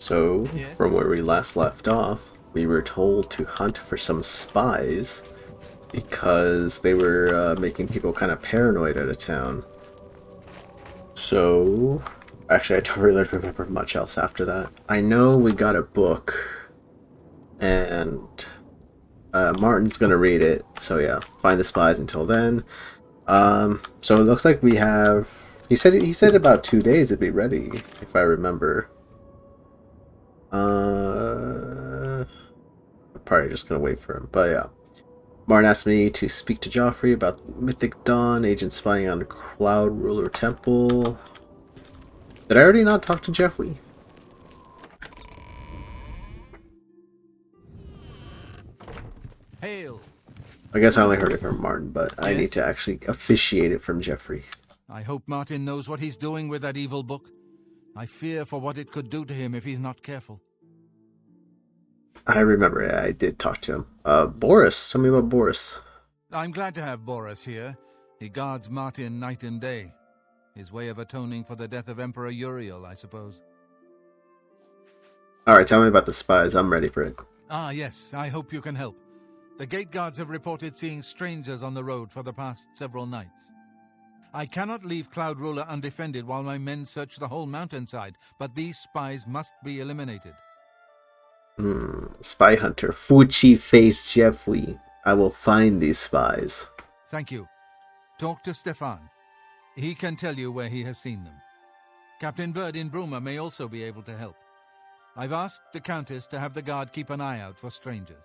So, Yes. from where we last left off, we were told to hunt for some spies because they were making people kind of paranoid out of town. So, actually, I don't really remember much else after that. I know we got a book, and Martin's gonna read it. So yeah, find the spies until then. So it looks like we have. He said about 2 days it'd be ready, if I remember. I'm probably just gonna wait for him. But yeah. Martin asked me to speak to Joffrey about Mythic Dawn, agent spying on the Cloud Ruler Temple. Did I already not talk to Jeffrey? Hail! I guess I only heard it from Martin, but I Yes? need to actually officiate it from Jeffrey. I hope Martin knows what he's doing with that evil book. I fear for what it could do to him if he's not careful. I remember I did talk to him. Boris. Tell me about Boris. I'm glad to have Boris here. He guards Martin night and day. His way of atoning for the death of Emperor Uriel, I suppose. Alright, tell me about the spies. I'm ready for it. Ah, yes, I hope you can help. The gate guards have reported seeing strangers on the road for the past several nights. I cannot leave Cloud Ruler undefended while my men search the whole mountainside, but these spies must be eliminated. Spy hunter. Fuchi face Jeffrey. I will find these spies. Thank you. Talk to Stefan. He can tell you where he has seen them. Captain Bird in Bruma may also be able to help. I've asked the Countess to have the guard keep an eye out for strangers.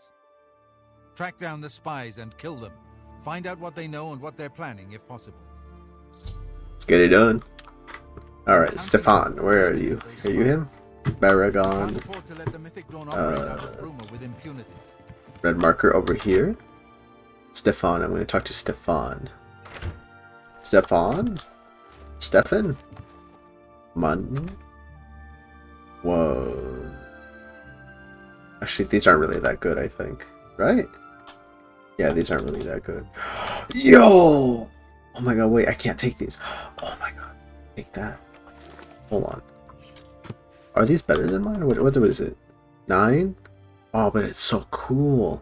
Track down the spies and kill them. Find out what they know and what they're planning, if possible. Let's get it done. Alright, Stefan, where are you? Are you him? Can't Baragon. afford to let the Mythic Dawn operate out of Bruma with impunity. Red marker over here. Stefan, I'm going to talk to Stefan. Stefan? Stefan? Money? Whoa. Actually, these aren't really that good, I think. Right? Yeah, these aren't really that good. Yo! Oh my god, wait, I can't take these. Oh my god. Take that. Hold on. Are these better than mine? What is it? 9? Oh, but it's so cool.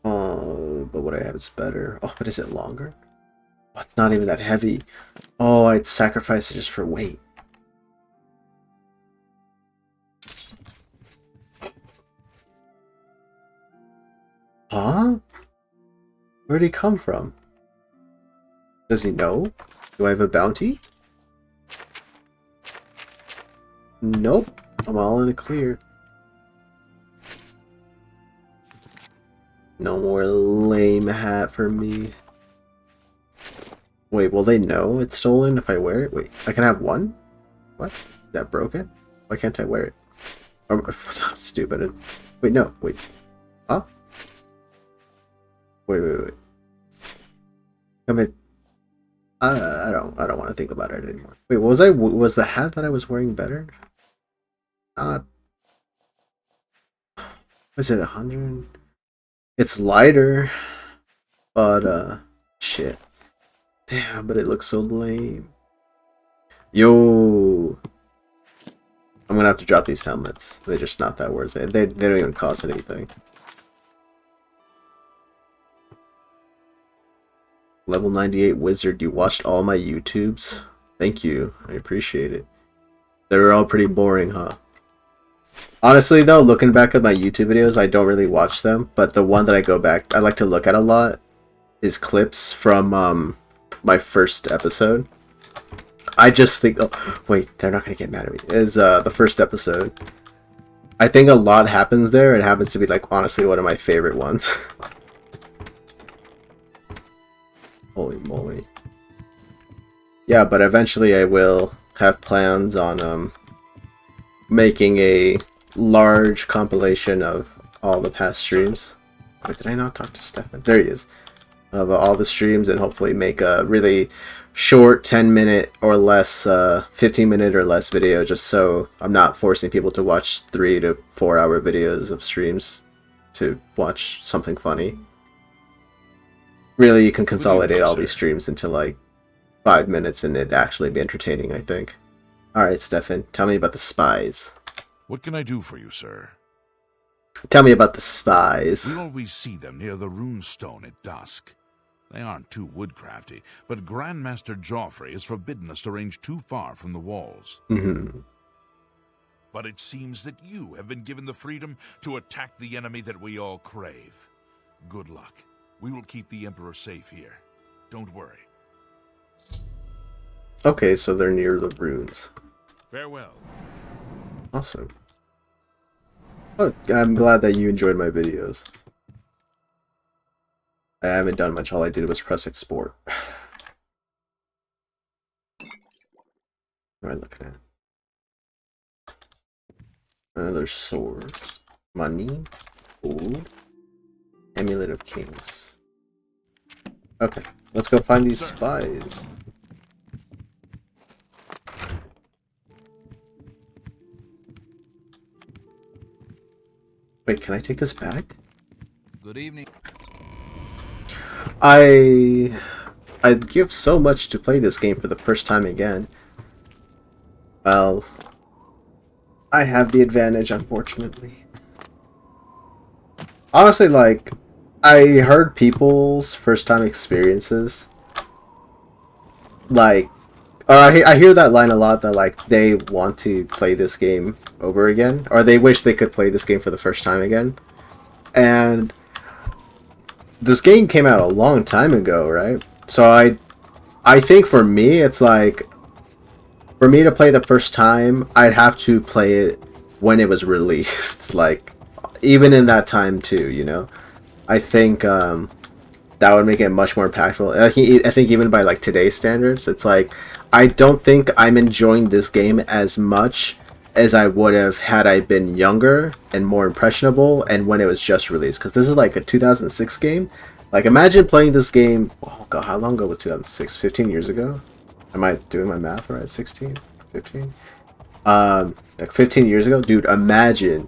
Oh, but what I have is better. Oh, but is it longer? Oh, it's not even that heavy. Oh, I'd sacrifice it just for weight. Huh? Where'd he come from? Does he know? Do I have a bounty? Nope. I'm all in the clear. No more lame hat for me. Wait, will they know it's stolen if I wear it? Wait, I can have one? What? Is that broken? Why can't I wear it? I'm stupid. Wait, no. Wait. Huh? Wait. Come in. I don't want to think about it anymore. Wait, was the hat that I was wearing better? Was it 100? It's lighter, but shit. Damn, but it looks so lame. Yo, I'm gonna have to drop these helmets. They're just not that worth it. They don't even cost anything. Level 98 wizard, you watched all my YouTubes? Thank you, I appreciate it. They were all pretty boring, huh? Honestly though, looking back at my YouTube videos, I don't really watch them, but the one that I like to look at a lot is clips from my first episode. I just think, oh wait, they're not gonna get mad at me. Is the first episode. I think a lot happens there. It happens to be like honestly one of my favorite ones. Holy moly. Yeah, but eventually I will have plans on making a large compilation of all the past streams. Wait, did I not talk to Stefan? There he is. Of all the streams, and hopefully make a really short 10-minute or less, 15-minute or less video, just so I'm not forcing people to watch 3 to 4 hour videos of streams to watch something funny. Really, you can consolidate all these streams into like 5 minutes and it'd actually be entertaining, I think. Alright, Stefan, tell me about the spies. What can I do for you, sir? Tell me about the spies. We always see them near the runestone at dusk. They aren't too woodcrafty, but Grandmaster Joffrey has forbidden us to range too far from the walls. Mm-hmm. But it seems that you have been given the freedom to attack the enemy that we all crave. Good luck. We will keep the Emperor safe here. Don't worry. Okay, so they're near the runes. Farewell. Awesome. Oh, I'm glad that you enjoyed my videos. I haven't done much. All I did was press export. What am I looking at? Another sword. Money. Gold. Amulet of Kings. Okay, let's go find these spies. Wait, can I take this back? Good evening. I'd give so much to play this game for the first time again. Well, I have the advantage, unfortunately. Honestly, like, I heard people's first time experiences. Like, or I hear that line a lot that, like, they want to play this game over again. Or they wish they could play this game for the first time again. And this game came out a long time ago, right? So I think for me, it's like, for me to play the first time, I'd have to play it when it was released. Like, even in that time too, you know? I think that would make it much more impactful. I think even by like today's standards, it's like, I don't think I'm enjoying this game as much as I would have had I been younger and more impressionable and when it was just released. Because this is like a 2006 game. Like, imagine playing this game, oh god, how long ago was 2006? 15 years ago? Am I doing my math right? 16? 15? Like 15 years ago? Dude, imagine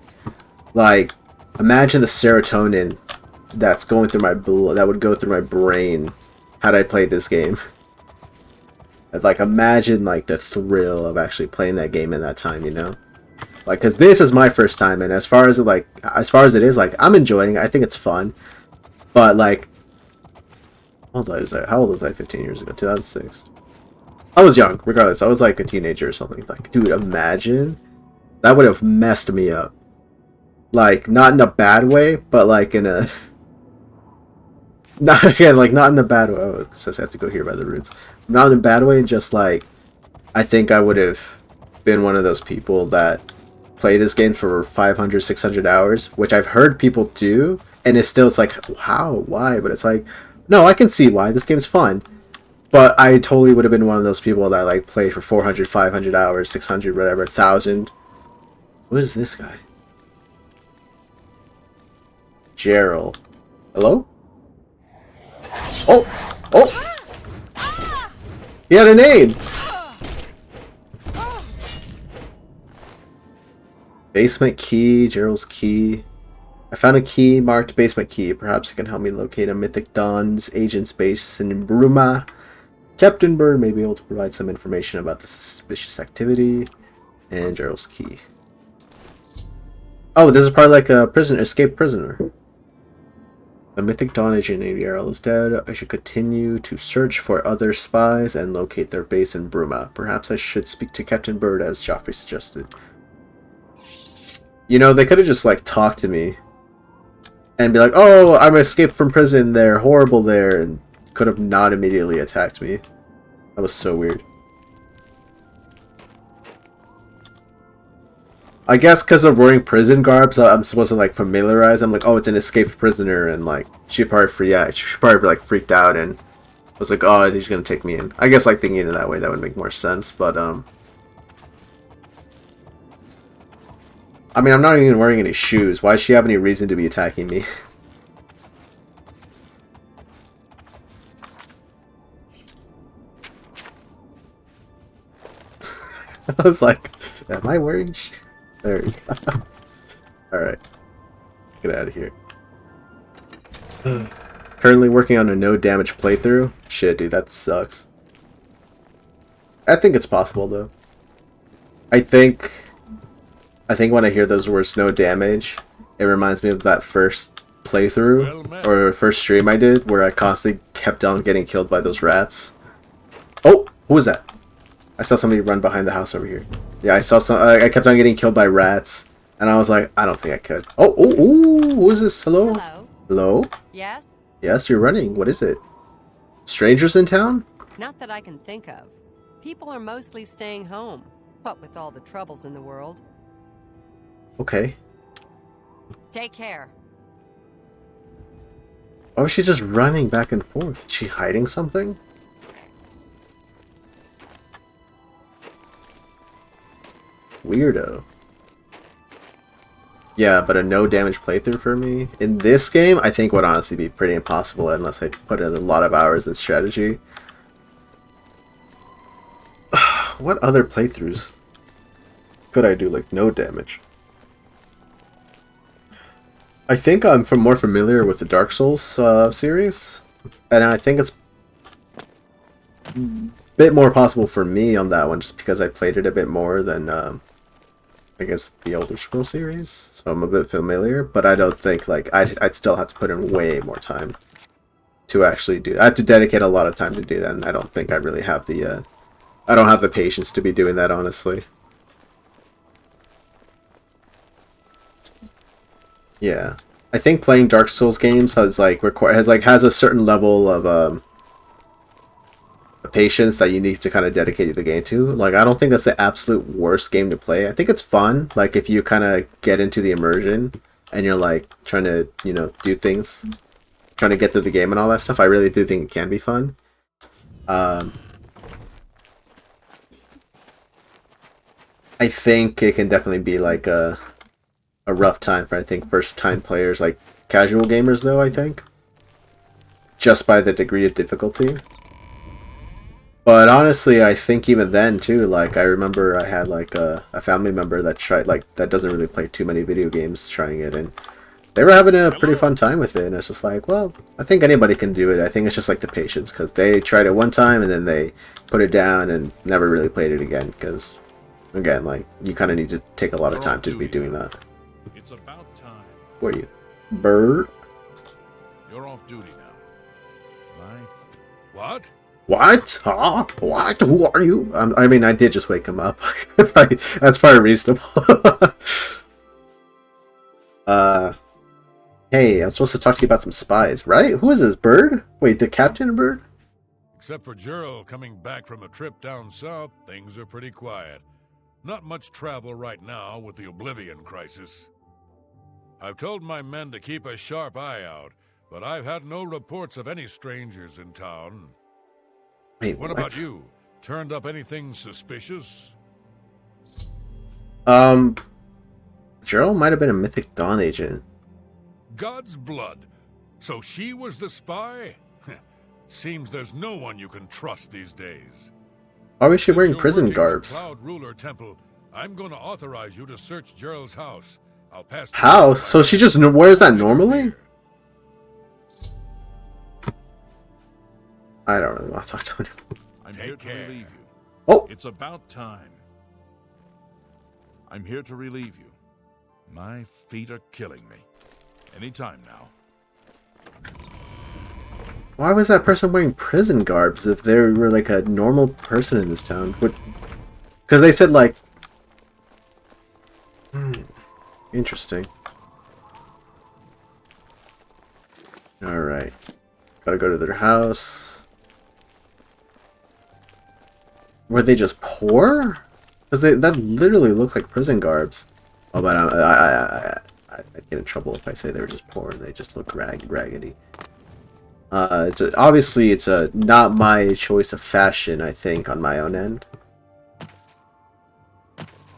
the serotonin that's going through my blood, that would go through my brain had I played this game. It's like, imagine like the thrill of actually playing that game in that time, you know? Like, cause this is my first time, and as far as it is, like, I'm enjoying it. I think it's fun, but like, how old was I 15 years ago? 2006. I was young, regardless. I was like a teenager or something. Like, dude, imagine that would have messed me up. Like, not in a bad way, but like in a not in a bad way. Oh, it says I have to go here by the roots. Not in a bad way, just like, I think I would have been one of those people that play this game for 500, 600 hours, which I've heard people do, and it's like, how, why? But it's like, no, I can see why. This game's fun. But I totally would have been one of those people that like played for 400, 500 hours, 600, whatever, 1,000. Who is this guy? Gerald. Hello? Oh! Oh! He had a name! Basement key, Gerald's key. I found a key marked basement key. Perhaps it can help me locate a Mythic Dawn's agent's base in Bruma. Captain Bird may be able to provide some information about the suspicious activity. And Gerald's key. Oh, this is probably like a escaped prisoner. The Mythic Dawn agent named Yarl is dead. I should continue to search for other spies and locate their base in Bruma. Perhaps I should speak to Captain Bird as Joffrey suggested. You know, they could have just like talked to me and be like, oh, I'm escaped from prison, they're horrible there, and could have not immediately attacked me. That was so weird. I guess because of wearing prison garb, so I'm supposed to like familiarize. I'm like, oh, it's an escaped prisoner, and like she probably like freaked out and was like, oh, he's gonna take me in. I guess like thinking in that way that would make more sense, but I mean, I'm not even wearing any shoes. Why does she have any reason to be attacking me? I was like, am I wearing shoes? There we go. Alright. Get out of here. Currently working on a no damage playthrough? Shit, dude, that sucks. I think it's possible, though. I think when I hear those words, no damage, it reminds me of that first playthrough or first stream I did where I constantly kept on getting killed by those rats. Oh, who was that? I saw somebody run behind the house over here. Yeah, I saw some. I kept on getting killed by rats, and I was like, I don't think I could. Oh, who is this? Hello? Hello. Hello? Yes? Yes, you're running. What is it? Strangers in town? Not that I can think of. People are mostly staying home. What with all the troubles in the world. Okay. Take care. Why was she just running back and forth? Is she hiding something? Weirdo. Yeah, but a no damage playthrough for me in this game, I think would honestly be pretty impossible unless I put in a lot of hours in strategy. What other playthroughs could I do like no damage? I think I'm more familiar with the Dark Souls series, and I think it's a bit more possible for me on that one just because I played it a bit more than I guess the Elder Scrolls series, so I'm a bit familiar, but I don't think, like, I'd still have to put in way more time to actually do that. I have to dedicate a lot of time to do that, and I don't think I really have the, I don't have the patience to be doing that, honestly. Yeah. I think playing Dark Souls games has, like, has a certain level of, patience that you need to kind of dedicate the game to. Like, I don't think that's the absolute worst game to play. I think it's fun, like, if you kind of get into the immersion and you're like trying to, you know, do things, trying to get through the game and all that stuff. I really do think it can be fun. I think it can definitely be like a rough time for, I think, first time players, like casual gamers though, I think, just by the degree of difficulty. But honestly, I think even then too, like, I remember I had like a family member that tried, like, that doesn't really play too many video games, trying it, and they were having a pretty fun time with it. And it's just like, well, I think anybody can do it. I think it's just like the patience, because they tried it one time and then they put it down and never really played it again, because again, like, you kind of need to take a lot of time to be doing that. It's about time. Who are you? Bird? You're off duty now. What? What? Huh? What? Who are you? I mean, I did just wake him up. That's probably reasonable. Hey, I'm supposed to talk to you about some spies, right? Who is this, Bird? Wait, the Captain Bird? Except for Gerald coming back from a trip down south, things are pretty quiet. Not much travel right now with the Oblivion crisis. I've told my men to keep a sharp eye out, but I've had no reports of any strangers in town. Wait, what about you? Turned up anything suspicious? Gerald might have been a Mythic Dawn agent. God's blood. So she was the spy? Seems there's no one you can trust these days. Why was she wearing Since you're prison working garbs? the Cloud Ruler Temple, I'm going to authorize you to search Gerald's house. I'll pass. House? So she just wears that normally? I don't really want to talk to him. I'm here to relieve you. Oh! It's about time. I'm here to relieve you. My feet are killing me. Anytime now. Why was that person wearing prison garbs if they were like a normal person in this town? Because they said like... Interesting. Alright. Gotta go to their house. Were they just poor? Because that literally looked like prison garbs. Oh, but I'd get in trouble if I say they were just poor and they just look raggedy. Obviously it's not my choice of fashion, I think, on my own end.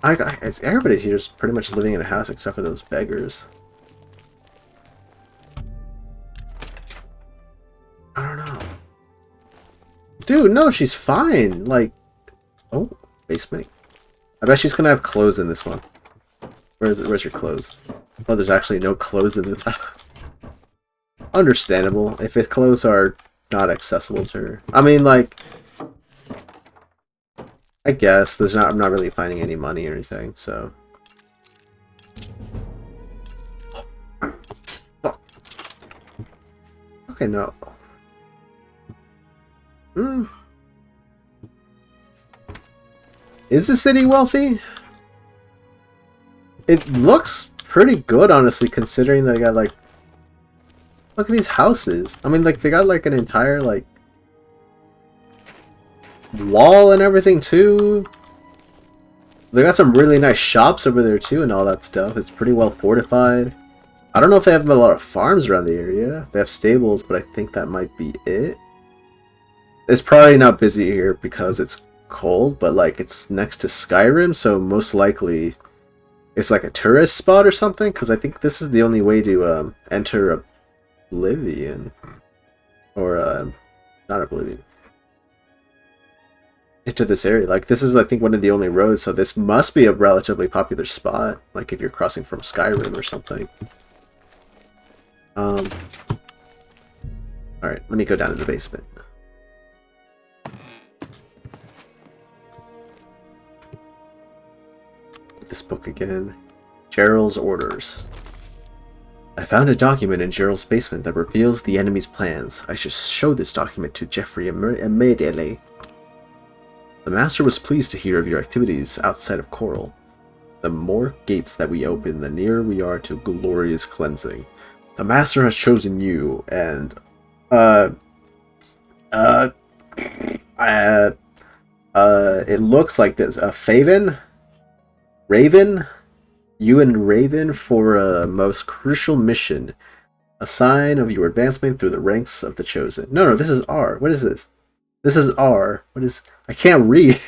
Everybody here's pretty much living in a house except for those beggars. I don't know. Dude, no, she's fine. Like, oh, basement. I bet she's gonna have clothes in this one. Where's your clothes? Oh, there's actually no clothes in this house. Understandable if the clothes are not accessible to her. I mean, like, I guess there's not. I'm not really finding any money or anything. So. Oh. Okay, no. Is the city wealthy? It looks pretty good, honestly, considering they got like. Look at these houses. I mean, like they got like an entire like wall and everything too. They got some really nice shops over there too and all that stuff. It's pretty well fortified. I don't know if they have a lot of farms around the area. They have stables, but I think that might be it. It's probably not busy here because it's cold, but like it's next to Skyrim, so most likely it's like a tourist spot or something, because I think this is the only way to enter Oblivion. Or, not Oblivion. Into this area. Like, this is, I think, one of the only roads, so this must be a relatively popular spot. Like, if you're crossing from Skyrim or something. Alright, let me go down to the basement. This book again. Gerald's orders. I found a document in Gerald's basement that reveals the enemy's plans. I should show this document to Geoffrey immediately. The Master was pleased to hear of your activities outside of Coral. The more gates that we open, the nearer we are to glorious cleansing. The Master has chosen you, and it looks like this. Raven, you and Raven for a most crucial mission. A sign of your advancement through the ranks of the Chosen. No, this is R. What is this? This is R. What is... I can't read.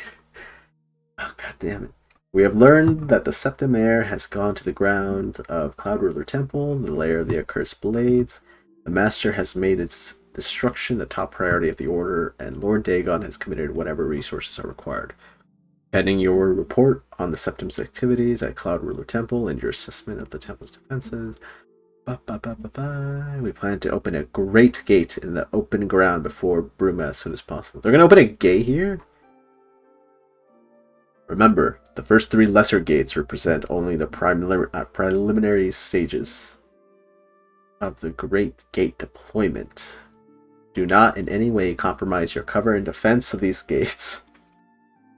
Oh, god damn it. We have learned that the Septim Heir has gone to the ground of Cloud Ruler Temple, the lair of the accursed blades. The Master has made its destruction the top priority of the Order, and Lord Dagon has committed whatever resources are required. Pending your report on the Septim's activities at Cloud Ruler Temple and your assessment of the Temple's defenses, we plan to open a great gate in the open ground before Bruma as soon as possible. They're going to open a gate here? Remember, the first 3 lesser gates represent only the preliminary stages of the Great Gate deployment. Do not in any way compromise your cover and defense of these gates.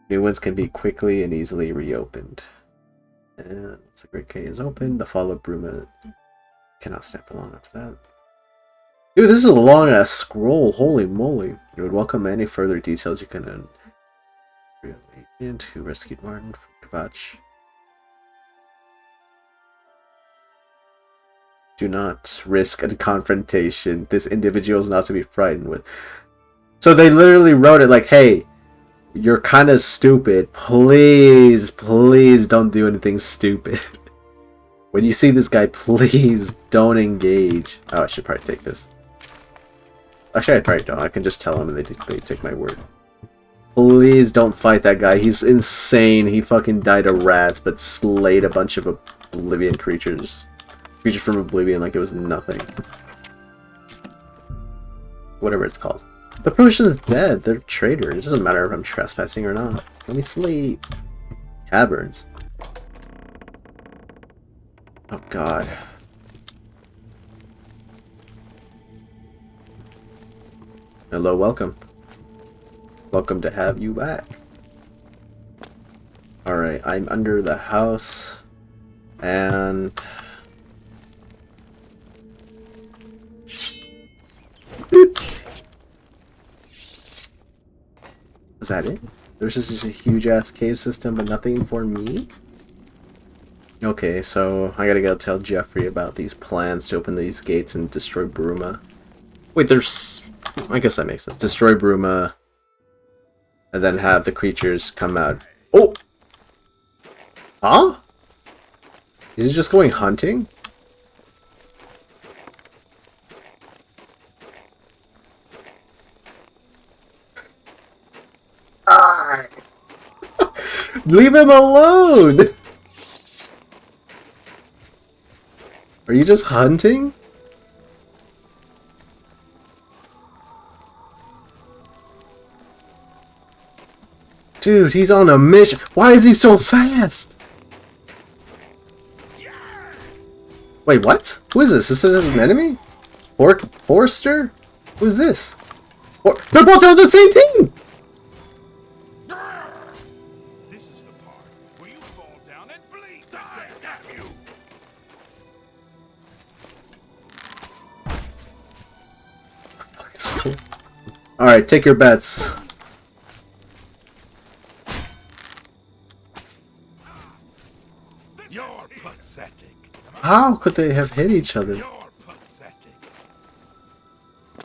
New ones can be quickly and easily reopened. And once the Great Gate is open, the fall of Bruma cannot stand for long after that. Dude, this is a long ass scroll. Holy moly. You would welcome any further details you can. Real agent who rescued Martin from Kvatch. Do not risk a confrontation. This individual is not to be frightened with. So they literally wrote it like, hey, you're kind of stupid. Please, please don't do anything stupid. When you see this guy, please don't engage. Oh, I should probably take this. Actually, I probably don't. I can just tell him and they take my word. Please don't fight that guy. He's insane. He fucking died of rats, but slayed a bunch of Oblivion creatures. Creatures from Oblivion like it was nothing. Whatever it's called. The person is dead. They're traitors. It doesn't matter if I'm trespassing or not. Let me sleep. Caverns. Oh god. Hello, welcome. Welcome to have you back. Alright, I'm under the house. And... Was that it? There's just a huge ass cave system but nothing for me? Okay, so I gotta go tell Geoffrey about these plans to open these gates and destroy Bruma. Wait, there's... I guess that makes sense. Destroy Bruma, and then have the creatures come out. Oh! Huh? Is he just going hunting? Ah! Leave him alone! Are you just hunting? Dude, he's on a mission. Why is he so fast? Wait, what? Who is this? This is an enemy? Forrester? Who is this? They're both on the same team! This is the part where you fall down and bleed to death. Damn you! Alright, take your bets. You're pathetic. How could they have hit each other? You're pathetic.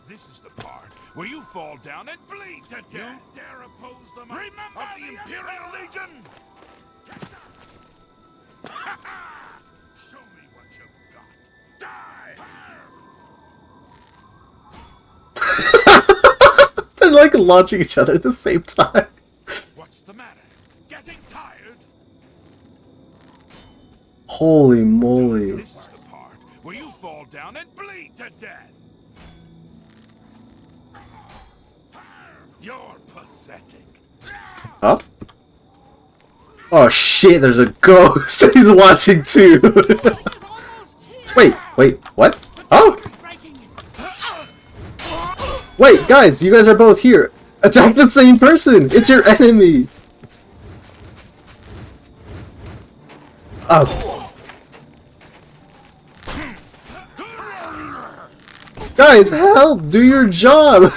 This is the part where you fall down and bleed to death. You dare oppose the might of the Imperial Legion? Show me what you've got. Die! They're like launching each other at the same time. What's the matter? Getting tired? Holy moly. This is the part where you fall down and bleed to death. You're pathetic. Up? Oh shit, there's a ghost. He's watching too. Wait, what? Oh! Wait, guys, you guys are both here. Attack the same person. It's your enemy. Oh. Guys, help! Do your job!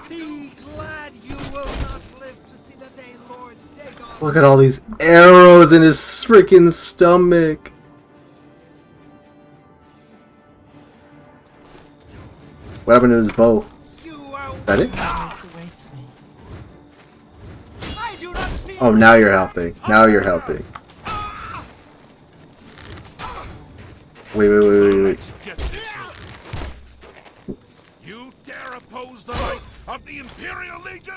Be glad you will not live to see the day Lord Dagon. Look at all these arrows in his freaking stomach. What happened to his bow? You are That it? weakness awaits me. I do not fear. Oh, now you're helping. Now you're helping. Wait. Let's get this over. You dare oppose the might of the Imperial Legion?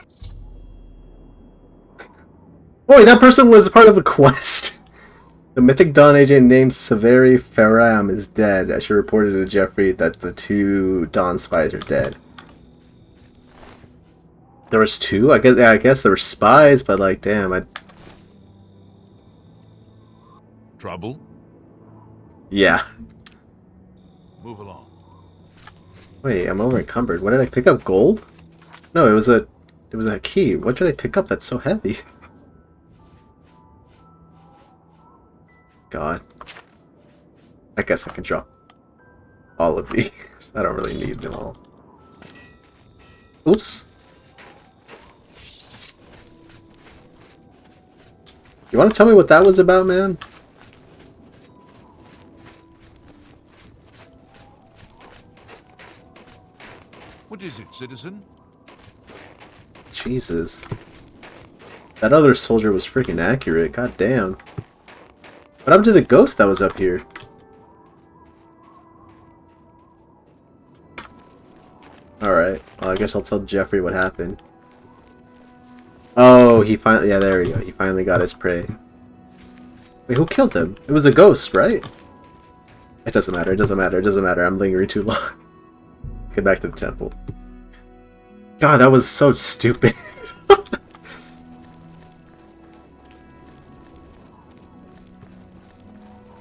Boy, that person was part of a quest. The Mythic Dawn agent named Severi Faram is dead. I should report it to Jeffrey that the 2 Dawn spies are dead. There was 2? I guess there were spies, but like, damn, Trouble? yeah. Move along. Wait, I'm over encumbered. What did I pick up? Gold? No, it was a key. What did I pick up that's so heavy? God. I guess I can drop all of these. I don't really need them all. Oops. You want to tell me what that was about, man? What is it, citizen? Jesus. That other soldier was freaking accurate. God damn. What happened to the ghost that was up here? Alright. Well, I guess I'll tell Jeffrey what happened. Oh, he finally... Yeah, there we go. He finally got his prey. Wait, who killed him? It was a ghost, right? It doesn't matter. It doesn't matter. It doesn't matter. I'm lingering too long. Let's get back to the temple. God, that was so stupid.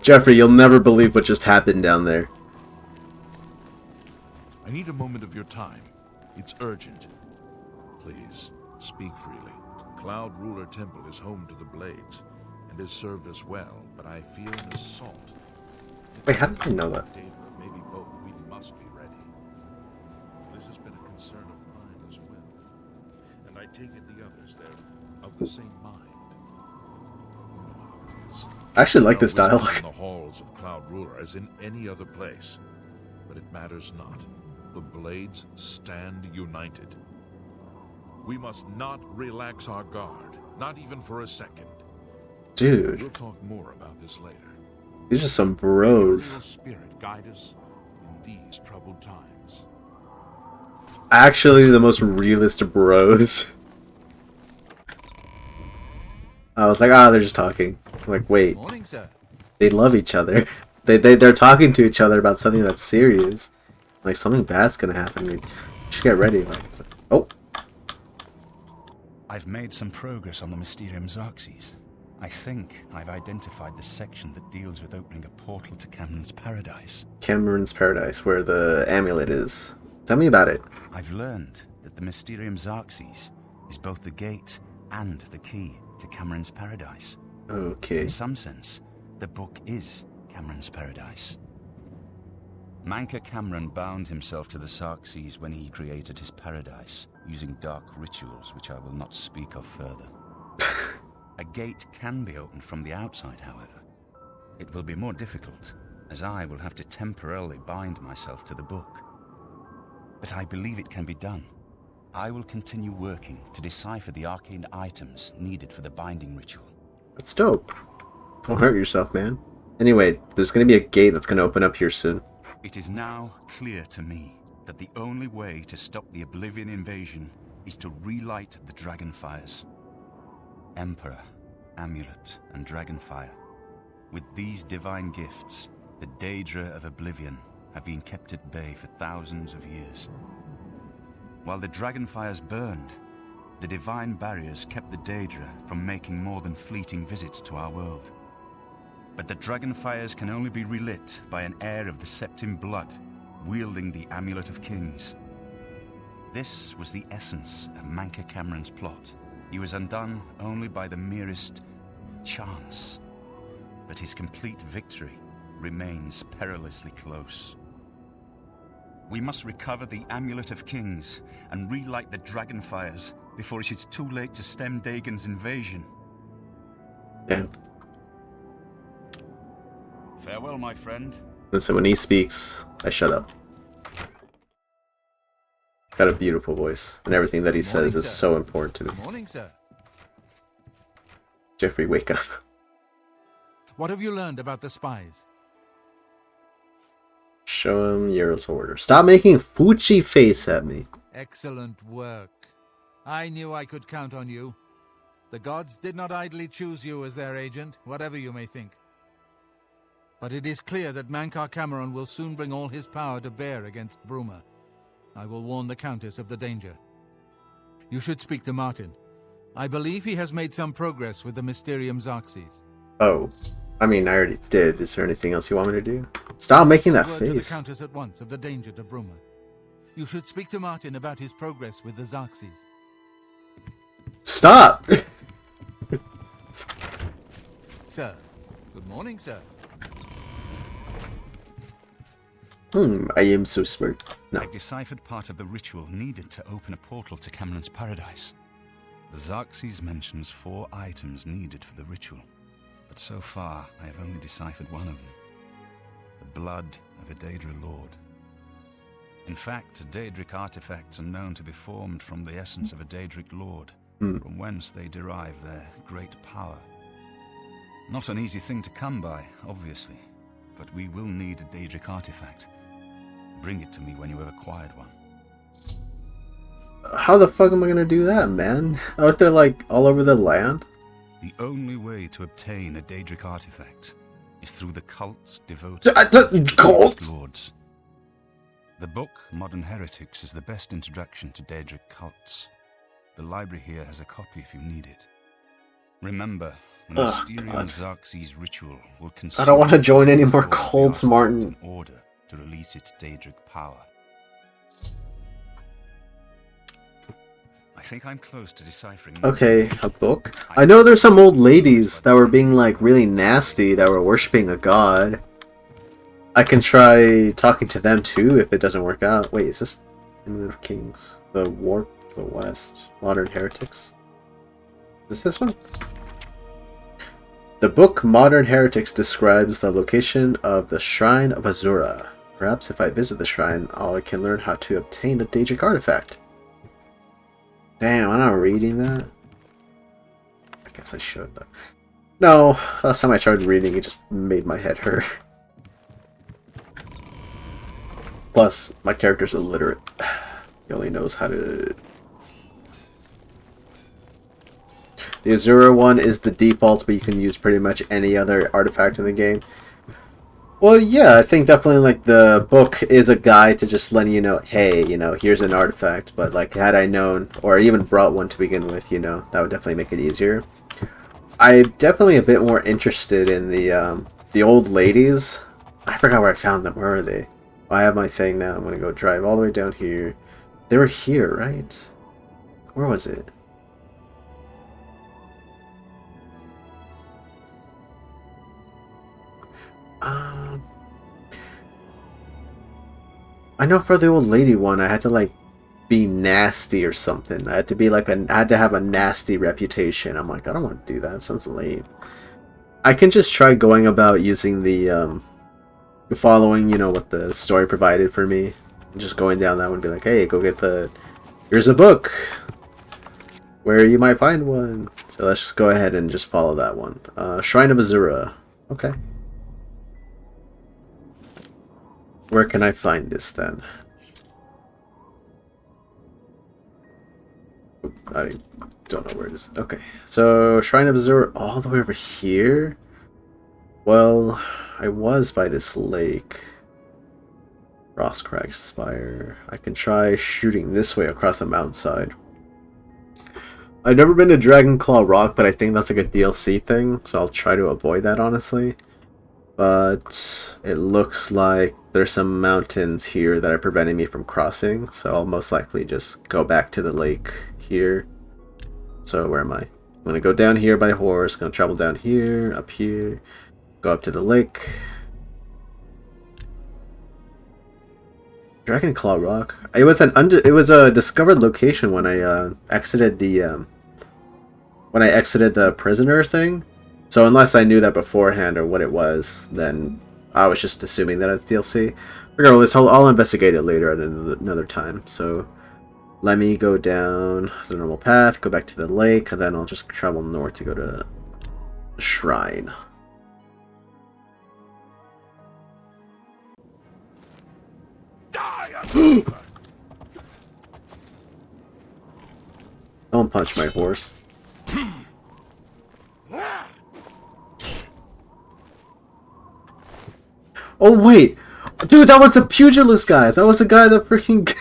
Jeffrey, you'll never believe what just happened down there. I need a moment of your time. It's urgent. Please, speak freely. Cloud Ruler Temple is home to the Blades, and has served us well, but I fear an assault. Wait, how did you know that? David, maybe both, we must be ready. This has been a concern of mine as well. And I take it the others, they're of the same mind. You know how it is. I actually like this No wisdom dialogue. in the halls of Cloud Ruler as in any other place. But it matters not. The Blades stand united. We must not relax our guard, not even for a second. Dude, We'll talk more about this later. these are some May your bros. real spirit guide us in these troubled times. Actually, the most realist bros. I was like, ah, they're just talking. I'm like, wait, Morning, sir. they love each other. They're talking to each other about something that's serious. Like something bad's gonna happen. You should get ready. Like, oh, I've made some progress on the Mysterium Xerxes. I think I've identified the section that deals with opening a portal to Cameron's Paradise. Cameron's Paradise, where the amulet is. Tell me about it. I've learned that the Mysterium Xerxes is both the gate and the key to Cameron's Paradise. Okay. In some sense, the book is Cameron's Paradise. Manca Cameron bound himself to the Xerxes when he created his paradise, using dark rituals which I will not speak of further. A gate can be opened from the outside, however. It will be more difficult, as I will have to temporarily bind myself to the book. But I believe it can be done. I will continue working to decipher the arcane items needed for the binding ritual. That's dope. Don't hurt yourself, man. Anyway, there's gonna be a gate that's gonna open up here soon. It is now clear to me that the only way to stop the Oblivion invasion is to relight the Dragonfires. Emperor, Amulet, and Dragonfire. With these divine gifts, the Daedra of Oblivion have been kept at bay for thousands of years. While the Dragonfires burned, the divine barriers kept the Daedra from making more than fleeting visits to our world. But the Dragonfires can only be relit by an heir of the Septim blood, wielding the Amulet of Kings. This was the essence of Manca Cameron's plot. He was undone only by the merest chance. But his complete victory remains perilously close. We must recover the Amulet of Kings and relight the Dragonfires before it is too late to stem Dagon's invasion. Damn. Farewell, my friend. And so when he speaks, I shut up. Got a beautiful voice, and everything that he says is so important to me. Good morning, sir. Jeffrey, wake up. What have you learned about the spies? Show him Yero's order. Stop making Fuchi face at me. Excellent work. I knew I could count on you. The gods did not idly choose you as their agent, whatever you may think. But it is clear that Mancar Cameron will soon bring all his power to bear against Bruma. I will warn the Countess of the danger. You should speak to Martin. I believe he has made some progress with the Mysterium Xerxes. Oh. I mean, I already did. Is there anything else you want me to do? Stop making that Word to the face. Countess at once of the danger to Bruma. You should speak to Martin about his progress with the Xerxes. Stop! Sir. Good morning, sir. I am so smart. No. I deciphered part of the ritual needed to open a portal to Cameron's Paradise. The Xerxes mentions 4 items needed for the ritual, but so far I have only deciphered one of them. The blood of a Daedra Lord. In fact, Daedric artifacts are known to be formed from the essence of a Daedric Lord, from whence they derive their great power. Not an easy thing to come by, obviously, but we will need a Daedric artifact. Bring it to me when you have acquired one. How the fuck am I gonna do that, man? Aren't they like all over the land? The only way to obtain a Daedric artifact is through the cults devoted to Cult? lords. The book, Modern Heretics, is the best introduction to Daedric cults. The library here has a copy if you need it. Remember, the Mysterium Xerxes ritual will consume... I don't want to join any more the cults, artifact Martin. in order to release its Daedric power. I think I'm close to deciphering... Okay, a book? I know there's some old ladies that were being like really nasty that were worshipping a god. I can try talking to them too if it doesn't work out. Wait, is this Amulet of Kings? The Warp, the West, Modern Heretics? Is this one? The book Modern Heretics describes the location of the Shrine of Azura. Perhaps if I visit the shrine, I can learn how to obtain a Daedric artifact. Damn, I'm not reading that. I guess I should, though. No, last time I tried reading, it just made my head hurt. Plus, my character's illiterate. He only knows how to... The Azura one is the default, but you can use pretty much any other artifact in the game. Well, yeah, I think definitely like the book is a guide to just letting you know, hey, here's an artifact. But like, had I known, or even brought one to begin with, that would definitely make it easier. I'm definitely a bit more interested in the old ladies. I forgot where I found them. Where are they? I have my thing now. I'm gonna go drive all the way down here. They were here, right? Where was it? Um, I know for the old lady one, I had to like be nasty or something. I had to be like I had to have a nasty reputation. I'm like, I don't want to do that. It sounds lame. I can just try going about using the following, what the story provided for me. And just going down that one and be like, hey, go get here's a book where you might find one. So let's just go ahead and just follow that one. Shrine of Azura. Okay. Where can I find this then? I don't know where it is. Okay, so Shrine of Azura all the way over here? Well, I was by this lake. Frostcrack Spire. I can try shooting this way across the mountainside. I've never been to Dragonclaw Rock, but I think that's like a DLC thing, so I'll try to avoid that, honestly. But it looks like there's some mountains here that are preventing me from crossing, so I'll most likely just go back to the lake here. So where am I? I'm gonna go down here by horse, gonna travel down here, up here, go up to the lake. Dragonclaw Rock. It was a discovered location when I exited the prisoner thing. So unless I knew that beforehand or what it was, then I was just assuming that it's DLC. Regardless, I'll investigate it later at another time. So let me go down the normal path, go back to the lake, and then I'll just travel north to go to the shrine. Don't punch my horse. Oh wait! Dude, that was the pugilist guy! That was the guy that freaking...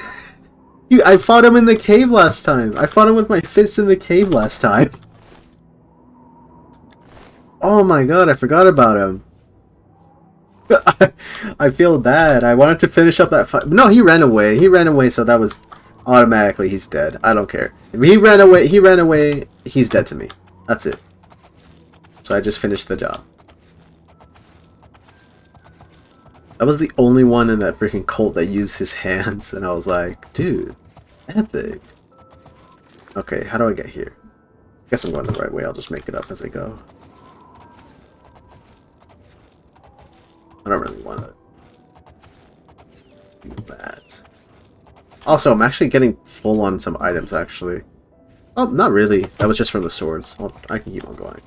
I fought him in the cave last time! I fought him with my fists in the cave last time! Oh my god, I forgot about him. I feel bad. I wanted to finish up that fight. No, he ran away. He ran away, so that was... Automatically, he's dead. I don't care. If he ran away, he's dead to me. That's it. So I just finished the job. That was the only one in that freaking cult that used his hands, and I was like, dude, epic. Okay, how do I get here? I guess I'm going the right way, I'll just make it up as I go. I don't really want to do that. Also, I'm actually getting full on some items, actually. Oh, not really. That was just from the swords. I can keep on going.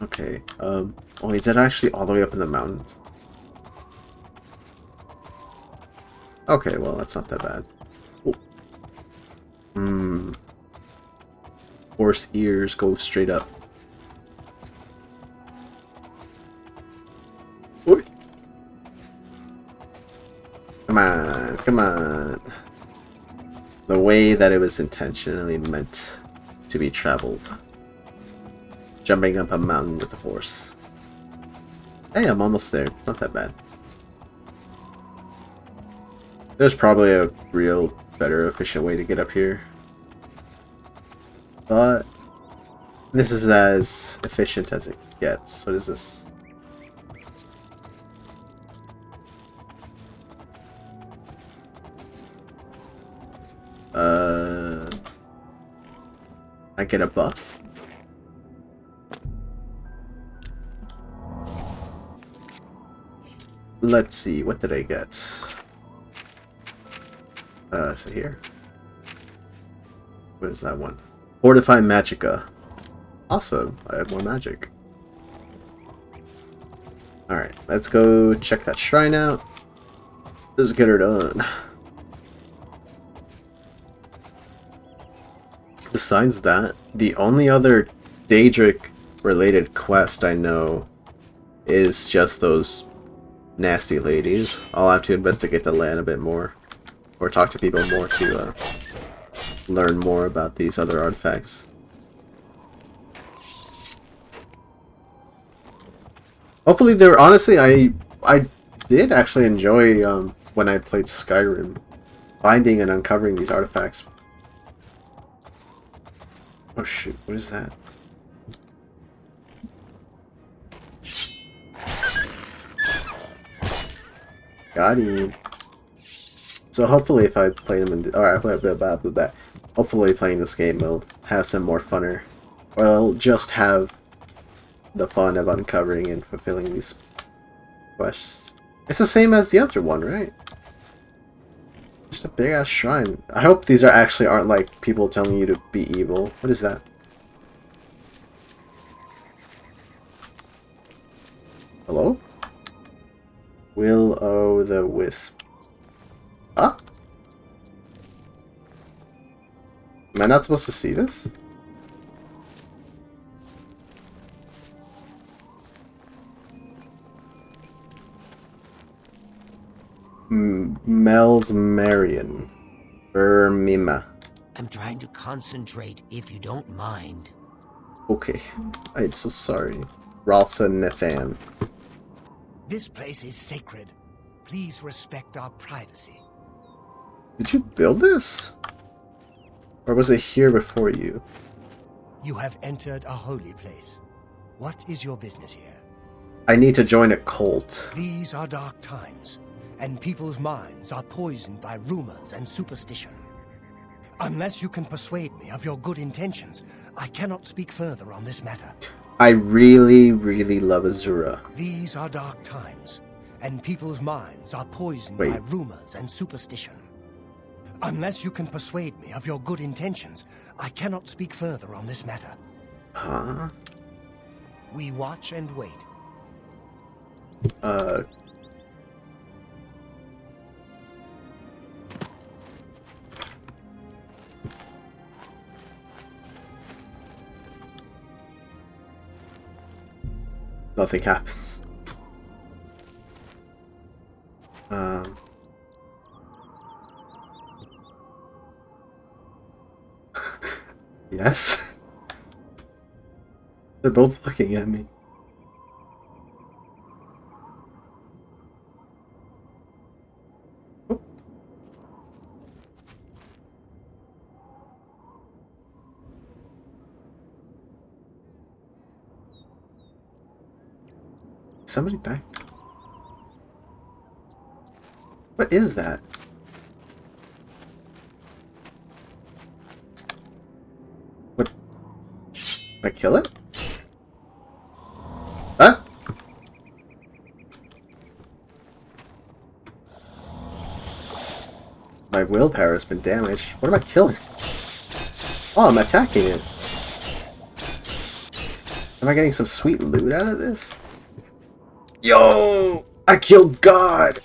Okay, oh, is that actually all the way up in the mountains? Okay, well, that's not that bad. Horse ears go straight up. Oy. Come on, come on. The way that it was intentionally meant to be traveled. Jumping up a mountain with a horse. Hey, I'm almost there. Not that bad. There's probably a real, better, efficient way to get up here. But this is as efficient as it gets. What is this? I get a buff? Let's see, what did I get? So here. What is that one? Fortify Magica. Awesome, I have more magic. Alright, let's go check that shrine out. Let's get her done. Besides that, the only other Daedric related quest I know is just those nasty ladies. I'll have to investigate the land a bit more, or talk to people more to learn more about these other artifacts. Hopefully, they're honestly, I did actually enjoy when I played Skyrim, finding and uncovering these artifacts. Oh shoot! What is that? Got him. So hopefully, if I play them in, alright, hopefully playing this game will have some more funner, or I'll just have the fun of uncovering and fulfilling these quests. It's the same as the other one, right? Just a big ass shrine. I hope these aren't like people telling you to be evil. What is that? Hello? Will-o'-the-wisp. Huh? Am I not supposed to see this? Mel's Marion. Mima. I'm trying to concentrate, if you don't mind. Okay. I'm so sorry. Ralsa Nathan. This place is sacred. Please respect our privacy. Did you build this? Or was it here before you? You have entered a holy place. What is your business here? I need to join a cult. These are dark times, and people's minds are poisoned by rumors and superstition. Unless you can persuade me of your good intentions, I cannot speak further on this matter. I really, really love Azura. These are dark times, and people's minds are poisoned by rumors and superstition. Unless you can persuade me of your good intentions, I cannot speak further on this matter. Huh? We watch and wait. Nothing happens. Yes? They're both looking at me. Oh. Somebody back? What is that? What? Can I kill it? Huh? My willpower has been damaged. What am I killing? Oh, I'm attacking it. Am I getting some sweet loot out of this? Yo! I killed God!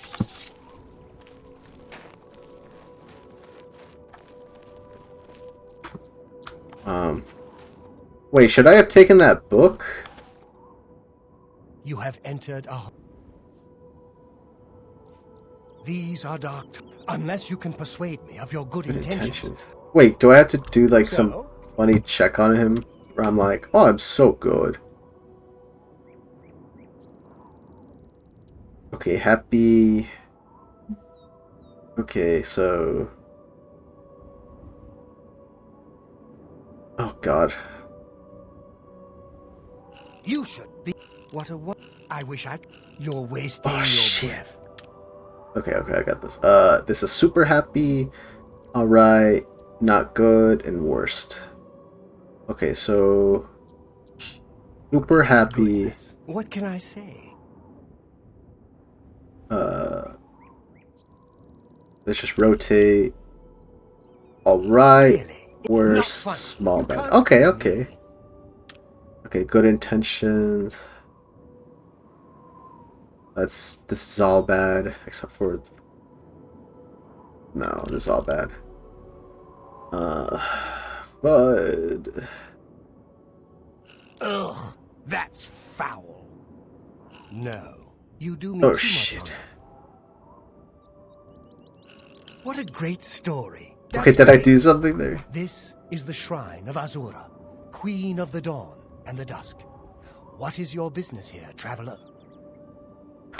Wait, should I have taken that book? You have entered a... These are dark... Unless you can persuade me of your good intentions. Wait, do I have to do like some funny check on him? Where I'm like, oh, I'm so good. Okay, happy... Okay, so... Oh, God. You should be... What a... I wish I... You're wasting your shit. breath. Okay, I got this. This is super happy, alright, not good, and worst. Okay, so... Super happy... Goodness. What can I say? Let's just rotate. Alright, Really? worst, small bad. Okay. Okay, good intentions. This is all bad, except for... No, this is all bad. Bud. Ugh, that's foul. No. You do me Oh, too shit. much honor. What a great story. Okay, That's did I great. do something there? This is the shrine of Azura, Queen of the Dawn and the Dusk. What is your business here, traveler?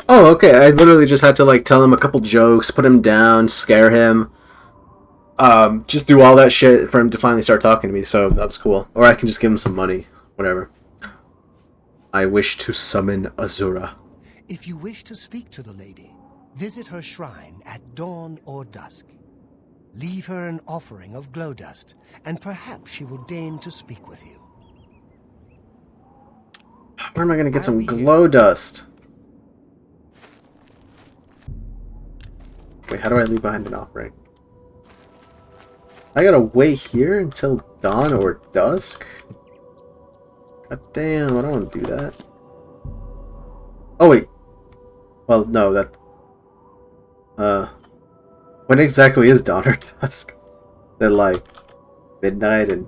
Oh, okay. I literally just had to like tell him a couple jokes, put him down, scare him. Just do all that shit for him to finally start talking to me, so that was cool. Or I can just give him some money. Whatever. I wish to summon Azura. If you wish to speak to the lady, visit her shrine at dawn or dusk. Leave her an offering of glow dust, and perhaps she will deign to speak with you. Where am I gonna get I'll some be here. glow dust? Wait, how do I leave behind an offering? I gotta wait here until dawn or dusk? God damn, I don't want to do that. Oh wait. Well, no, that... when exactly is dawn or dusk? They're like midnight and...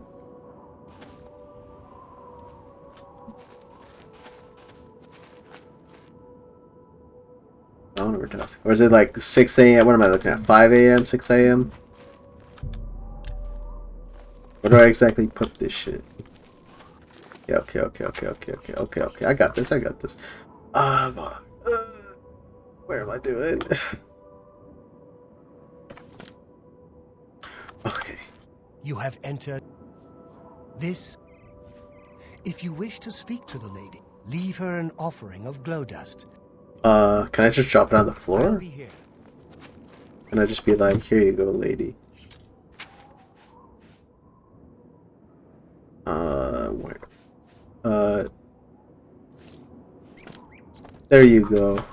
dawn or dusk? Or is it like 6 a.m.? What am I looking at? 5 a.m., 6 a.m.? Where do I exactly put this shit? Yeah, okay. I got this. Where am I doing? Okay. You have entered this. If you wish to speak to the lady, leave her an offering of glow dust. Can I just drop it on the I'll floor? be here. Can I just be like, here you go, lady? Where? There you go.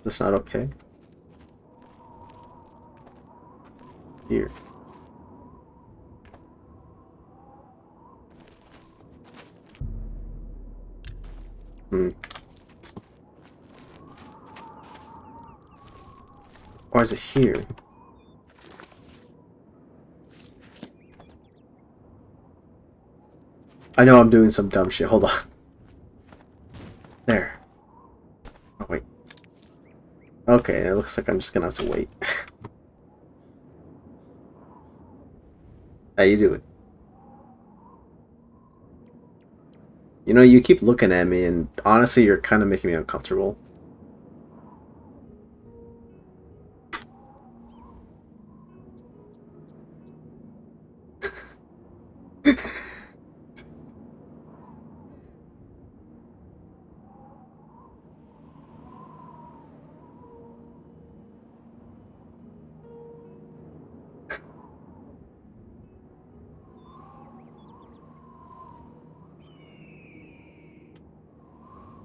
That's not okay. Here. Why is it here? I know I'm doing some dumb shit. Hold on. There. Oh, wait. Okay, it looks like I'm just gonna have to wait. How you doing? You know, you keep looking at me, and honestly, you're kind of making me uncomfortable.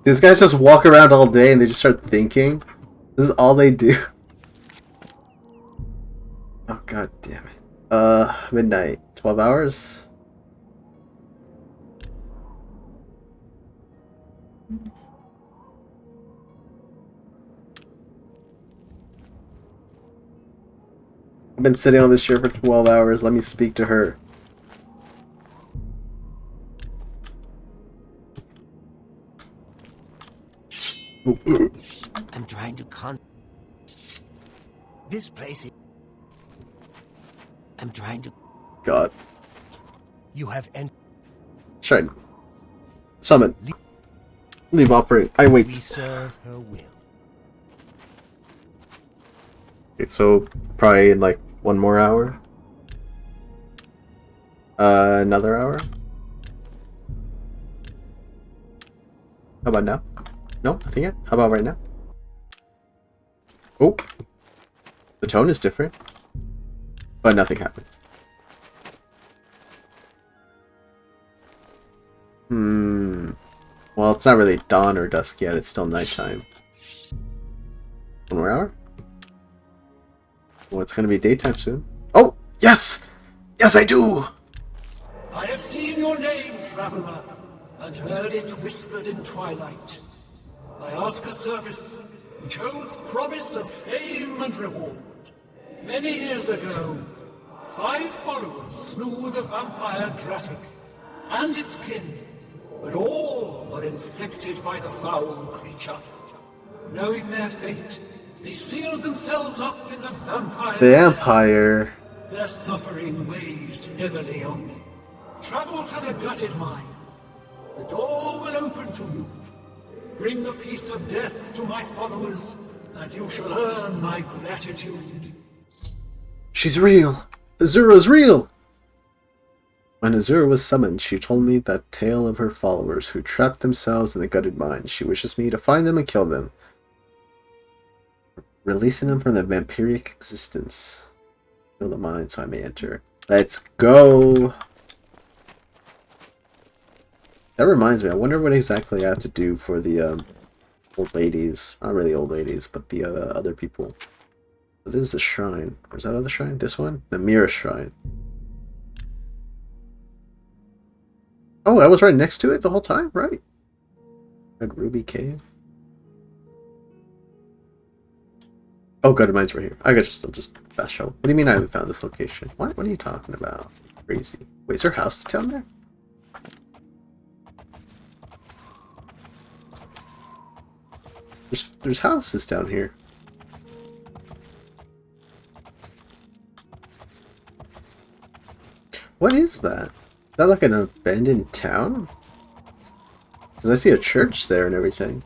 These guys just walk around all day and they just start thinking. This is all they do. Oh, god damn it. Midnight. 12 hours? I've been sitting on this chair for 12 hours. Let me speak to her. I'm trying to This place is... I'm trying to... God. You have entered... Shine. Summon. Leave operating. I wait. We serve her will. Okay, so probably in like 1 more hour. Another hour. How about now? No, nothing yet. How about right now? Oh, the tone is different, but nothing happens. Well, it's not really dawn or dusk yet. It's still nighttime. 1 more hour. Well, it's gonna be daytime soon. Oh, yes! Yes, I do! I have seen your name, traveler, and heard it whispered in twilight. I ask a service which holds promise of fame and reward. Many years ago, 5 followers slew the vampire Dratic and its kin, but all are infected by the foul creature. Knowing their fate, they sealed themselves up in the vampire's Vampire. Their suffering weighs heavily on me. Travel to the gutted mine. The door will open to you. Bring the piece of death to my followers, and you shall earn my gratitude. She's real! Azura's real! When Azura was summoned, she told me that tale of her followers who trapped themselves in the gutted mine. She wishes me to find them and kill them, releasing them from the vampiric existence. Kill the mine so I may enter. Let's go! That reminds me, I wonder what exactly I have to do for the old ladies. Not really old ladies, but the other people. This is the shrine. Where's that other shrine? This one? The Mirror Shrine. Oh, I was right next to it the whole time? Right. Red Ruby Cave. Oh, good, mine's right here. I guess still just fast shovel. What do you mean I haven't found this location? What? What are you talking about? Crazy. Wait, is there houses down there? There's houses down here. What is that? Is that like an abandoned town? Because I see a church there and everything.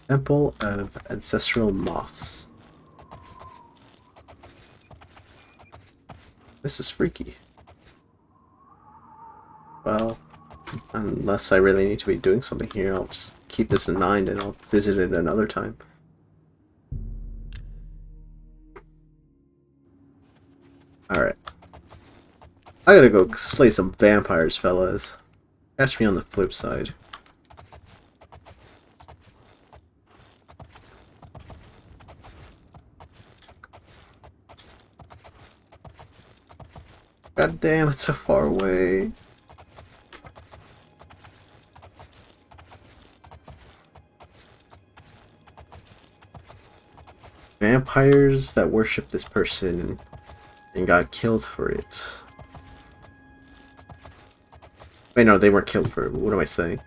Temple of Ancestral Moths. This is freaky. Well, unless I really need to be doing something here, I'll just keep this in mind and I'll visit it another time. Alright. I gotta go slay some vampires, fellas. Catch me on the flip side. God damn, it's so far away. Vampires that worship this person and got killed for it. Wait, no, they weren't killed for it. What am I saying?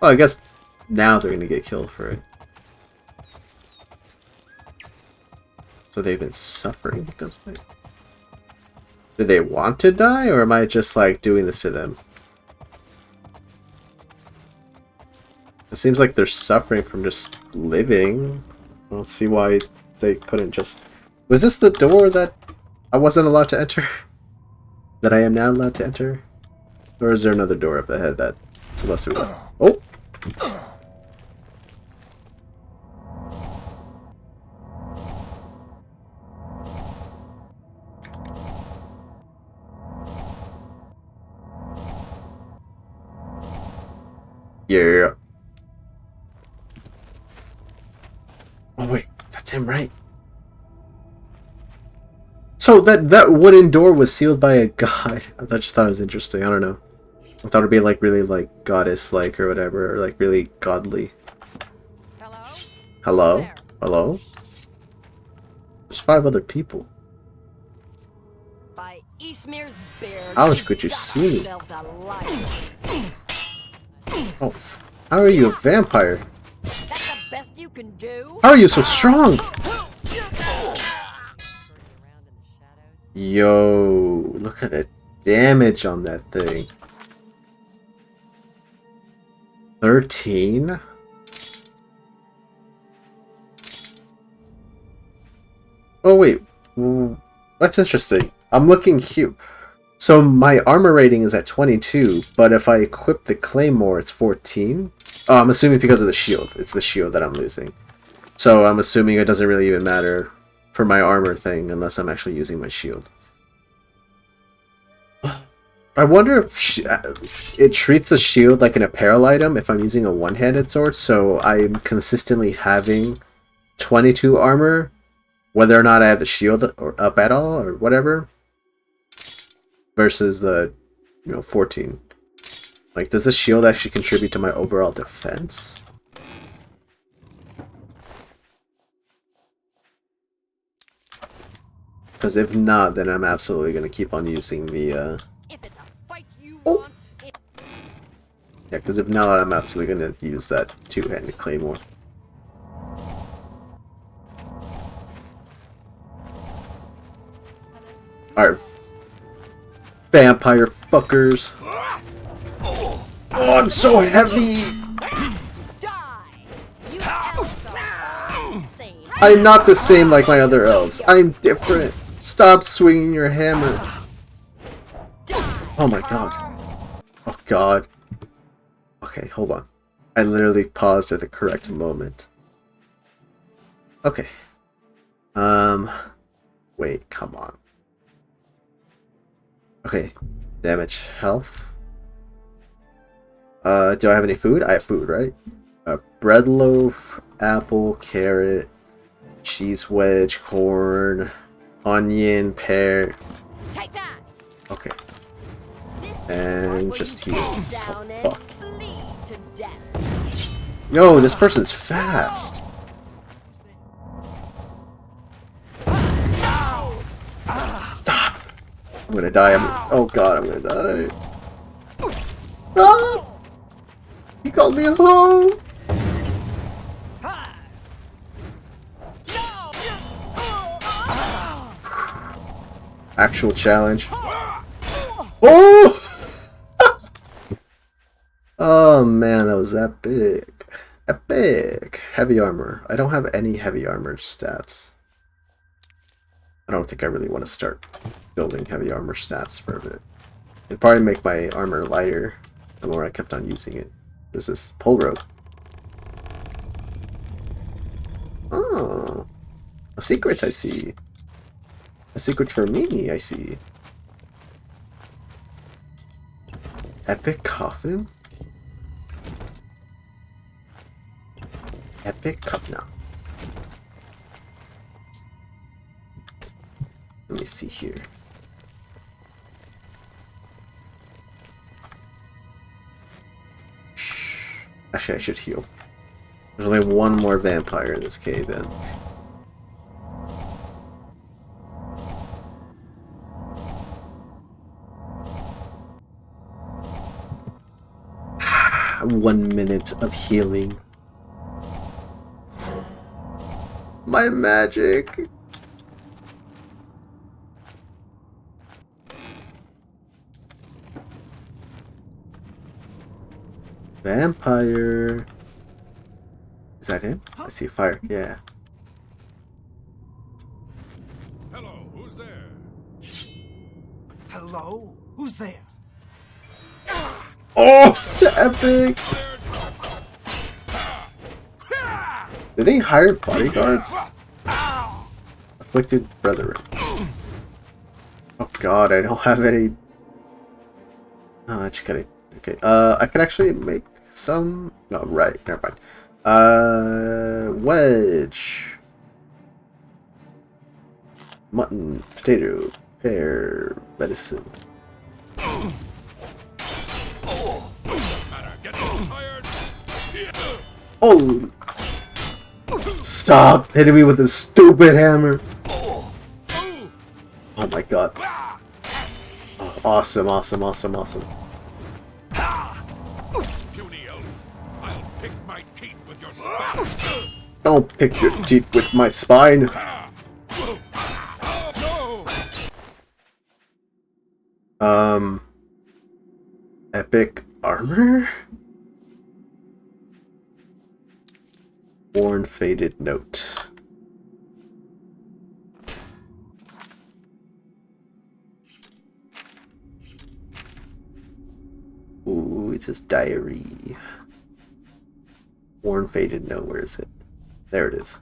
Oh, I guess now they're gonna get killed for it. So they've been suffering because of it. Do they want to die, or am I just like doing this to them? It seems like they're suffering from just living. I don't see why they couldn't just... Was this the door that I wasn't allowed to enter? That I am now allowed to enter? Or is there another door up ahead that's supposed to be... Oh! Yeah. Oh wait, that's him, right? So that wooden door was sealed by a god. I just thought it was interesting. I don't know. I thought it'd be like really like goddess-like or whatever, or like really godly. Hello? Hello? There. Hello? There's 5 other people. By Eastmere's beard. Ouch, could you see me? me? Oh, how are you a vampire? That's the best you can do? How are you so strong? Yo, look at the damage on that thing. 13? Oh wait, that's interesting. I'm looking here. So my armor rating is at 22, but if I equip the claymore, it's 14. Oh, I'm assuming because of the shield. It's the shield that I'm losing. So I'm assuming it doesn't really even matter for my armor thing unless I'm actually using my shield. I wonder if it treats the shield like an apparel item if I'm using a one-handed sword, so I'm consistently having 22 armor, whether or not I have the shield or up at all or whatever, versus the 14. Like, does the shield actually contribute to my overall defense? Because if not, then I'm absolutely going to keep on using the... If it's a fight you Oh. want, Yeah, because if not, I'm absolutely going to use that two-handed claymore. Alright. Vampire fuckers. Oh, I'm so heavy! die! You elves are all the same. I'm not the same like my other elves. I'm different. Stop swinging your hammer. Oh my god. Oh god. Okay, hold on. I literally paused at the correct moment. Okay. Wait, come on. Okay. Damage, health. Do I have any food? I have food, right? Bread loaf, apple, carrot, cheese wedge, corn, onion, pear. Take that! Okay. This And is just where you heal. fall down Oh, and fuck. bleed to death. Yo, this person's fast. Stop. I'm gonna die. Oh god, I'm gonna die. Ah! He called me a hoe. Actual challenge. Oh! Oh man, that was epic. Epic. Heavy armor. I don't have any heavy armor stats. I don't think I really want to start building heavy armor stats for a bit. It'd probably make my armor lighter the more I kept on using it. What is this? Pole rope. Oh. A secret, I see. A secret for me, I see. Epic coffin? Epic cup now. Let me see here. Shh. Actually, I should heal. There's only one more vampire in this cave then. One minute of healing. My magic! Vampire! Is that him? I see fire, yeah. Hello, who's there? Hello? Who's there? Oh! Epic! Did they hire bodyguards? Afflicted brethren. Oh god, I don't have any... Oh, I just gotta... Okay, I could actually make some... No, right, never mind. Wedge. Mutton, potato, pear, medicine. Oh! Stop hitting me with this stupid hammer! Oh my god. Oh, awesome, awesome, awesome, awesome. Puny elf, I'll pick my teeth with your spine. Don't pick your teeth with my spine. Epic armor? Worn faded note. Ooh, it's his diary. Worn faded note, where is it? There it is.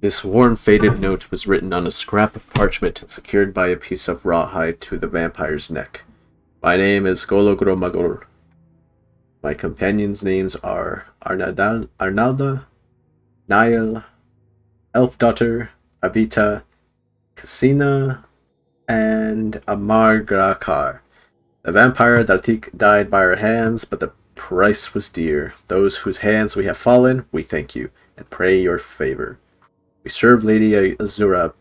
This worn faded note was written on a scrap of parchment and secured by a piece of rawhide to the vampire's neck. My name is Gologromagor. My companions' names are Arnalda, Niall, Elf Daughter, Avita, Cassina, and Amar Grakar. The vampire Dartik died by our hands, but the price was dear. Those whose hands we have fallen, we thank you, and pray your favor. We serve Lady Azura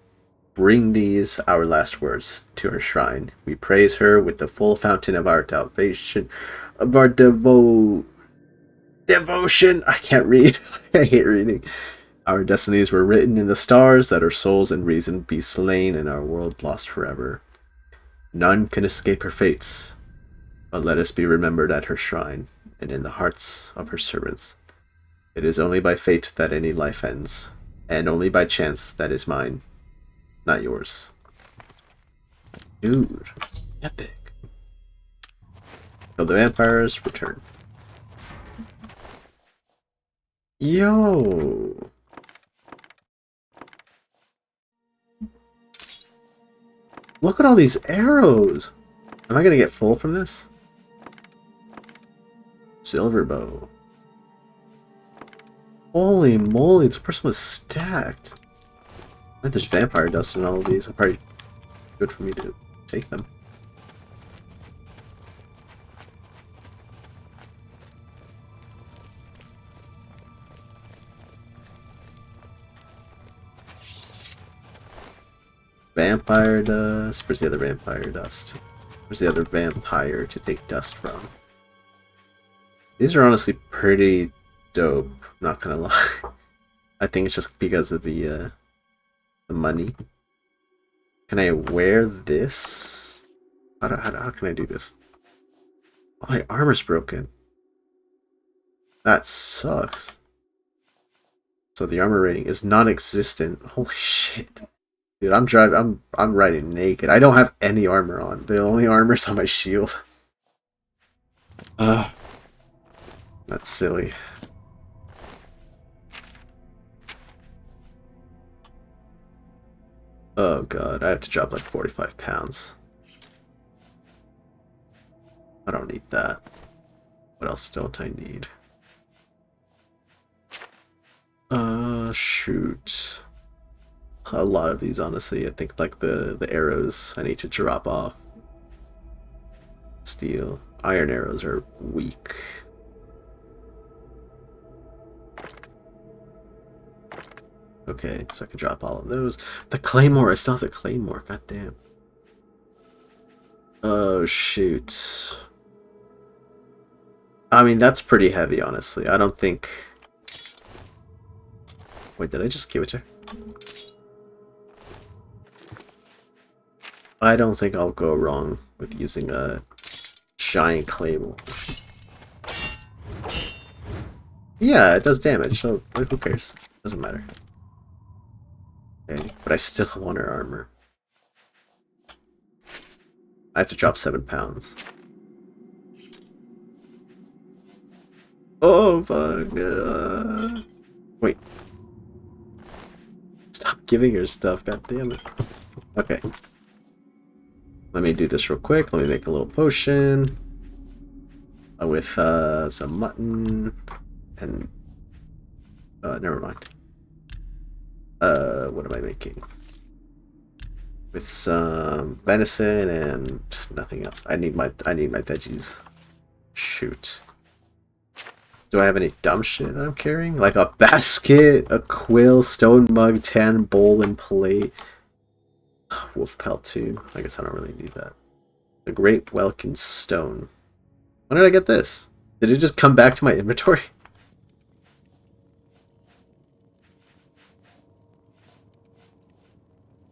bring these our last words to her shrine. We praise her with the full fountain of our salvation, of our devotion. I can't read. I hate reading. Our destinies were written in the stars, that our souls and reason be slain and our world lost forever. None can escape her fates, but let us be remembered at her shrine and in the hearts of her servants. It is only by fate that any life ends, and only by chance that is mine, not yours. Dude, epic. Kill the vampires, return. Yo! Look at all these arrows! Am I gonna get full from this? Silver bow. Holy moly, this person was stacked. I think there's vampire dust in all of these. It's probably good for me to take them. Vampire dust. Where's the other vampire dust? Where's the other vampire to take dust from? These are honestly pretty dope, not gonna lie. I think it's just because of the money. Can I wear this? How can I do this? Oh, my armor's broken. That sucks. So the armor rating is non-existent. Holy shit. Dude, I'm riding naked. I don't have any armor on. The only armor's on my shield. That's silly. Oh god, I have to drop like 45 pounds. I don't need that. What else don't I need? Shoot. A lot of these, honestly. I think like the arrows I need to drop off. Steel. Iron arrows are weak. Okay, so I can drop all of those. The claymore, I still have the claymore, god damn. Oh shoot. I mean, that's pretty heavy, honestly. I don't think... Wait, did I just give it to her? I don't think I'll go wrong with using a giant claymore. Yeah, it does damage, so like, who cares? Doesn't matter. Okay, but I still want her armor. I have to drop 7 pounds. Oh fuck! Wait. Stop giving her stuff, god damn it. Okay. Let me do this real quick. Let me make a little potion. With some mutton and never mind. What am I making? With some venison and nothing else. I need my veggies. Shoot. Do I have any dumb shit that I'm carrying? Like a basket, a quill, stone mug, tan bowl, and plate. Wolf pelt too. I guess I don't really need that. The Great Welkin Stone. When did I get this? Did it just come back to my inventory?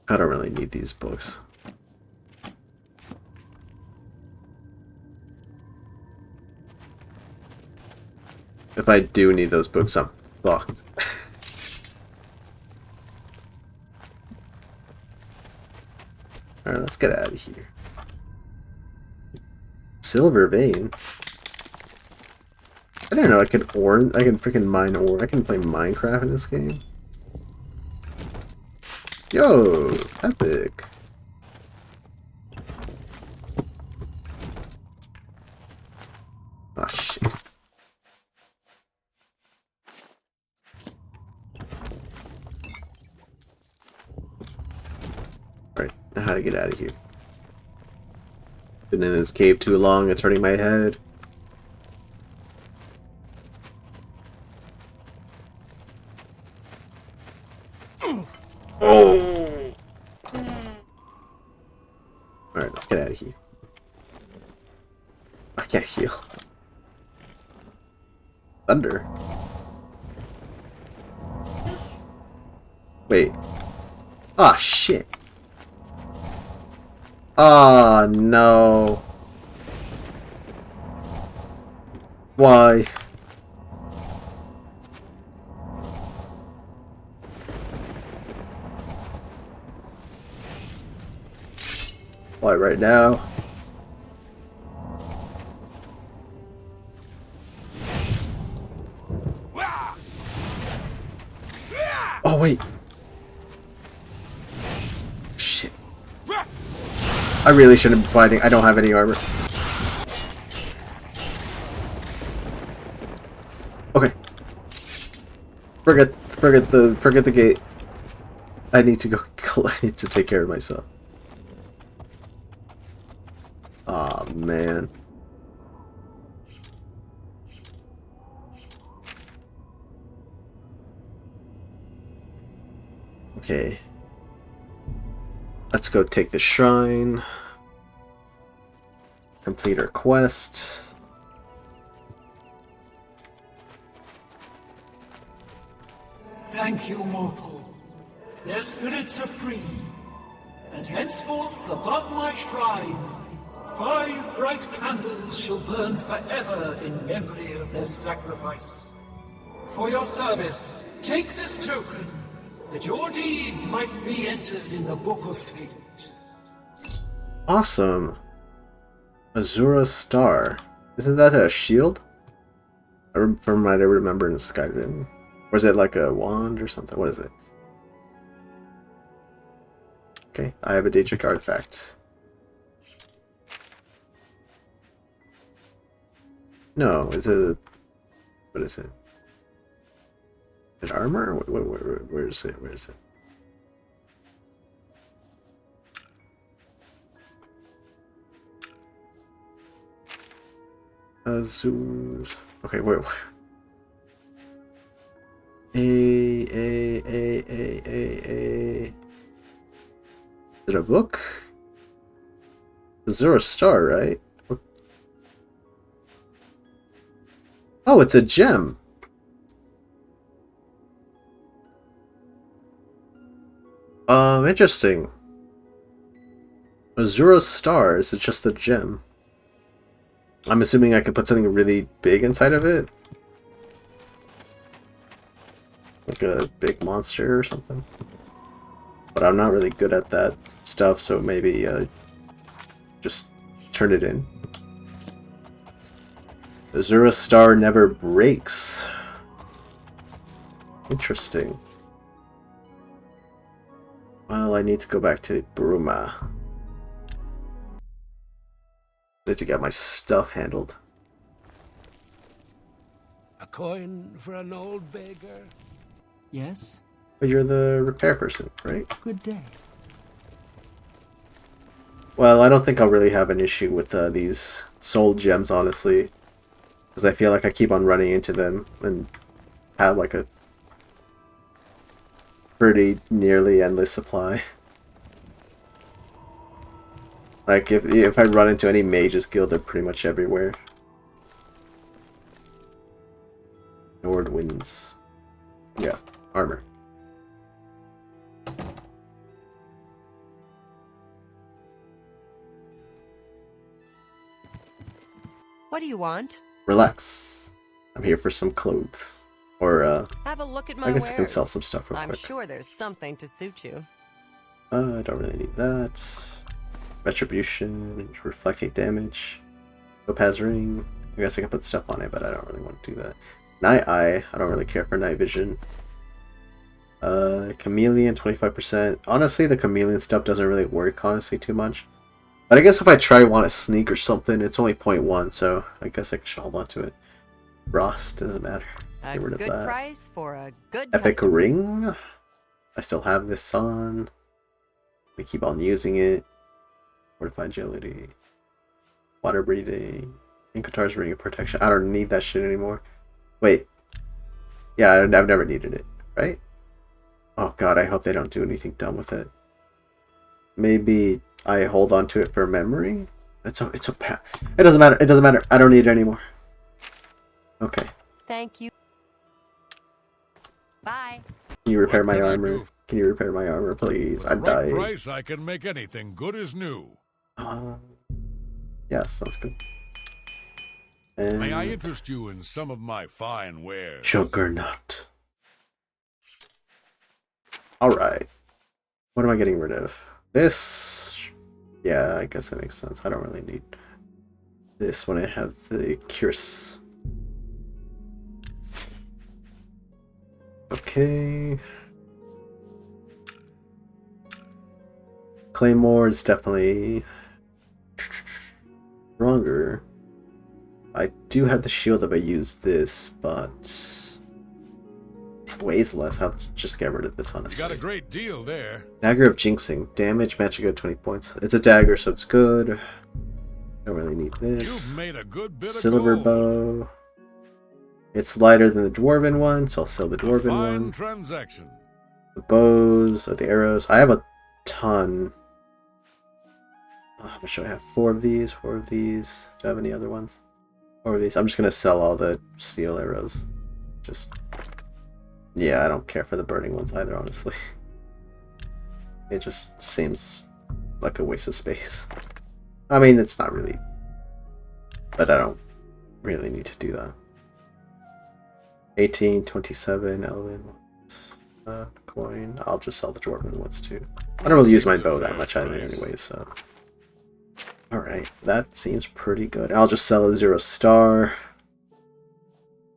I don't really need these books. If I do need those books, I'm fucked. Alright, let's get out of here. Silver vein. I didn't know I could freaking mine ore. I can play Minecraft in this game. Yo, epic. Oh shit. Alright, now how to get out of here. Been in this cave too long, it's hurting my head. Oh! I can't heal. Thunder. Wait. Ah, shit. Ah, no. Why? Why right now? Oh, wait. Shit. I really shouldn't be fighting. I don't have any armor. Okay. Forget the gate. I need to go. I need to take care of myself. Aw, man. Okay. Let's go take the shrine. Complete our quest. Thank you, mortal. Their spirits are free, and henceforth above my shrine, 5 bright candles shall burn forever in memory of their sacrifice. For your service, take this token, that your deeds might be entered in the Book of Fate. Awesome. Azura's Star. Isn't that a shield? From what I remember in Skyrim. Or is it like a wand or something? What is it? Okay, I have a Daedric artifact. No, it's a... What is it? An armor? Where is it? Where is it? Azuz. Okay, wait. A. Is it a book? Azura Star, right? Oh, it's a gem. Interesting. Azura Star, is it just a gem? I'm assuming I can put something really big inside of it? Like a big monster or something? But I'm not really good at that stuff, so maybe just turn it in. Azura Star never breaks. Interesting. Well, I need to go back to Bruma. I need to get my stuff handled. A coin for an old beggar? Yes? But you're the repair person, right? Good day. Well, I don't think I'll really have an issue with these soul gems, honestly. Because I feel like I keep on running into them and have like a pretty nearly endless supply. Like, if I run into any mages guild, they're pretty much everywhere. Nord wins. Yeah, armor. What do you want? Relax. I'm here for some clothes. Or, Have a look at my I guess wares. I can sell some stuff real I'm quick. sure there's something to suit you. I don't really need that. Retribution, reflecting damage. Topaz ring. I guess I can put stuff on it, but I don't really want to do that. Night eye. I don't really care for night vision. Chameleon, 25%. Honestly, the chameleon stuff doesn't really work, honestly, too much. But I guess if I want to sneak or something, it's only 0.1, so I guess I can hold on to it. Frost, doesn't matter. A Get rid of good that. price for a good Epic customer. ring. I still have this on. We keep on using it. Fortified agility. Water breathing. Inkatar's ring of protection. I don't need that shit anymore. Wait. Yeah, I've never needed it, right? Oh god, I hope they don't do anything dumb with it. Maybe I hold on to it for memory It's a pa- It doesn't matter. It doesn't matter. I don't need it anymore. Okay. Thank you. Bye. Can you repair What my can I armor? do? Can you repair my armor, please? For I'm the right dying. price, I can make anything good as new. Yes, sounds good. And May I interest you in some of my fine wares? Juggernaut. Alright. What am I getting rid of? This. Yeah, I guess that makes sense. I don't really need this when I have the Curse. Okay. Claymore is definitely stronger. I do have the shield if I use this, but it weighs less. I'll just get rid of this, honestly. You got a great deal there. Dagger of Jinxing. Damage, magic at 20 points. It's a dagger, so it's good. Don't really need this. You've made a good bit Silver of gold. bow. It's lighter than the dwarven one, so I'll sell the dwarven Fine one. transaction. The bows, or the arrows. I have a ton. How much do I have? 4 of these, 4 of these. Do I have any other ones? 4 of these. I'm just gonna sell all the steel arrows. Just... yeah, I don't care for the burning ones either, honestly. It just seems like a waste of space. I mean, it's not really... but I don't really need to do that. 18, 27, Elven coin. I'll just sell the dwarven ones too. I don't really use my bow that much either anyway, so... alright, that seems pretty good. I'll just sell a 0 star.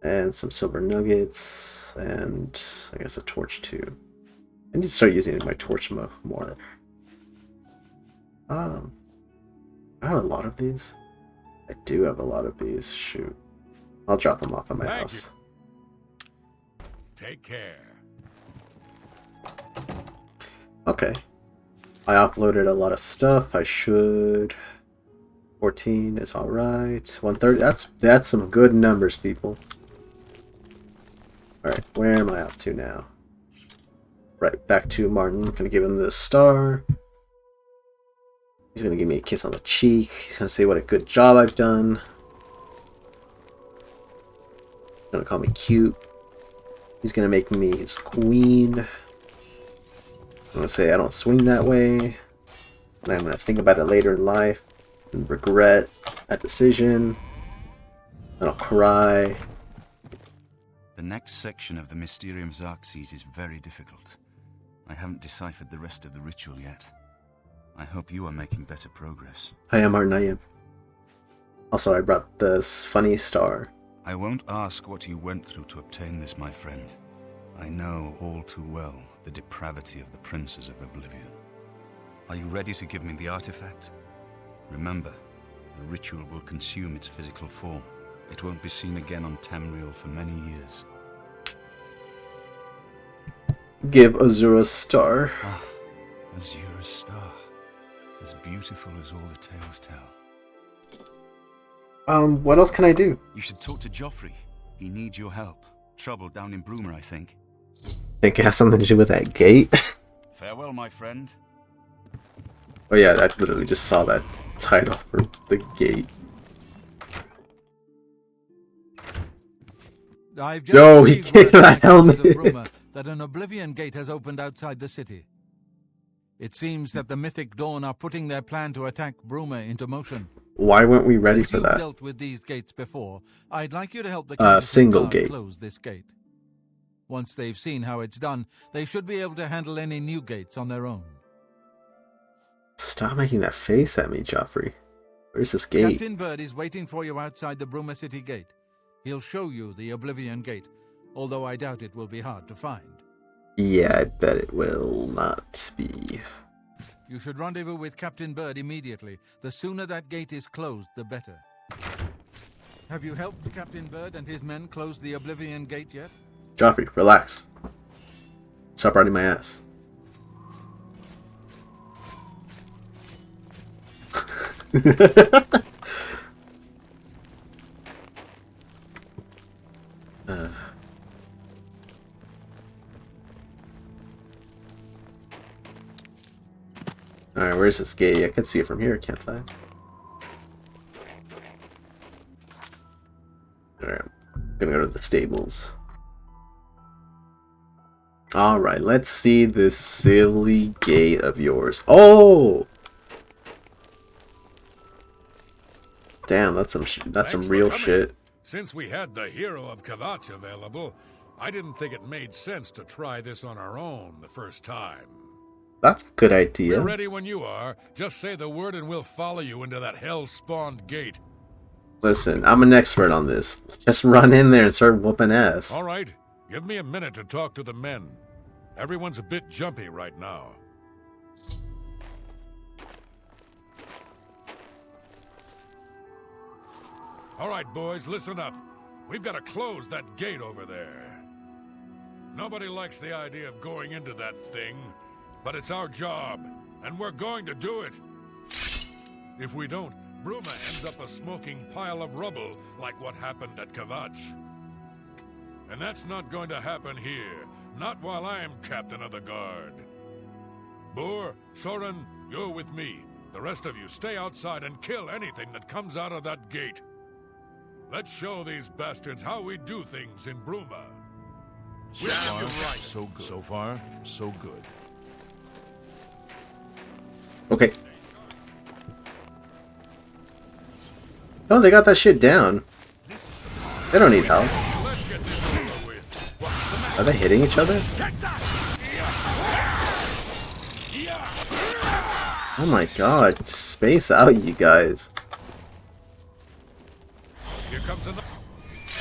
And some silver nuggets. And I guess a torch too. I need to start using my torch more. I have a lot of these. I do have a lot of these. Shoot. I'll drop them off at my house. Take care. Okay. I uploaded a lot of stuff. I should... 14 is alright. 130. That's some good numbers, people. Alright, where am I up to now? Right, back to Martin. I'm gonna give him the star. He's gonna give me a kiss on the cheek. He's gonna say what a good job I've done. He's gonna call me cute. He's gonna make me his queen. I'm gonna say I don't swing that way. And I'm gonna think about it later in life and regret that decision. And I'll cry. The next section of the Mysterium Xerxes is very difficult. I haven't deciphered the rest of the ritual yet. I hope you are making better progress. I am, Martin, I am. Also, I brought this funny star. I won't ask what you went through to obtain this, my friend. I know all too well the depravity of the princes of Oblivion. Are you ready to give me the artifact? Remember, the ritual will consume its physical form. It won't be seen again on Tamriel for many years. Give Azura a star. Ah, Azura's star. As beautiful as all the tales tell. What else can I do? You should talk to Joffrey. He needs your help. Trouble down in Bruma, I think. Think it has something to do with that gate? Farewell, my friend. Oh yeah, I literally just saw that title for the gate. I've just Yo, he received gave word from that the elders of helmet. Bruma that an Oblivion gate has opened outside the city. It seems that the Mythic Dawn are putting their plan to attack Bruma into motion. Why weren't we ready Since for you've that? dealt with these gates before, I'd like you to help the Countess single guard gate. close this gate. Once they've seen how it's done, they should be able to handle any new gates on their own. Stop making that face at me, Joffrey. Where's this gate? Captain Bird is waiting for you outside the Bruma City gate. He'll show you the Oblivion gate, although I doubt it will be hard to find. Yeah, I bet it will not be. You should rendezvous with Captain Bird immediately. The sooner that gate is closed, the better. Have you helped Captain Bird and his men close the Oblivion gate yet? Joffrey, relax. Stop riding my ass. Alright, where's this gate? I can see it from here, can't I? Alright, gonna go to the stables. Alright, let's see this silly gate of yours. Oh! Damn, that's some real shit. Since we had the hero of Kvatch available, I didn't think it made sense to try this on our own the first time. That's a good idea. We're ready when you are. Just say the word and we'll follow you into that hell-spawned gate. Listen, I'm an expert on this. Just run in there and start whooping ass. All right, give me a minute to talk to the men. Everyone's a bit jumpy right now. All right, boys, listen up. We've got to close that gate over there. Nobody likes the idea of going into that thing, but it's our job, and we're going to do it. If we don't, Bruma ends up a smoking pile of rubble like what happened at Kvatch. And that's not going to happen here, not while I'm captain of the guard. Boor, Soren, you're with me. The rest of you stay outside and kill anything that comes out of that gate. Let's show these bastards how we do things in Bruma. So far, so good. So far, so good. Okay. Oh, they got that shit down. They don't need help. Are they hitting each other? Oh my god, space out, you guys. Here comes another.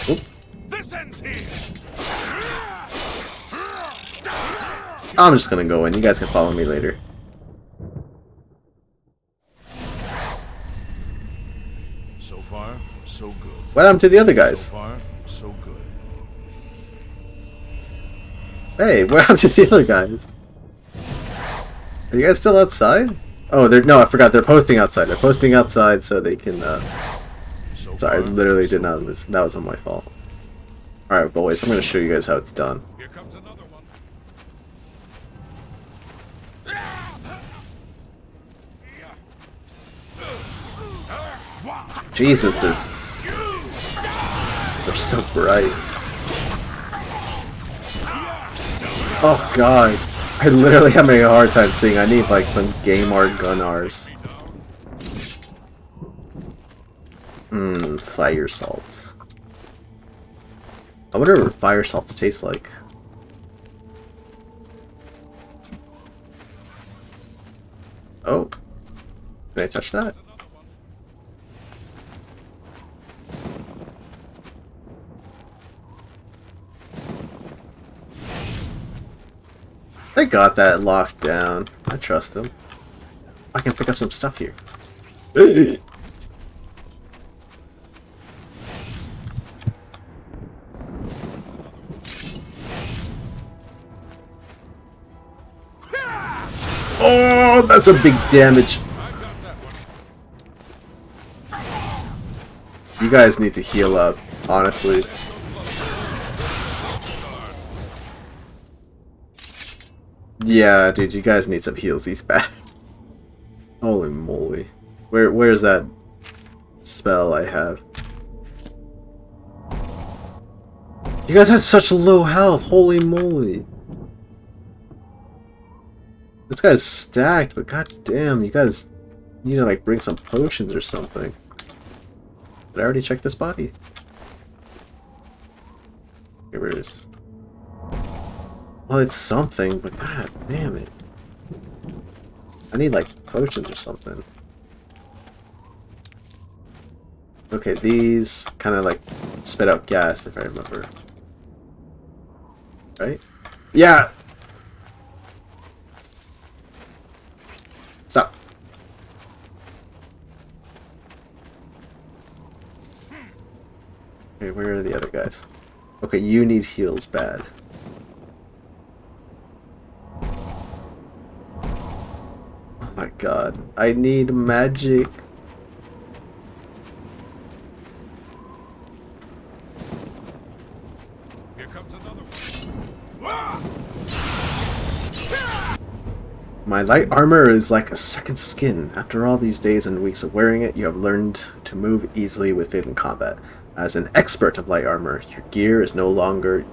Oop. This ends here. I'm just gonna go in. You guys can follow me later. So far, so good. What happened to the other guys? So far, so good. Hey, what happened to the other guys? Are you guys still outside? Oh, they're no. I forgot. They're posting outside. They're posting outside so they can. Sorry, I literally did not. That was on my fault. All right, boys. I'm gonna show you guys how it's done. Here comes another one. Jesus, they're so bright. Oh god, I literally having a hard time seeing. I need like some game art gun Rs. Fire salts. I wonder what fire salts taste like. Oh, can I touch that? They got that locked down. I trust them. I can pick up some stuff here. Oh, that's a big damage. You guys need to heal up, honestly. Yeah, dude, you guys need some heals. He's bad. Holy moly. Where's that spell I have? You guys had such low health. Holy moly. This guy's stacked, but goddamn, you guys need to like bring some potions or something. Did I already check this body? Okay, where is? Well, it's something, but god damn it. I need like potions or something. Okay, these kind of like spit out gas if I remember. Right? Yeah! Stop. Okay, where are the other guys? Okay, you need heals bad. Oh my god. I need magic. Here comes another one. My light armor is like a second skin. After all these days and weeks of wearing it, you have learned to move easily within combat. As an expert of light armor, your gear no longer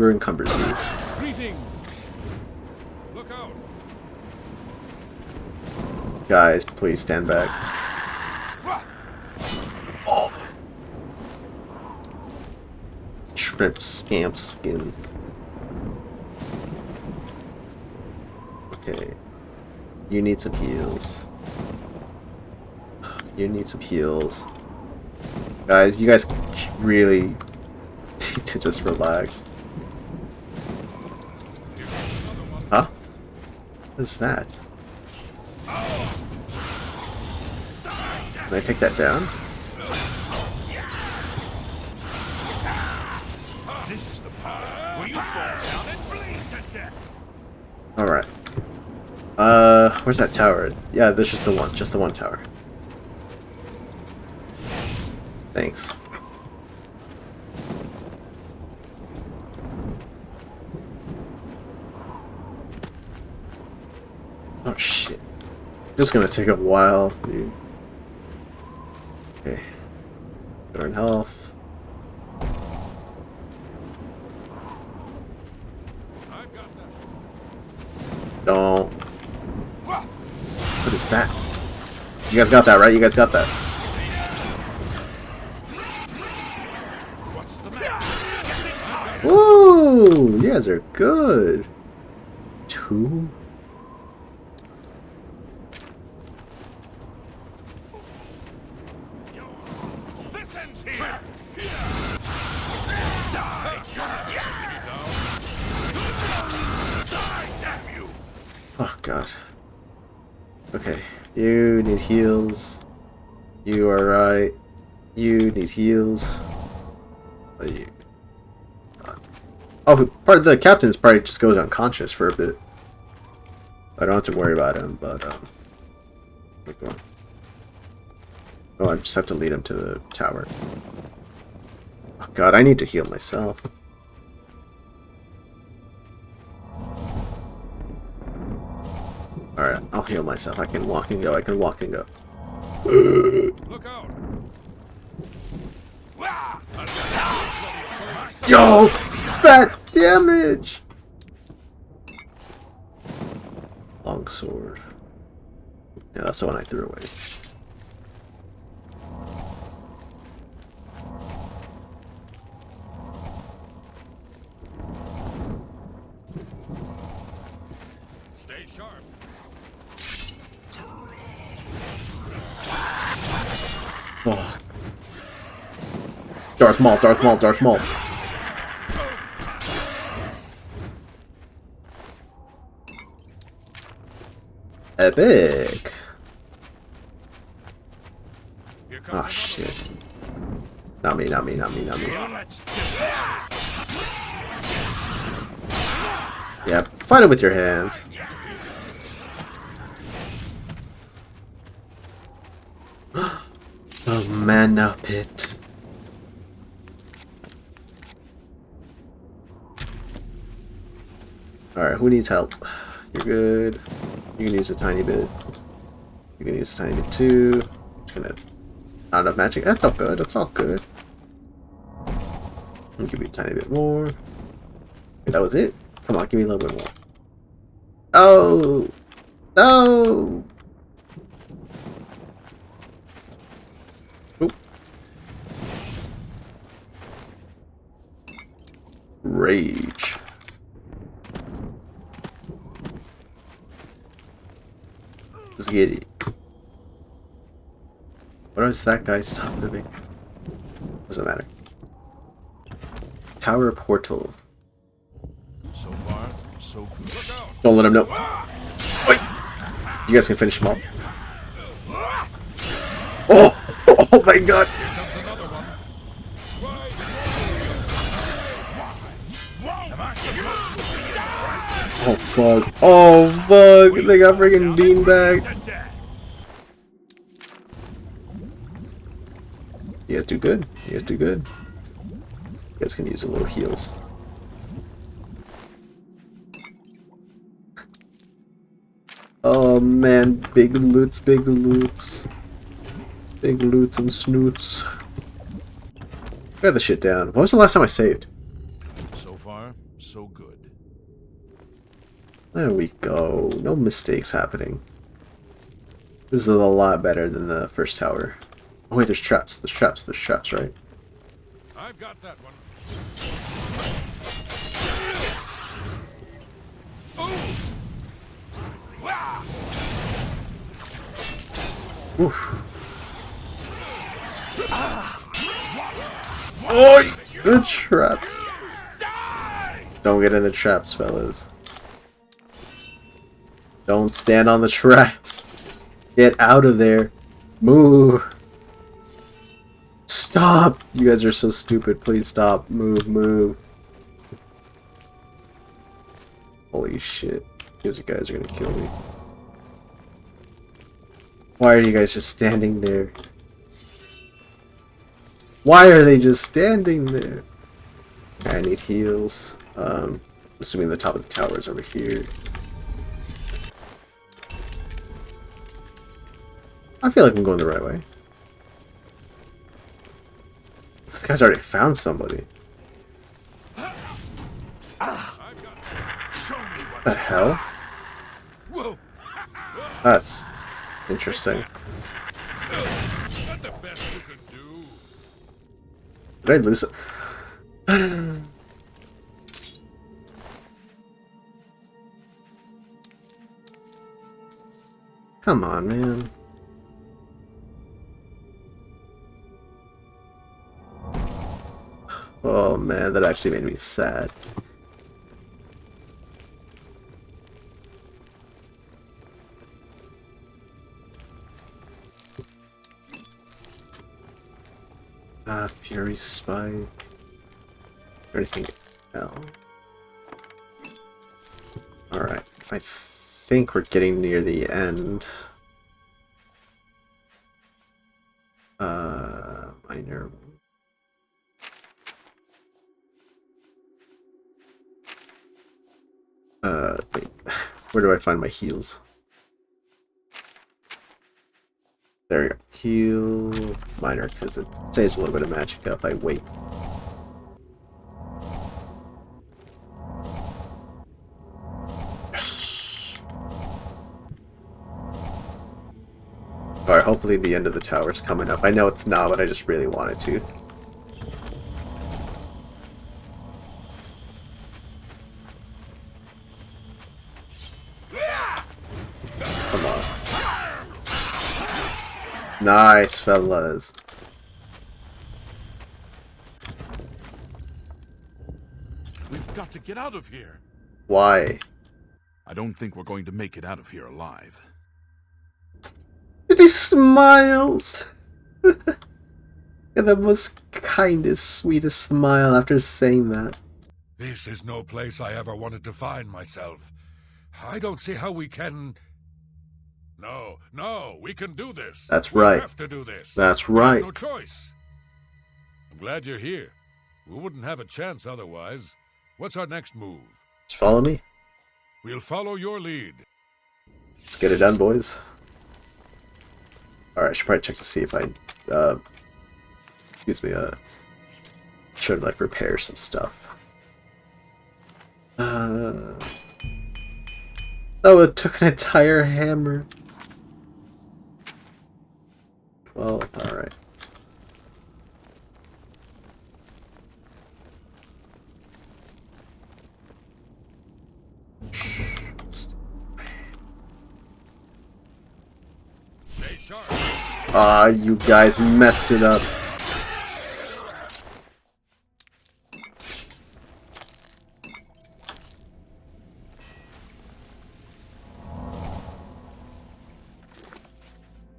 encumbers you. Greetings! Look out! Guys, please stand back. Oh. Shrimp scamp skin. Okay. You need some heals. You need some heals. Guys, you guys really need to just relax. Huh? What is that? Can I take that down? This is the part where you fall down and bleed to death. Alright. Where's that tower? Yeah, there's just the one tower. Thanks. Oh shit. Just gonna take a while, dude. Okay. Burn health. Don't. What is that? You guys got that, right? You guys got that. Woo! You guys are good. 2? This ends here. Oh god. Okay. You need heals. You are right. You need heals. Oh, part of the captain's probably just goes unconscious for a bit. I don't have to worry about him, but okay. Oh, I just have to lead him to the tower. Oh god, I need to heal myself. Alright, I'll heal myself. I can walk and go. I can walk and go. Look out! Yo! Fat damage! Long sword. Yeah, that's the one I threw away. Stay sharp. Oh. Darth Maul, Darth Maul, Darth Maul. Epic. Oh shit. Not me, not me, not me, not me. Yeah, fight it with your hands. The mana pit. Alright, who needs help? You're good. You can use a tiny bit. You can use a tiny bit too. Just gonna... Not enough magic. That's all good. That's all good. I'll give you a tiny bit more. Okay, that was it? Come on, give me a little bit more. Oh! No! Oop. Rage. Let's get it. What is that guy? Stop moving. Doesn't matter. Tower portal. So far, so good. Don't let him know. Wait. You guys can finish him off. Oh! Oh my god! Oh fuck. Oh fuck. They got freaking beanbag. You guys do good. You guys do good. You guys can use a little heals. man, big loots, big loots. Big loots and snoots. Got the shit down. When was the last time I saved? So far, so good. There we go. No mistakes happening. This is a lot better than the first tower. Oh wait, there's traps. There's traps. There's traps, right? I've got that one. Oof. Oh, the traps. Don't get in the traps, fellas. Don't stand on the traps. Get out of there. Move. Stop. You guys are so stupid. Please stop. Move, move. Holy shit. These guys are gonna kill me. Why are you guys just standing there? Why are they just standing there? I need heals. Assuming the top of the tower is over here. I feel like I'm going the right way. This guy's already found somebody. What the hell? That's interesting. Did I lose it? Come on, man. Oh man, that actually made me sad. Fury Spike. Anything else? Alright, I think we're getting near the end. Minor. Wait. Where do I find my heals? There we go. Heal minor, because it saves a little bit of magic up. I wait. Alright, hopefully the end of the tower is coming up. I know it's not, but I just really wanted to. Come on. Nice, fellas. We've got to get out of here. Why? I don't think we're going to make it out of here alive. And he smiles. And the most kindest, sweetest smile after saying that. This is no place I ever wanted to find myself. I don't see how we can... No, we can do this. That's right. We have to do this. That's We have right. no choice. I'm glad you're here. We wouldn't have a chance otherwise. What's our next move? Just follow me. We'll follow your lead. Let's get it done, boys. Alright, I should probably check to see if I, should like repair some stuff. Oh, it took an entire hammer. 12, alright. Stay sharp. Ah, you guys messed it up.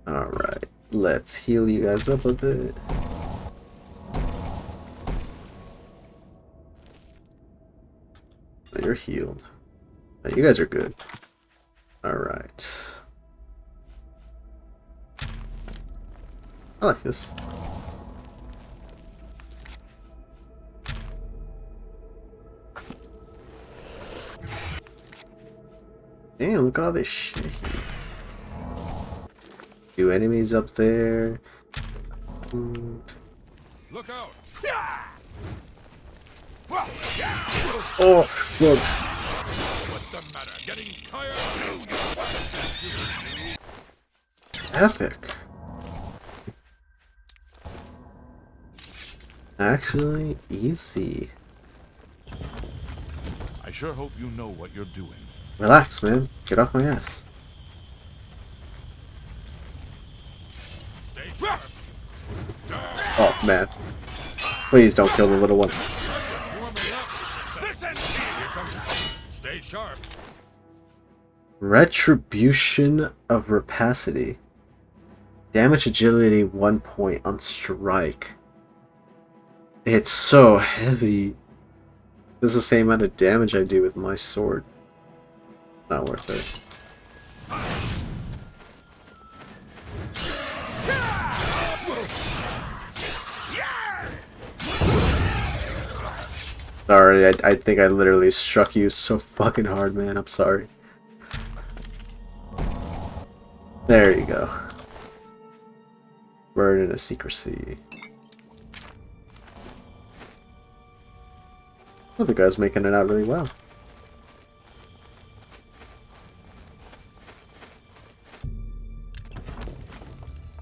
Alright, let's heal you guys up a bit. You're healed. You guys are good. Alright. I like this. Damn, look at all this shit here. Do enemies up there? Hmm. Look out! Oh, fuck. What's the matter? Getting tired? Epic. Actually, easy. I sure hope you know what you're doing. Relax, man. Get off my ass. Stay sharp. Oh, man. Please don't kill the little one. Listen! Here comes. Stay sharp. Retribution of Rapacity. Damage agility 1 point on strike. It's so heavy. This is the same amount of damage I do with my sword. Not worth it. Sorry, I think I literally struck you so fucking hard, man. I'm sorry. There you go. Burden of secrecy. Well, the guy's making it out really well.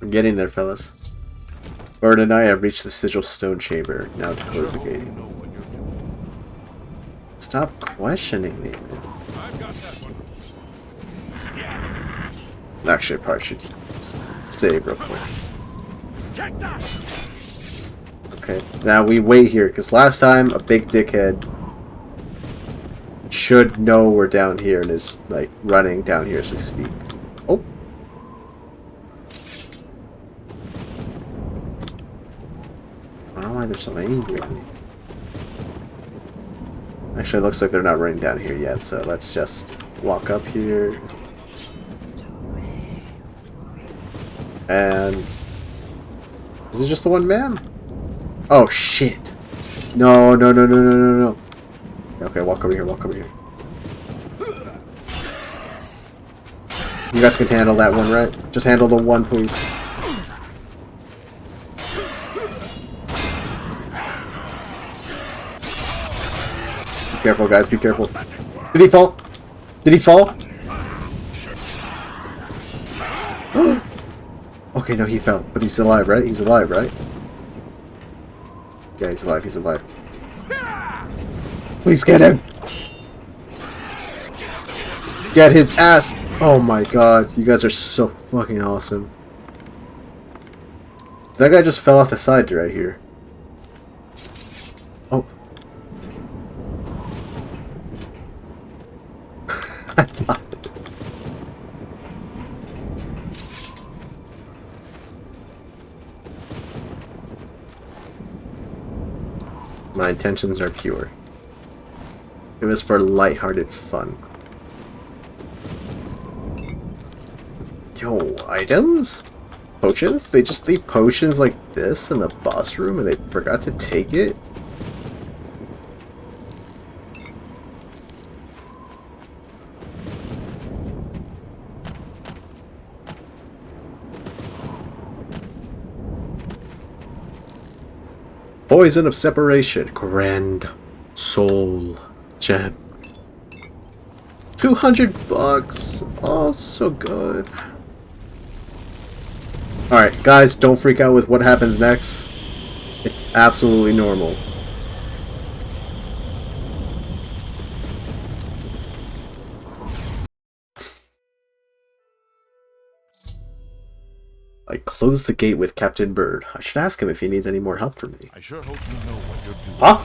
I'm getting there, fellas. Bird and I have reached the sigil stone chamber. Now to close the gate. Stop questioning me, man. I've got that one. Actually, I probably should save real quick. Take that! Okay, now we wait here, because last time a big dickhead should know we're down here and is, like, running down here as we speak. Oh! I don't know why they're so angry at me. Actually, it looks like they're not running down here yet, so let's just walk up here. And... is it just the one man? Oh, shit. No, no, no, no, no, no, no. Okay, walk over here, walk over here. You guys can handle that one, right? Just handle the one, please. Be careful, guys, be careful. Did he fall? Did he fall? Okay, no, he fell. But he's alive, right? He's alive, right? Yeah, he's alive, he's alive. Please get him! Get his ass! Oh my god, you guys are so fucking awesome. That guy just fell off the side right here. Oh. I thought... My intentions are pure. It was for lighthearted fun. Yo, items? Potions? They just leave potions like this in the boss room and they forgot to take it? Poison of Separation. Grand Soul Gem. 200 bucks. Oh, so good. Alright, guys, don't freak out with what happens next. It's absolutely normal. I closed the gate with Captain Bird. I should ask him if he needs any more help from me. I sure hope you know what you're doing. Huh?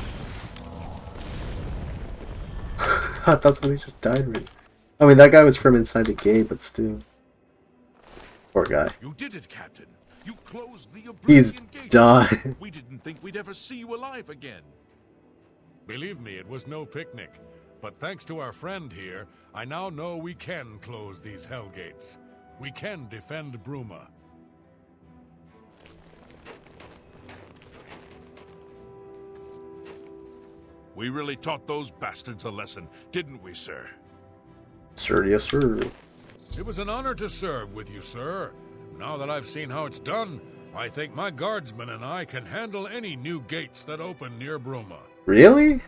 That's when he just died, right? I mean, that guy was from inside the gate, but still. Poor guy. You did it, Captain. You closed the He's Oblivion gate. died. We didn't think we'd ever see you alive again. Believe me, it was no picnic. But thanks to our friend here, I now know we can close these hell gates. We can defend Bruma. We really taught those bastards a lesson, didn't we, sir? Sir, yes, sir. It was an honor to serve with you, sir. Now that I've seen how it's done, I think my guardsmen and I can handle any new gates that open near Bruma. Really?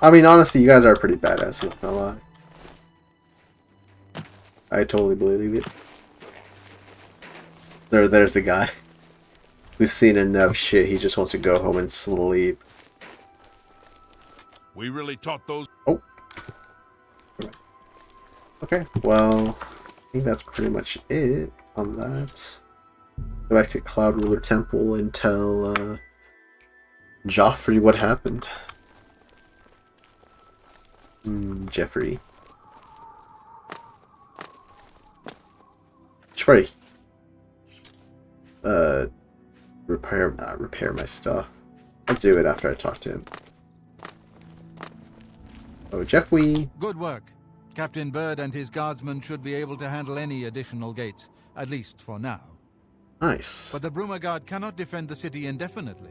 I mean, honestly, you guys are pretty badass, I'm not gonna lie. I totally believe it. There's the guy who's seen enough shit, he just wants to go home and sleep. We really taught those. Oh. Okay, well, I think that's pretty much it on that. Go back to Cloud Ruler Temple and tell Joffrey what happened. Jeffrey. Should probably repair my stuff. I'll do it after I talk to him. Oh, Jeffrey. Good work. Captain Bird and his guardsmen should be able to handle any additional gates, at least for now. Nice. But the Bruma Guard cannot defend the city indefinitely.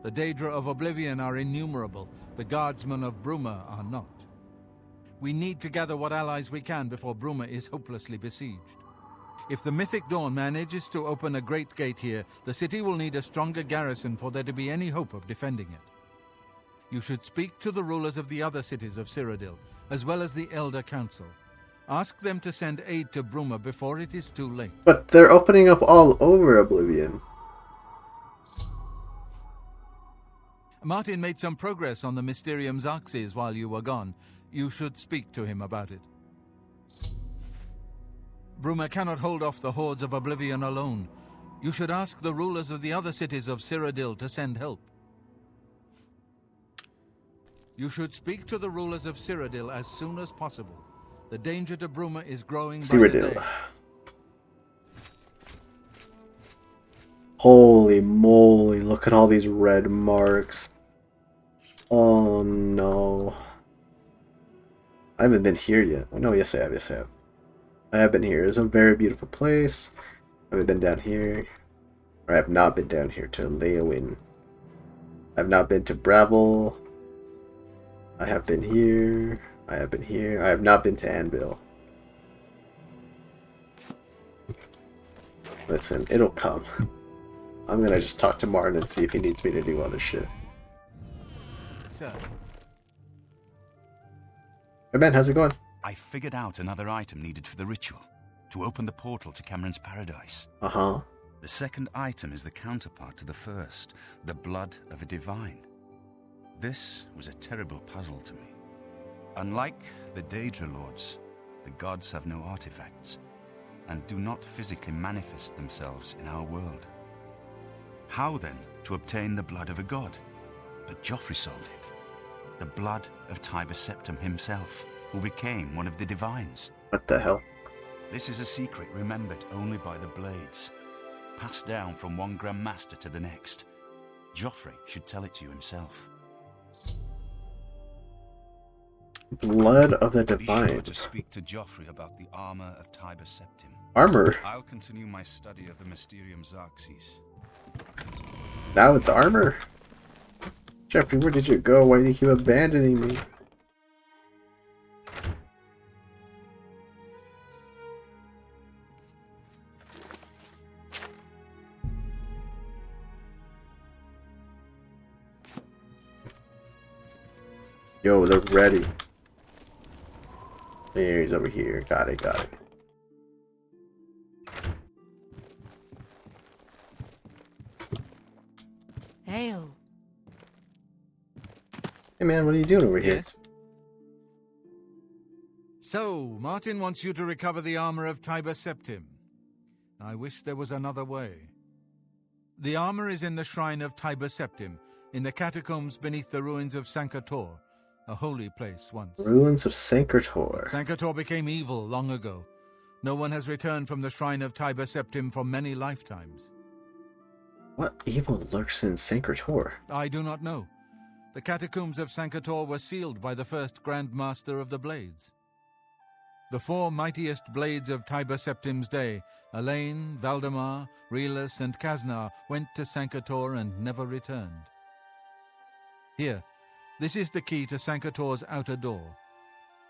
The Daedra of Oblivion are innumerable. The guardsmen of Bruma are not. We need to gather what allies we can before Bruma is hopelessly besieged. If the Mythic Dawn manages to open a great gate here, the city will need a stronger garrison for there to be any hope of defending it. You should speak to the rulers of the other cities of Cyrodiil, as well as the Elder Council. Ask them to send aid to Bruma before it is too late. But they're opening up all over Oblivion. Martin made some progress on the Mysterium Xarxes while you were gone. You should speak to him about it. Bruma cannot hold off the hordes of Oblivion alone. You should ask the rulers of the other cities of Cyrodiil to send help. You should speak to the rulers of Cyrodiil as soon as possible. The danger to Bruma is growing by the day. Holy moly, look at all these red marks. Oh no. I haven't been here yet. Oh no, yes I have, yes I have. I have been here. It's a very beautiful place. I haven't been down here. Or I have not been down here to Leowin. I have not been to Bravel. I have been here. I have been here. I have not been to Anvil. Listen, it'll come. I'm gonna just talk to Martin and see if he needs me to do other shit. Sir. Hey Ben, how's it going? I figured out another item needed for the ritual, to open the portal to Cameron's paradise. Uh-huh. The second item is the counterpart to the first, the blood of a divine. This was a terrible puzzle to me. Unlike the Daedra Lords, the gods have no artifacts, and do not physically manifest themselves in our world. How then to obtain the blood of a god? But Joffrey solved it. The blood of Tiber Septim himself, who became one of the divines. What the hell? This is a secret remembered only by the Blades, passed down from one Grand Master to the next. Joffrey should tell it to you himself. Blood of the Be sure Divine. to speak to Joffrey about the armor of Tiber Septim. Armor? I'll continue my study of the Mysterium Xarxes. Now it's armor? Jeffrey, where did you go? Why do you keep abandoning me? Yo, they're ready. Here, he's over here. Got it, got it. Hail. Hey man, what are you doing over here? Yes? So, Martin wants you to recover the armor of Tiber Septim. I wish there was another way. The armor is in the shrine of Tiber Septim, in the catacombs beneath the ruins of Sankator, a holy place once. Ruins of Sankator. Sankator became evil long ago. No one has returned from the shrine of Tiber Septim for many lifetimes. What evil lurks in Sankator? I do not know. The catacombs of Sankator were sealed by the first Grand Master of the Blades. The four mightiest blades of Tiber Septim's day, Elaine, Valdemar, Relus, and Kaznar, went to Sankator and never returned. Here, this is the key to Sankator's outer door.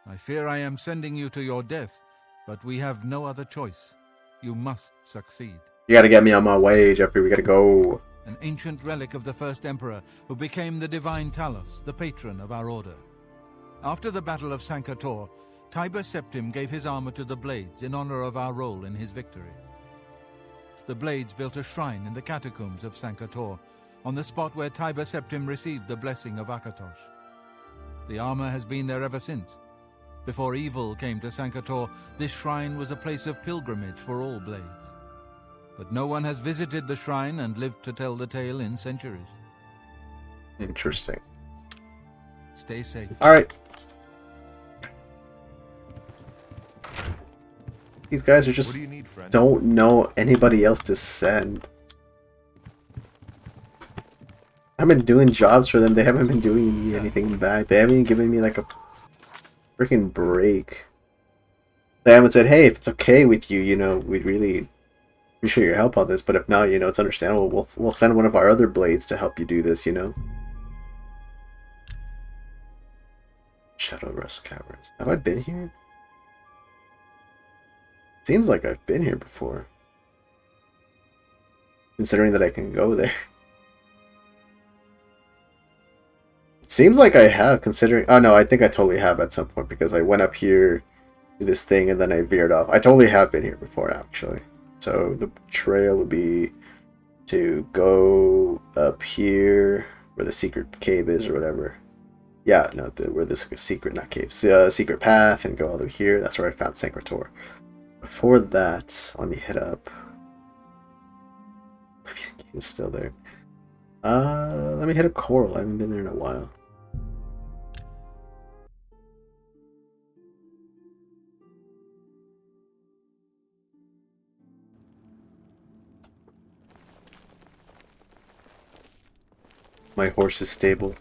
I fear I am sending you to your death, But we have no other choice. You must succeed. You gotta get me on my way, Jeffrey. We gotta go. An ancient relic of the first emperor who became the divine Talos, the patron of our order. After the Battle of Sankator, Tiber Septim gave his armor to the Blades in honor of our role in his victory. The Blades built a shrine in the catacombs of Sankator, on the spot where Tiber Septim received the blessing of Akatosh. The armor has been there ever since. Before evil came to Sankator, this shrine was a place of pilgrimage for all Blades. But no one has visited the shrine and lived to tell the tale in centuries. Interesting. Stay safe. Alright. These guys are just don't know anybody else to send. I've been doing jobs for them. They haven't been doing me anything back. They haven't even given me like a freaking break. They haven't said, hey, if it's okay with you, you know, we'd really appreciate your help on this. But if not, you know, it's understandable. We'll send one of our other Blades to help you do this, you know. Shadow Rust Caverns. Have I been here? Seems like I've been here before. Considering that I can go there. It seems like I have, considering... Oh no, I think I totally have at some point, because I went up here to this thing and then I veered off. I totally have been here before, actually. So the trail would be to go up here where the secret cave is or whatever. Yeah, no, where there's like a secret, not cave, secret path, and go all the way here. That's where I found Sankrator. Before that, let me hit up. He's still there. Let me hit up Coral. I haven't been there in a while. My horse is stable.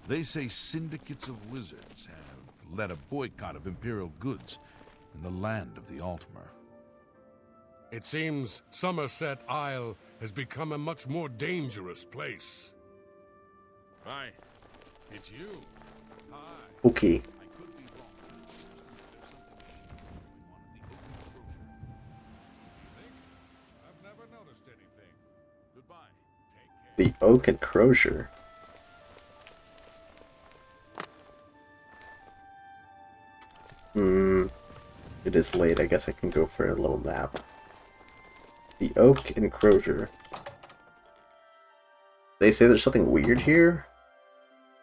They say syndicates of wizards have led a boycott of Imperial goods in the land of the Altmer. It seems Somerset Isle has become a much more dangerous place. Hi, it's you. Hi. Okay. I could be wrong. There's something I've never noticed anything. Goodbye. Take care. The Oak and Crozier. It is late. I guess I can go for a little nap. The Oak and Crozier. They say there's something weird here?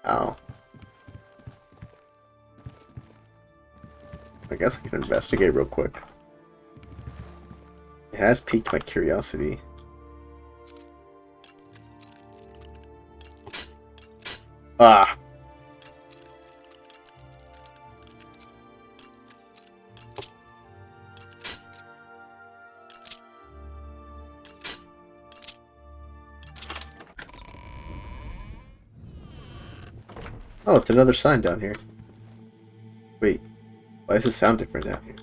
Oh. I guess I can investigate real quick. It has piqued my curiosity. Ah! Oh, it's another sign down here. Wait, why does it sound different down here?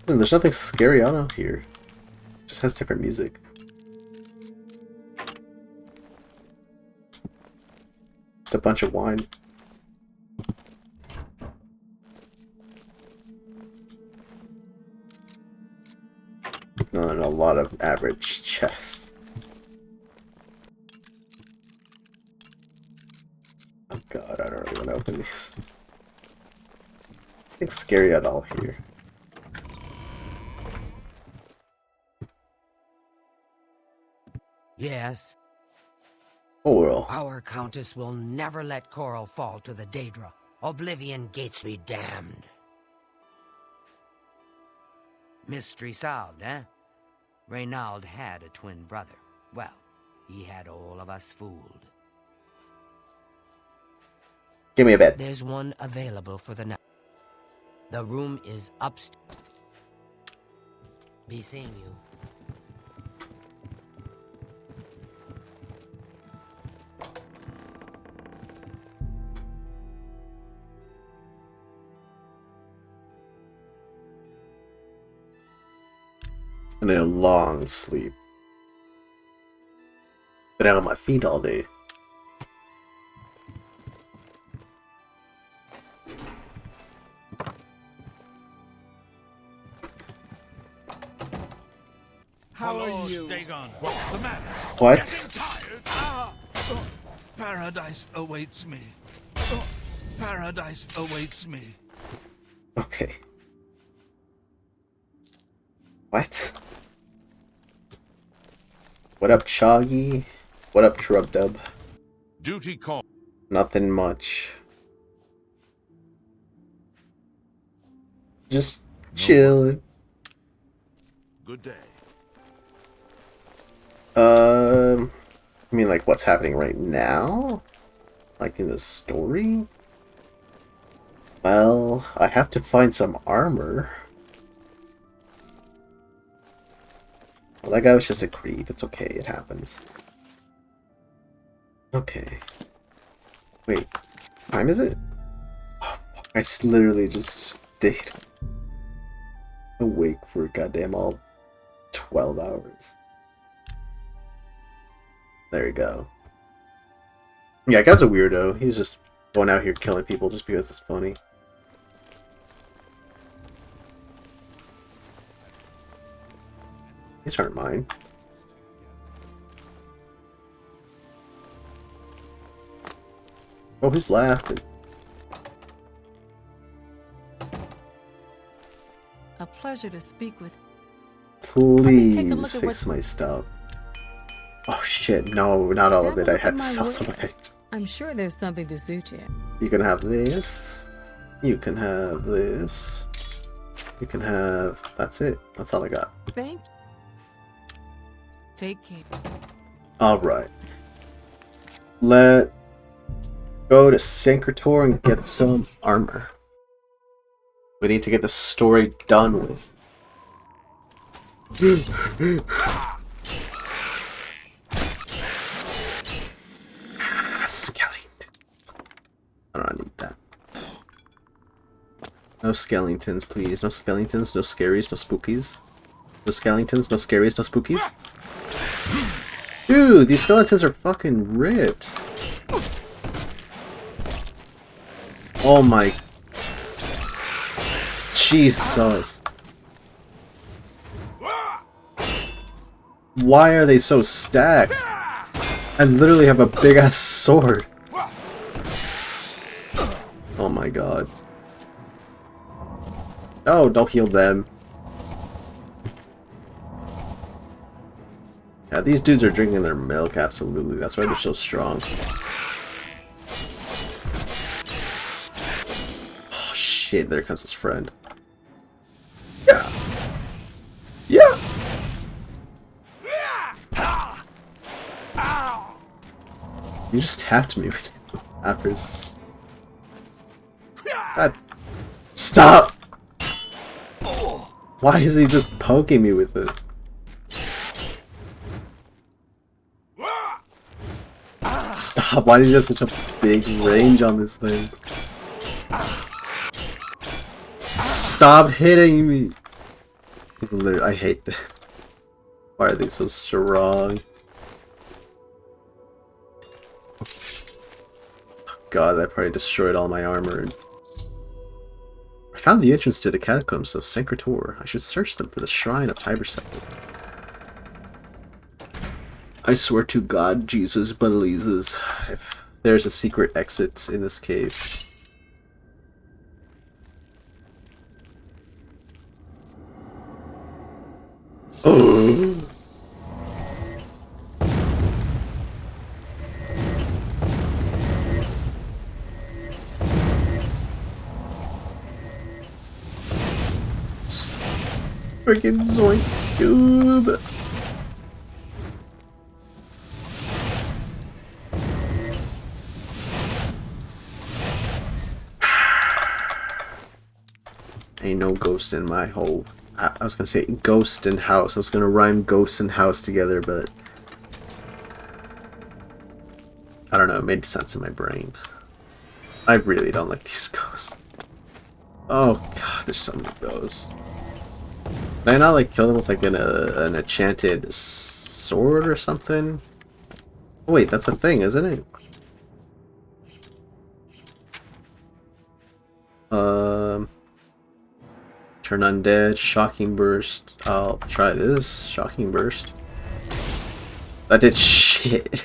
There's nothing scary out here. It just has different music. Just a bunch of wine. And a lot of average chests. Oh god, I don't really want to open these. Nothing scary at all here. Yes. Coral. Our Countess will never let Coral fall to the Daedra. Oblivion gates be damned. Mystery solved, eh? Reynald had a twin brother. Well, he had all of us fooled. Give me a bed. There's one available for the night. The room is upstairs. Be seeing you. And a long sleep. Been out on my feet all day. How are you? Dagon, what's the matter? What? Paradise awaits me. Paradise awaits me. Okay. What? What up, Choggy? What up, Trubdub? Duty call. Nothing much. Just chilling. Good day. I mean, like, what's happening right now? Like, in the story? Well, I have to find some armor. Well, that guy was just a creep. It's okay. It happens. Okay. Wait. What time is it? Oh, I literally just stayed awake for goddamn all 12 hours. There you go. Yeah, guy's a weirdo. He's just going out here killing people just because it's funny. These aren't mine. Oh, he's laughing. A pleasure to speak with. Please fix my stuff. Oh shit, no, not all of it. I had to sell some of it. I'm sure there's something to suit you. You can have this. You can have this. You can have... That's it. That's all I got. Thank you. Take care. Alright. Let's go to Syncrator and get some armor. We need to get the story done with. Skeleton. I don't need that. No skeletons, please. No skeletons, no scaries, no spookies. No skeletons, no scaries, no spookies. Dude, these skeletons are fucking ripped. Oh my... Jesus. Why are they so stacked? I literally have a big ass sword. Oh my god. Oh, don't heal them. Yeah, these dudes are drinking their milk, absolutely. That's why they're so strong. Oh shit, there comes his friend. Yeah. Yeah. You just tapped me with after his... God. Stop! Why is he just poking me with it? Stop, why do you have such a big range on this thing? Stop hitting me! Literally, I hate that. Why are they so strong? God, that probably destroyed all my armor. I found the entrance to the catacombs of Syncrator. I should search them for the shrine of Hypersector. I swear to God, Jesus, Belizes, if there's a secret exit in this cave. Oh! Freaking Zoink Scoob! Ain't no ghost in my hole. I was gonna say ghost and house. I was gonna rhyme ghost and house together, but I don't know, it made sense in my brain. I really don't like these ghosts. Oh god, there's so many ghosts. Can I not like kill them with like an enchanted sword or something? Oh, wait, that's a thing, isn't it? Turn undead, shocking burst. I'll try this. Shocking burst. That did shit.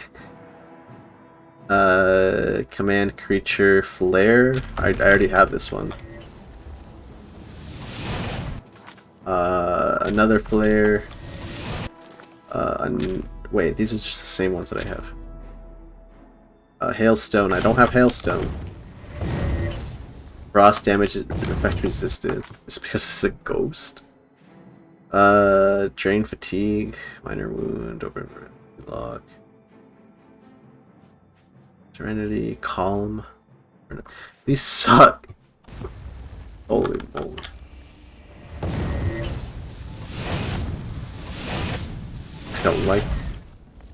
Command creature flare. I already have this one. Another flare. Wait, these are just the same ones that I have. Hailstone. I don't have hailstone. Frost damage is effect resistant. It's because it's a ghost. Drain fatigue, minor wound, over log. Serenity, calm. These suck. Holy moly. I don't like.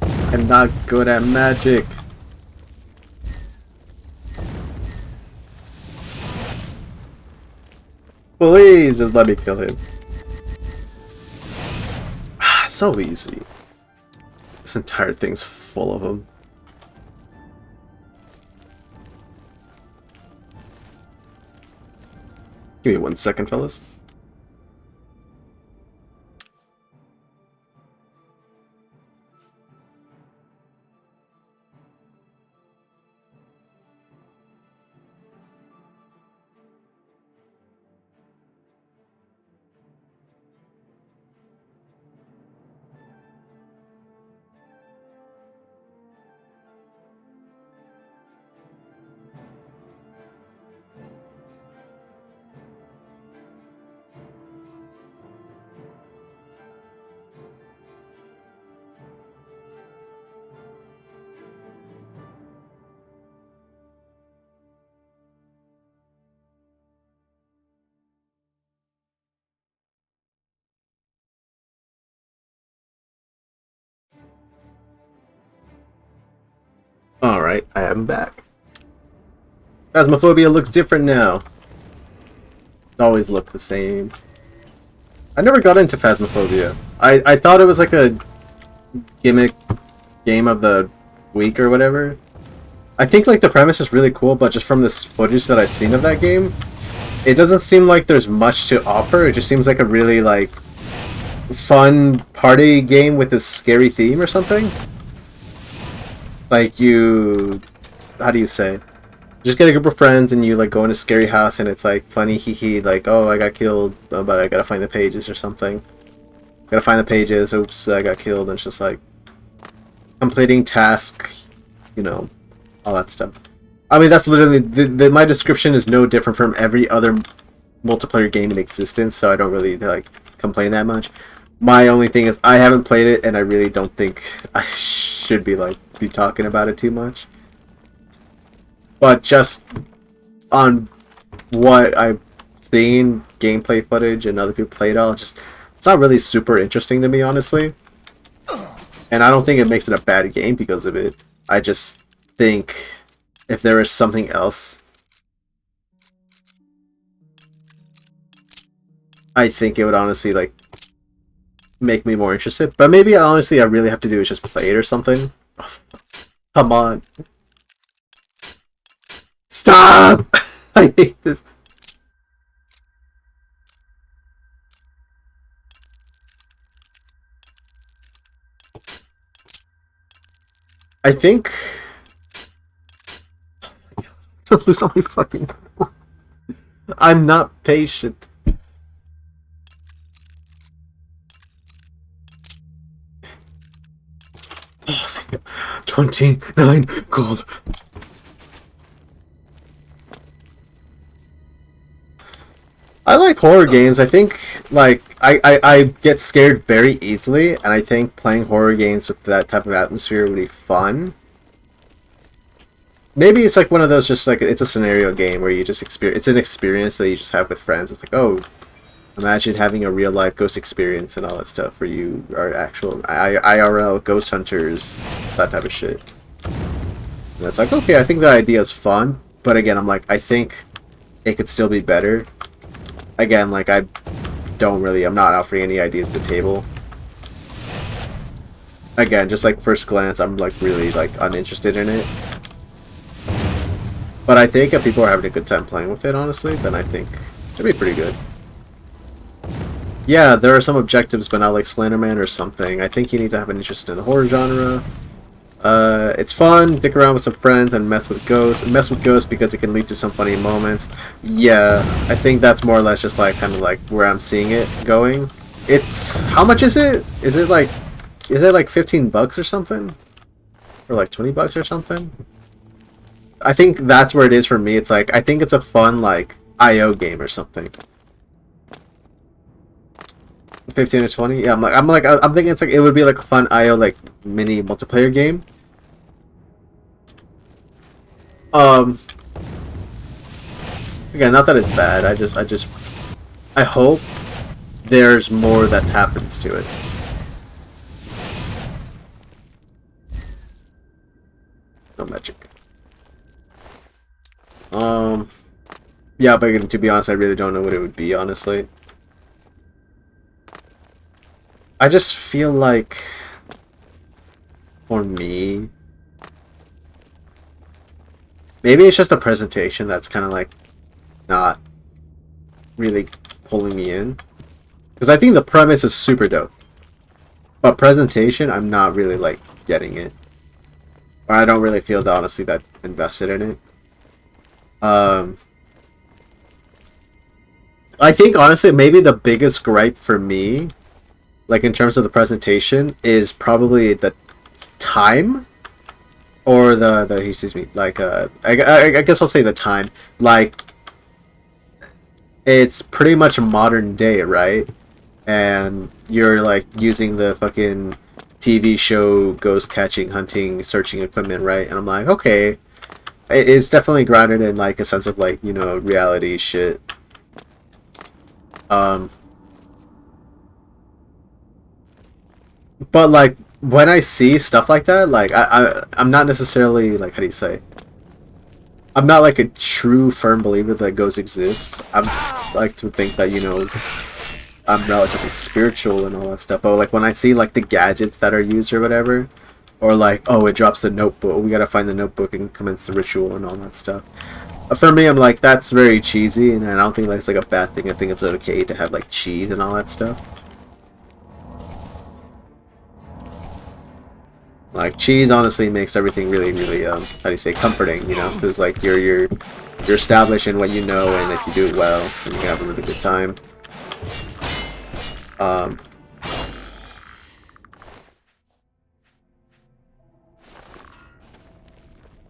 I'm not good at magic. Please just let me kill him. So easy. This entire thing's full of them. Give me 1 second, fellas. Alright, I am back. Phasmophobia looks different now. It always looked the same. I never got into Phasmophobia. I thought it was like a gimmick game of the week or whatever. I think like the premise is really cool, but just from this footage that I've seen of that game, it doesn't seem like there's much to offer. It just seems like a really like fun party game with this scary theme or something. Like you, how do you say? Just get a group of friends and you like go in a scary house and it's like funny, hee hee, like oh I got killed, but I gotta find the pages or something. Gotta find the pages. Oops, I got killed. And it's just like completing task, you know, all that stuff. I mean that's literally my description is no different from every other multiplayer game in existence, so I don't really like complain that much. My only thing is I haven't played it and I really don't think I should be talking about it too much. But just on what I've seen, gameplay footage and other people play it all, it's not really super interesting to me, honestly. And I don't think it makes it a bad game because of it. I just think if there is something else, I think it would honestly like make me more interested. But maybe honestly I really have to do is just play it or something. Oh, come on. Stop! I hate this. I think don't lose all my fucking. I'm not patient. Oh, thank you. 29 gold. I like horror games. I think like I get scared very easily, and I think playing horror games with that type of atmosphere would be fun. Maybe it's like one of those just like it's a scenario game where you just experience. It's an experience that you just have with friends. It's like, oh, imagine having a real life ghost experience and all that stuff for you are actual IRL ghost hunters, that type of shit. And it's like, okay, I think the idea is fun, but again, I'm like, I think it could still be better. Again, like I'm not offering any ideas to the table. again, just like first glance, I'm like really like uninterested in it. But I think if people are having a good time playing with it, honestly, then I think it should be pretty good. Yeah, there are some objectives, but not like Slenderman or something. I think you need to have an interest in the horror genre. It's fun, dick around with some friends and mess with ghosts because it can lead to some funny moments. Yeah, I think that's more or less just like kind of like where I'm seeing it going. It's how much is it? Is it like 15 bucks or something? Or like 20 bucks or something? I think that's where it is for me. It's like I think it's a fun like IO game or something. 15 to 20? Yeah, I'm thinking it's like it would be like a fun IO like mini multiplayer game. Again, not that it's bad. I hope there's more that happens to it. No magic. Yeah, but to be honest, I really don't know what it would be, honestly. I just feel like, for me, maybe it's just the presentation that's kind of like not really pulling me in. Because I think the premise is super dope. But presentation, I'm not really like getting it. Or I don't really feel that honestly that invested in it. I think honestly maybe the biggest gripe for me, like in terms of the presentation, is probably the time. Or excuse me, like I guess I'll say the time. Like it's pretty much modern day, right? And you're like using the fucking TV show ghost catching, hunting, searching equipment, right? And I'm like, okay, it's definitely grounded in like a sense of like, you know, reality shit. But like when I see stuff like that, like I'm not necessarily like, how do you say? I'm not like a true firm believer that ghosts exist. I'm like to think that, you know, I'm relatively spiritual and all that stuff. But like when I see like the gadgets that are used or whatever, or like, oh, it drops the notebook, we gotta find the notebook and commence the ritual and all that stuff. For me, I'm like, that's very cheesy, and I don't think that's like a bad thing. I think it's okay to have like cheese and all that stuff. Like cheese, honestly, makes everything really, really, how do you say, comforting, you know? Because like you're established in what you know, and if you do it well, then you can have a really good time.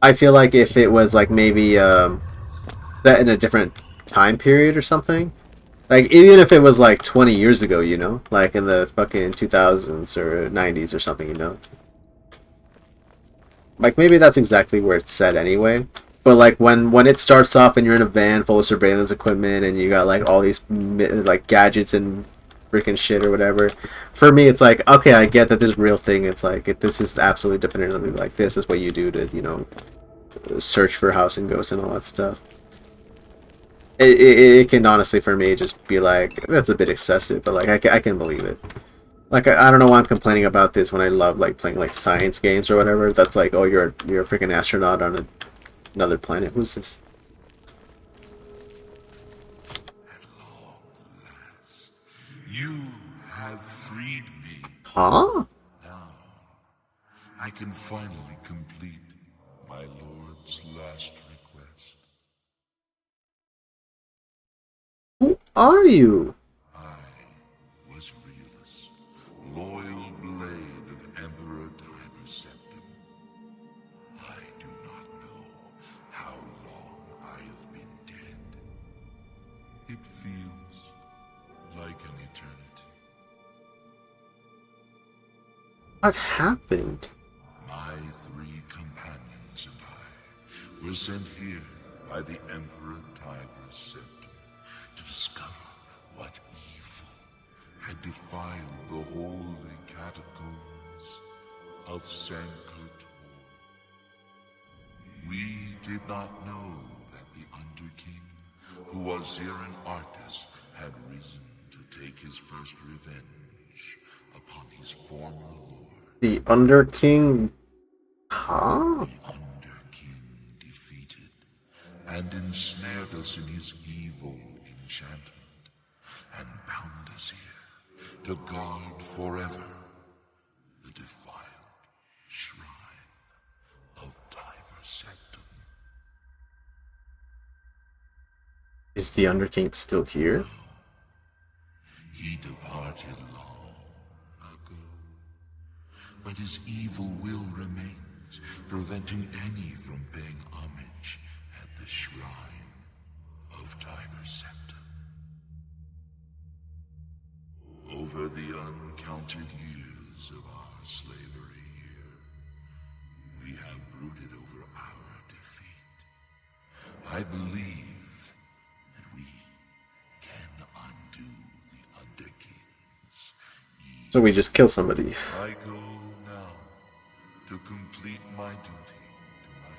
I feel like if it was like maybe set in a different time period or something, like even if it was like 20 years ago, you know, like in the fucking 2000s or 90s or something, you know. Like maybe that's exactly where it's set anyway. But like when it starts off and you're in a van full of surveillance equipment and you got like all these like gadgets and freaking shit or whatever, for me it's like, okay, I get that this real thing. It's like this is absolutely definitively like this is what you do to, you know, search for house and ghosts and all that stuff. It can honestly for me just be like, that's a bit excessive, but like I can believe it. Like I don't know why I'm complaining about this when I love like playing like science games or whatever. That's like, oh, you're a freaking astronaut on another planet. Who's this? At long last, you have freed me. Huh? Now, I can finally complete my lord's last request. Who are you? I was Realus, loyal blade of Emperor Tiber Septim. I do not know how long I have been dead. It feels like an eternity. What happened? My 3 companions and I were sent here by the Emperor Tiber Septim to discover what evil had defiled the holy catacombs of Sancre-Tor. We did not know that the Underking, who was here in Arctis, had reason to take his first revenge upon his former lord. The Under King? Huh? The Under King defeated and ensnared us in his evil enchantment and bound us here to guard forever the defiled shrine of Tiber Septum. Is the Under King still here? He departed long ago, but his evil will remains, preventing any from paying homage at the shrine of Tiber Septum. Over the uncounted years of our slavery here, we have brooded over our defeat. I believe that we can undo the Underking's evil. So we just kill somebody. I go now to complete my duty to my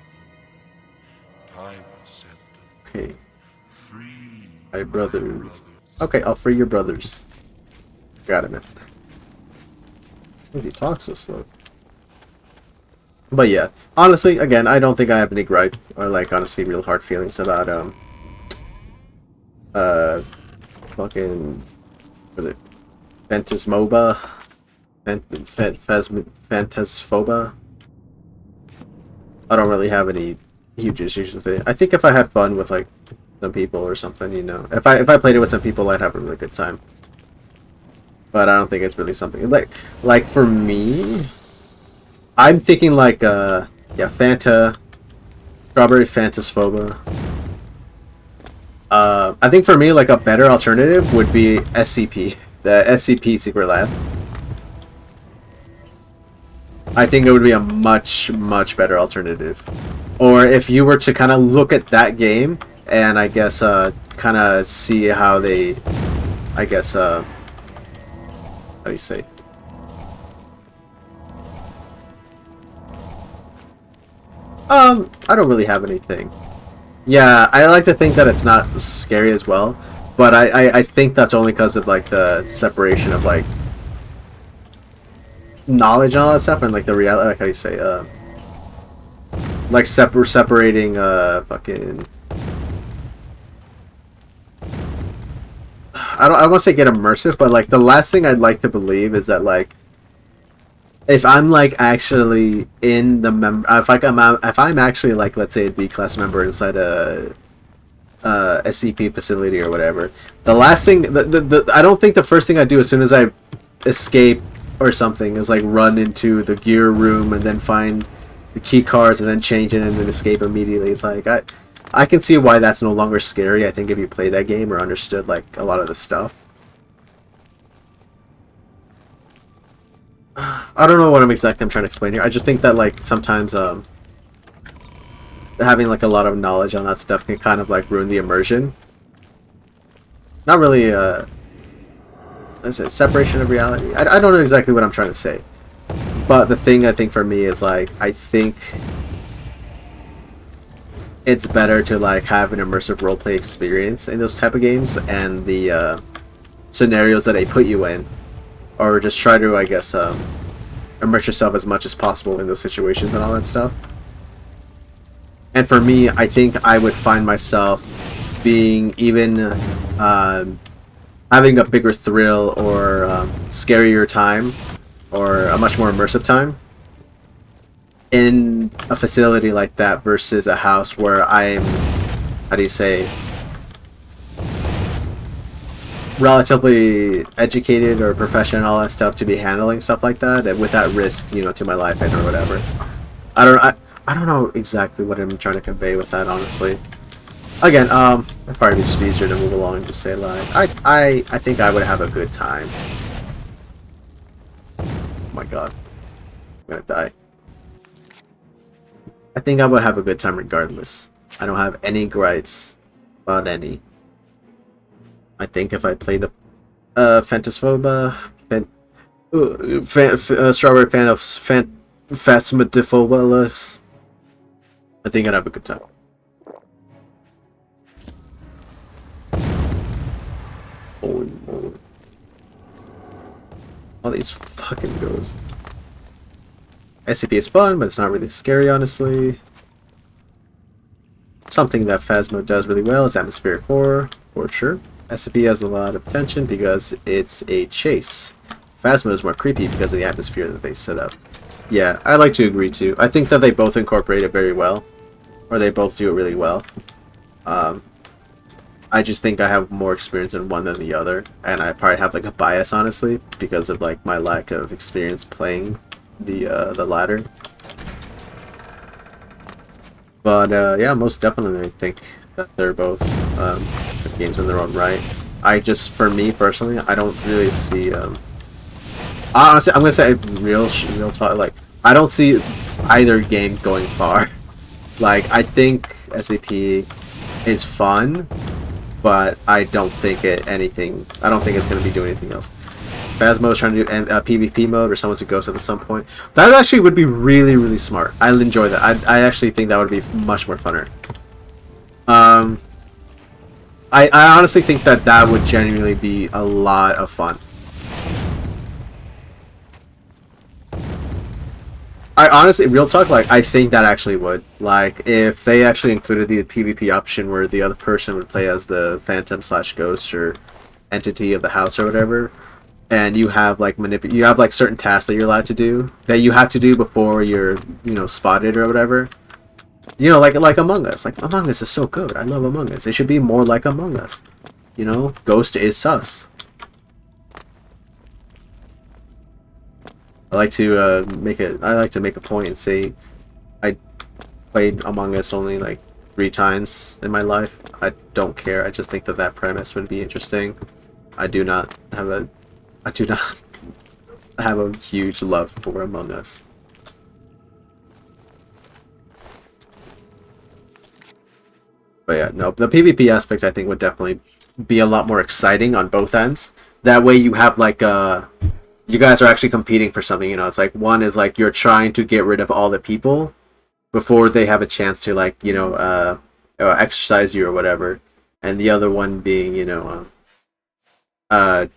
lord. Tiber Septum. Okay. Free My brothers. Okay, I'll free your brothers. Got him. Why does he talk so slow? But yeah, honestly, again, I don't think I have any gripe or like honestly real hard feelings about fucking what is it? Phantasmoba? Phantasphoba? I don't really have any huge issues with it. I think if I had fun with like some people or something, you know, if I played it with some people, I'd have a really good time. But I don't think it's really something like for me. I'm thinking like yeah, Strawberry Phantasphoba. I think for me like a better alternative would be SCP, the SCP Secret Lab. I think it would be a much better alternative. Or if you were to kind of look at that game and I guess kind of see how they, I guess how do you say? I don't really have anything. Yeah, I like to think that it's not scary as well, but I think that's only because of like the separation of like knowledge and all that stuff and like the reality, like how you say, like separating fucking. I don't want to say get immersive, but like the last thing I'd like to believe is that like if I'm like actually in the if I'm actually like let's say a D-class member inside a SCP facility or whatever, the last thing I don't think the first thing I do as soon as I escape or something is like run into the gear room and then find the key cards and then change it and then escape immediately. It's like I can see why that's no longer scary. I think if you played that game or understood like a lot of the stuff. I don't know what I'm trying to explain here. I just think that like sometimes having like a lot of knowledge on that stuff can kind of like ruin the immersion. Not really is it separation of reality? I don't know exactly what I'm trying to say. But the thing I think for me is like I think it's better to like have an immersive roleplay experience in those type of games and the scenarios that they put you in, or just try to, I guess, immerse yourself as much as possible in those situations and all that stuff. And for me, I think I would find myself being even having a bigger thrill or scarier time, or a much more immersive time in a facility like that versus a house where I'm, how do you say, relatively educated or professional and all that stuff to be handling stuff like that and with that risk, you know, to my life and or whatever. I don't know exactly what I'm trying to convey with that, honestly. Again, it'd probably just be easier to move along and just say like I think I would have a good time. Oh my god. I'm gonna die. I think I would have a good time regardless. I don't have any gripes about any. I think if I played the Phantasphoba, Strawberry Fan of Phasmophobia, I think I'd have a good time. Holy moly. All these fucking ghosts. SCP is fun, but it's not really scary, honestly. Something that Phasmo does really well is atmospheric horror, for sure. SCP has a lot of tension because it's a chase. Phasmo is more creepy because of the atmosphere that they set up. Yeah, I like to agree too. I think that they both incorporate it very well. Or they both do it really well. I just think I have more experience in one than the other. And I probably have like a bias, honestly, because of like my lack of experience playing the latter. But yeah, most definitely I think that they're both good games in their own right. I just, for me personally, I don't really see honestly, I'm gonna say real talk. Like, I don't see either game going far. Like, I think SCP is fun, but I don't think I don't think it's gonna be doing anything else. Phasmo is trying to do PvP mode, or someone's a ghost at some point. That actually would be really, really smart. I'll enjoy that. I actually think that would be much more funner. I honestly think that would genuinely be a lot of fun. I honestly, real talk, like, I think that actually would. Like, if they actually included the PvP option where the other person would play as the phantom / ghost or entity of the house or whatever, and you have like you have like certain tasks that you're allowed to do that you have to do before you're, you know, spotted or whatever. You know, like Among Us. Like, Among Us is so good. I love Among Us. It should be more like Among Us. You know, Ghost is sus. I like to make a point and say I played Among Us only like 3 times in my life. I don't care. I just think that premise would be interesting. I do not have a huge love for Among Us. But yeah, no, the PvP aspect I think would definitely be a lot more exciting on both ends. That way you have like you guys are actually competing for something, you know. It's like, one is like you're trying to get rid of all the people before they have a chance to, like, you know, exercise you or whatever. And the other one being, you know, the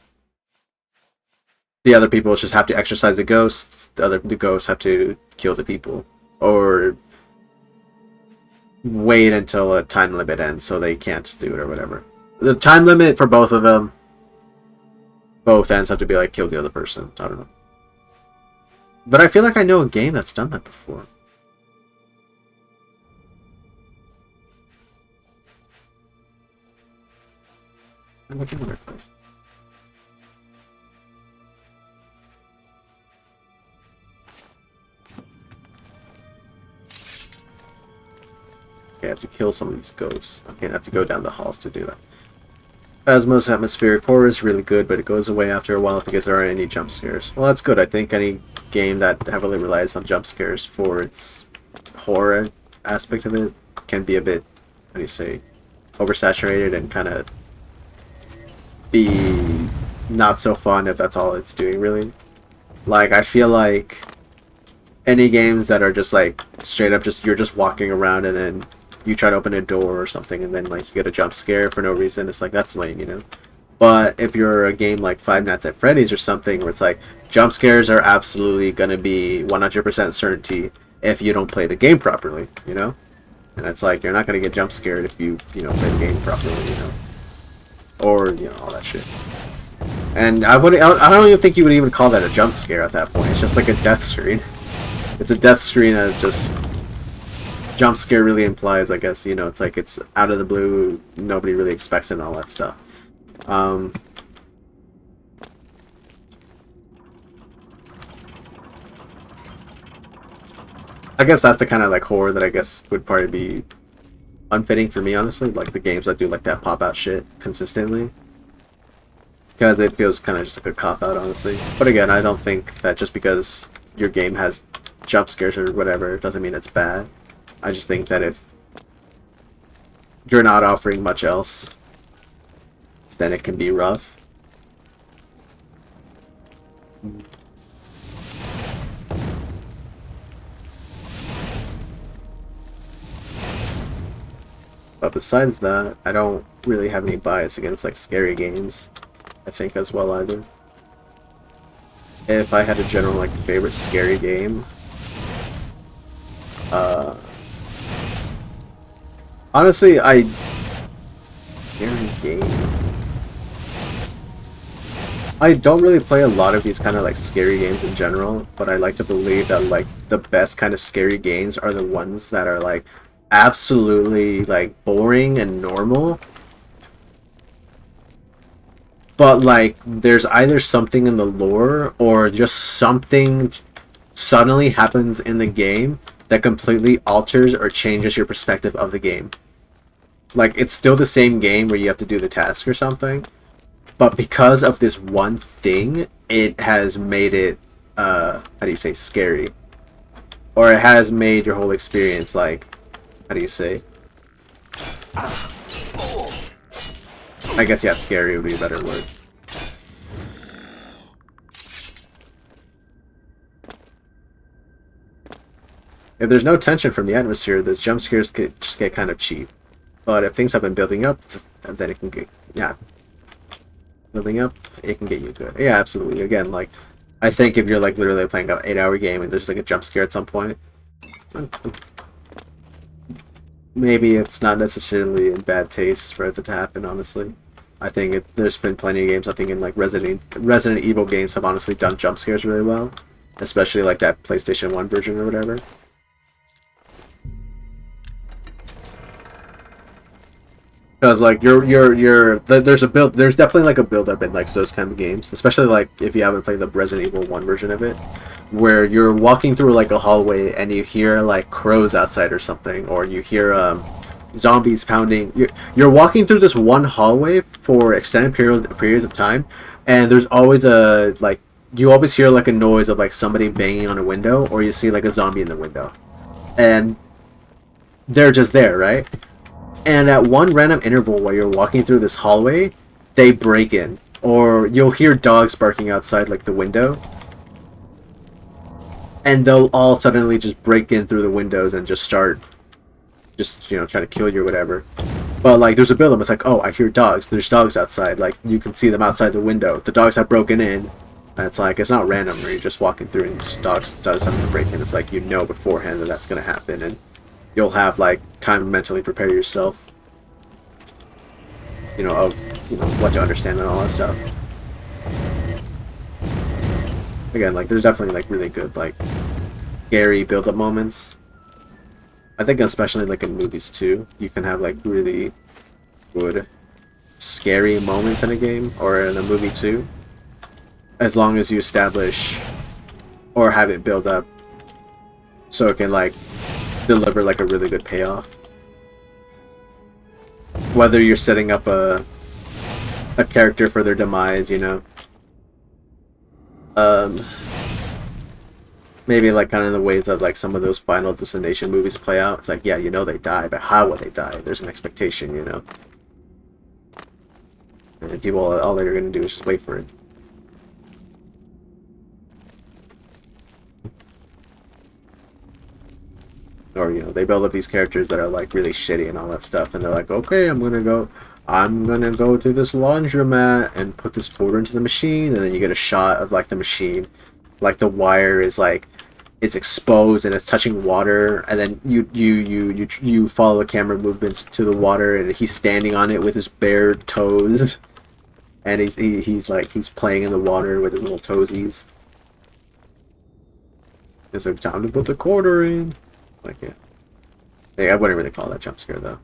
other people just have to exercise the ghosts, the ghosts have to kill the people. Or wait until a time limit ends so they can't do it or whatever. The time limit for both of them, both ends have to be like kill the other person. I don't know. But I feel like I know a game that's done that before. I'm looking in the right place. Okay, I have to kill some of these ghosts. Okay, I have to go down the halls to do that. Phasmo's atmospheric horror is really good, but it goes away after a while because there aren't any jump scares. Well, that's good. I think any game that heavily relies on jump scares for its horror aspect of it can be a bit, how do you say, oversaturated and kind of be not so fun if that's all it's doing, really. Like, I feel like any games that are just like straight up just you're just walking around and then you try to open a door or something and then like you get a jump scare for no reason, it's like, that's lame, you know. But if you're a game like Five Nights at Freddy's or something where it's like jump scares are absolutely gonna be 100% certainty if you don't play the game properly, you know. And it's like, you're not gonna get jump scared if you know, play the game properly, you know, or, you know, all that shit. And I don't even think you would even call that a jump scare at that point. It's just like a death screen. It's a death screen that just jump scare really implies, I guess, you know, it's like it's out of the blue, nobody really expects it and all that stuff. I guess that's the kind of like horror that I guess would probably be unfitting for me, honestly, like the games that do like that pop out shit consistently. Because it feels kind of just like a cop out, honestly. But again, I don't think that just because your game has jump scares or whatever doesn't mean it's bad. I just think that if you're not offering much else, then it can be rough. But besides that, I don't really have any bias against like scary games, I think, as well either. If I had a general like favorite scary game, Uh, honestly, scary game. I don't really play a lot of these kind of like scary games in general, but I like to believe that like the best kind of scary games are the ones that are like absolutely like boring and normal, but like there's either something in the lore or just something suddenly happens in the game that completely alters or changes your perspective of the game. Like it's still the same game where you have to do the task or something, but because of this one thing, it has made it how do you say, scary, or it has made your whole experience like, how do you say, I guess, yeah, scary would be a better word. If there's no tension from the atmosphere, those jump scares just get kind of cheap. But if things have been building up, then it can get, yeah, building up, it can get you good. Yeah, absolutely. Again, like, I think if you're like literally playing an 8-hour game and there's like a jump scare at some point, maybe it's not necessarily in bad taste for it to happen, honestly. I think there's been plenty of games, I think in like Resident Evil games have honestly done jump scares really well. Especially like that PlayStation 1 version or whatever. Because like there's definitely like a build up in like those kind of games, especially like if you haven't played the Resident Evil 1 version of it, where you're walking through like a hallway and you hear like crows outside or something, or you hear zombies pounding. You're walking through this one hallway for extended periods of time, and there's always a like, you always hear like a noise of like somebody banging on a window, or you see like a zombie in the window, and they're just there, right? And at one random interval while you're walking through this hallway, they break in. Or you'll hear dogs barking outside like the window. And they'll all suddenly just break in through the windows and just start, just, you know, try to kill you or whatever. But like there's a build up, it's like, oh, I hear dogs. There's dogs outside. Like you can see them outside the window. The dogs have broken in. And it's like, it's not random where you're just walking through and just dogs deciding to break in. It's like, you know beforehand that that's going to happen. And you'll have like time to mentally prepare yourself, you know, of, you know, what to understand and all that stuff. Again, like there's definitely like really good like scary build-up moments. I think especially like in movies too, you can have like really good scary moments in a game or in a movie too, as long as you establish or have it build up so it can like deliver like a really good payoff. Whether you're setting up a character for their demise, you know. Maybe like kind of the ways that like some of those Final Destination movies play out. It's like, yeah, you know they die, but how will they die? There's an expectation, you know. And people, all they're gonna do is just wait for it. Or, you know, they build up these characters that are like really shitty and all that stuff, and they're like, okay, I'm gonna go to this laundromat and put this quarter into the machine, and then you get a shot of like the machine, like the wire is like, it's exposed and it's touching water, and then you follow the camera movements to the water, and he's standing on it with his bare toes, and he's playing in the water with his little toesies. It's like, time to put the quarter in. Like, yeah. Hey, I wouldn't really call that jump scare though.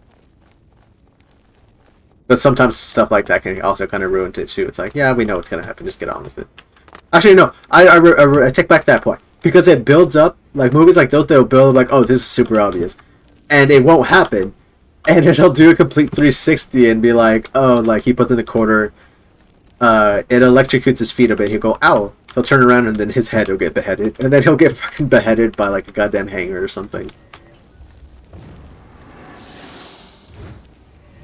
But sometimes stuff like that can also kind of ruin it too. It's like, yeah, we know what's gonna happen. Just get on with it. Actually, no. I take back that point, because it builds up. Like movies like those, they'll build like, oh, this is super obvious, and it won't happen, and it'll do a complete 360 and be like, oh, like he puts in the quarter. It electrocutes his feet a bit. He'll go, ow. He'll turn around and then his head will get beheaded, and then he'll get fucking beheaded by like a goddamn hanger or something.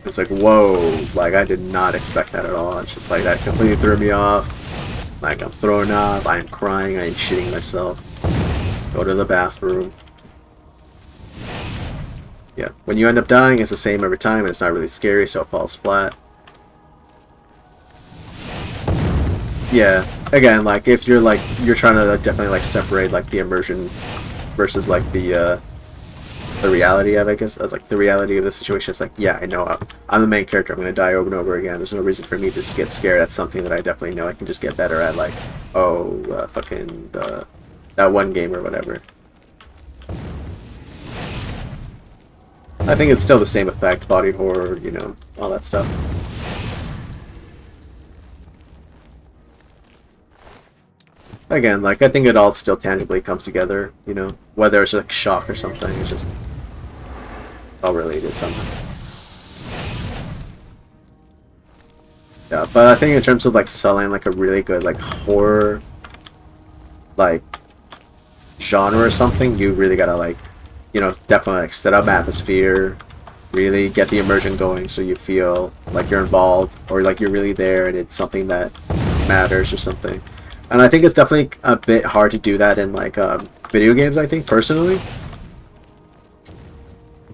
It's like, whoa, like I did not expect that at all. It's just like that completely threw me off. Like I'm throwing up, I'm crying, I'm shitting myself. Go to the bathroom. Yeah, when you end up dying, it's the same every time, and it's not really scary, so it falls flat. Yeah, again, like if you're trying to definitely like separate like the immersion versus like the the reality of, I guess, like the reality of the situation. It's like, yeah, I know I'm the main character. I'm going to die over and over again. There's no reason for me to just get scared at something that I definitely know I can just get better at, like, that one game or whatever. I think it's still the same effect, body horror, you know, all that stuff. Again, like, I think it all still tangibly comes together, you know, whether it's like shock or something, it's just all related somehow. Yeah, but I think in terms of like selling like a really good like horror like genre or something, you really gotta like, you know, definitely like set up atmosphere, really get the immersion going so you feel like you're involved or like you're really there and it's something that matters or something. And I think it's definitely a bit hard to do that in like video games, I think, personally.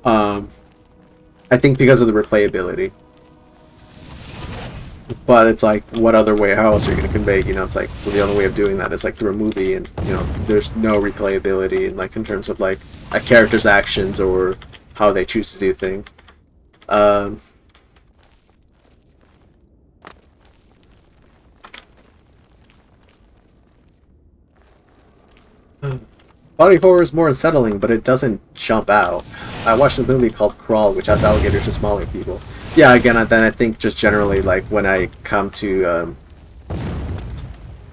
I think because of the replayability. But it's like, what other way, how else are you going to convey, you know, it's like, well, the only way of doing that is like through a movie, and, you know, there's no replayability in, like, in terms of like a character's actions or how they choose to do things. Body horror is more unsettling, but it doesn't jump out. I watched a movie called Crawl, which has alligators and smaller people. Yeah, again, then I think just generally, like, when I come to,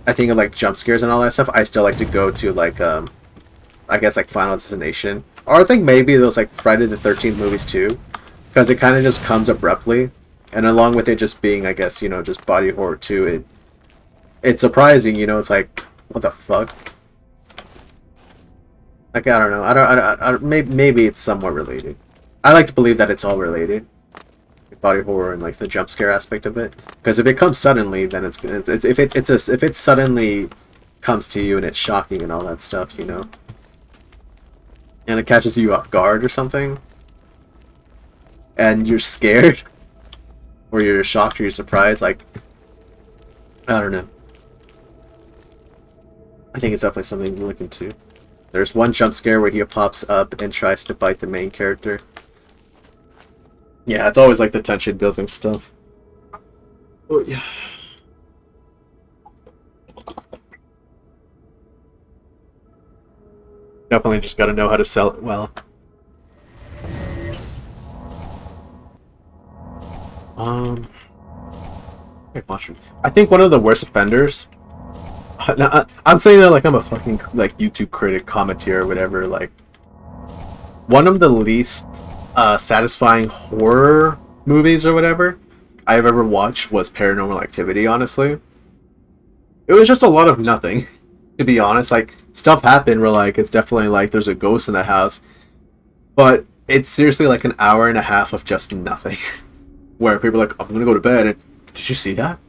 I think of, like, jump scares and all that stuff, I still like to go to, like, I guess, like, Final Destination. Or I think maybe those, like, Friday the 13th movies, too. Because it kind of just comes abruptly. And along with it just being, I guess, you know, just body horror, too, it's surprising, you know, it's like, what the fuck? Like, I don't know. I don't maybe it's somewhat related. I like to believe that it's all related. Body horror and like the jump scare aspect of it. Because if it comes suddenly, then if it suddenly comes to you and it's shocking and all that stuff, you know, and it catches you off guard or something, and you're scared, or you're shocked or you're surprised, like, I don't know. I think it's definitely something to look into. There's one jump scare where he pops up and tries to bite the main character. Yeah, it's always like the tension building stuff. Oh, yeah. Definitely just gotta know how to sell it well. I think one of the worst offenders. I'm saying that like I'm a fucking like YouTube critic, commentator, or whatever. Like, one of the least satisfying horror movies or whatever I've ever watched was Paranormal Activity. Honestly, it was just a lot of nothing. To be honest, like, stuff happened where like it's definitely like there's a ghost in the house, but it's seriously like an hour and a half of just nothing. Where people are like, I'm gonna go to bed, and did you see that?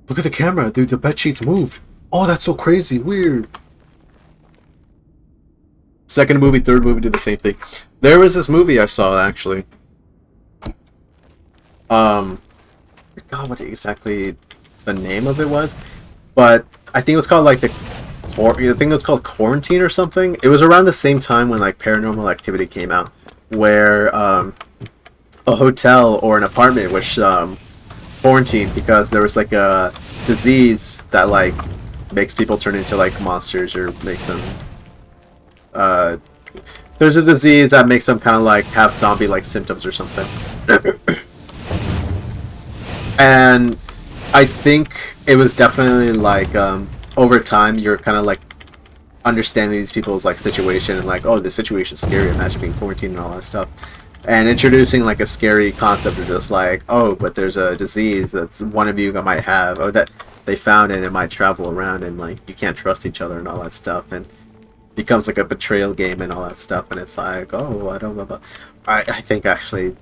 Look at the camera, dude. The bed sheets moved. Oh, that's so crazy, weird. Second movie, third movie did the same thing. There was this movie I saw actually. I forgot what exactly the name of it was, but I think it was called like I think it was called Quarantine or something. It was around the same time when like Paranormal Activity came out, where a hotel or an apartment was quarantined because there was like a disease that like makes people turn into like monsters or makes them there's a disease that makes them kind of like have zombie like symptoms or something. And I think it was definitely like over time you're kind of like understanding these people's like situation and like, oh, this situation's scary, imagine being quarantined and all that stuff, and introducing like a scary concept of just like, oh, but there's a disease that's one of you might have, or that they found it and it might travel around, and like you can't trust each other and all that stuff, and becomes like a betrayal game and all that stuff. And it's like, oh, I don't know about, I think actually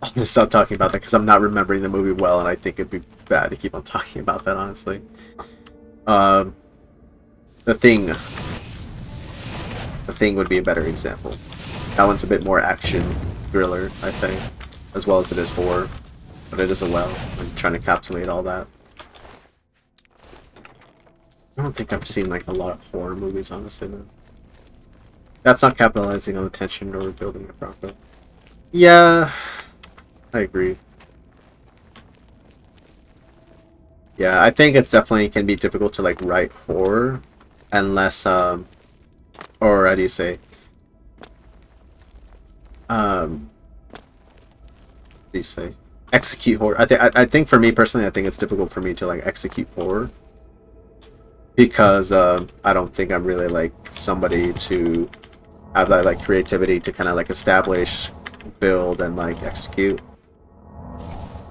I'm gonna stop talking about that because I'm not remembering the movie well, and I think it'd be bad to keep on talking about that, honestly. The Thing would be a better example. That one's a bit more action thriller, I think, as well as it is horror, but it isn't well. I'm trying to encapsulate all that. I don't think I've seen like a lot of horror movies, honestly, though. That's not capitalizing on the tension or building it properly. Yeah, I agree. Yeah, I think it's definitely can be difficult to like write horror unless or how do you say what do you say execute horror. I think for me personally, I think it's difficult for me to like execute horror because I don't think I'm really like somebody to have that like creativity to kind of like establish, build, and like execute.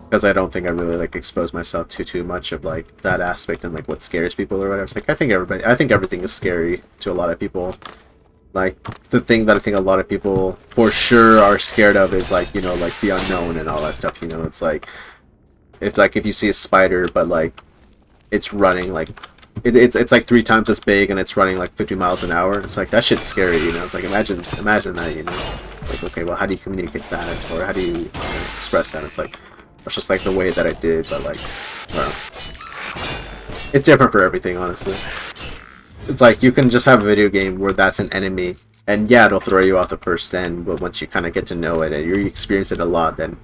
Because I don't think I really like expose myself to too much of like that aspect and like what scares people or whatever. It's like I think everything is scary to a lot of people. Like the thing that I think a lot of people for sure are scared of is like, you know, like the unknown and all that stuff. You know, it's like if you see a spider but like it's running like it's like 3 times as big and it's running like 50 miles an hour. It's like that shit's scary. You know, it's like imagine that. You know, like okay, well how do you communicate that or how do you express that? It's like it's just like the way that I did, but like, well, it's different for everything, honestly. It's like you can just have a video game where that's an enemy, and yeah, it'll throw you off the first end, but once you kind of get to know it and you experience it a lot, then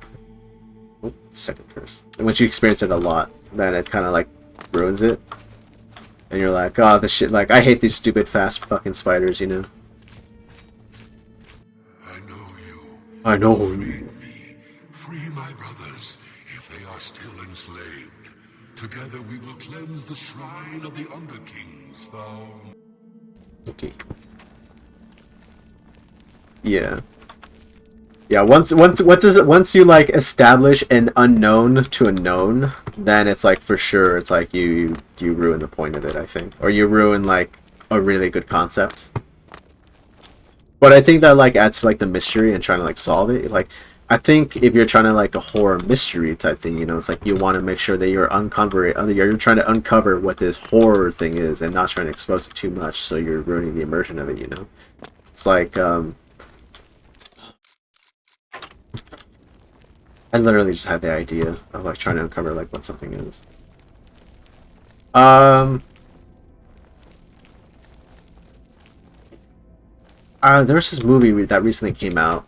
second curse. And once you experience it a lot, then it kind of like ruins it, and you're like, oh, this shit. Like I hate these stupid fast fucking spiders, you know. I know you. I know. Free my brothers. They are still enslaved. Together we will cleanse the shrine of the Underkings, thou... Okay. Yeah. Yeah, once you like establish an unknown to a known, then it's like for sure it's like you ruin the point of it, I think. Or you ruin like a really good concept. But I think that like adds to like the mystery and trying to like solve it. Like I think if you're trying to like a horror mystery type thing, you know, it's like you want to make sure that you're trying to uncover what this horror thing is and not trying to expose it too much, so you're ruining the immersion of it, you know. It's like I literally just had the idea of like trying to uncover like what something is. There was this movie that recently came out.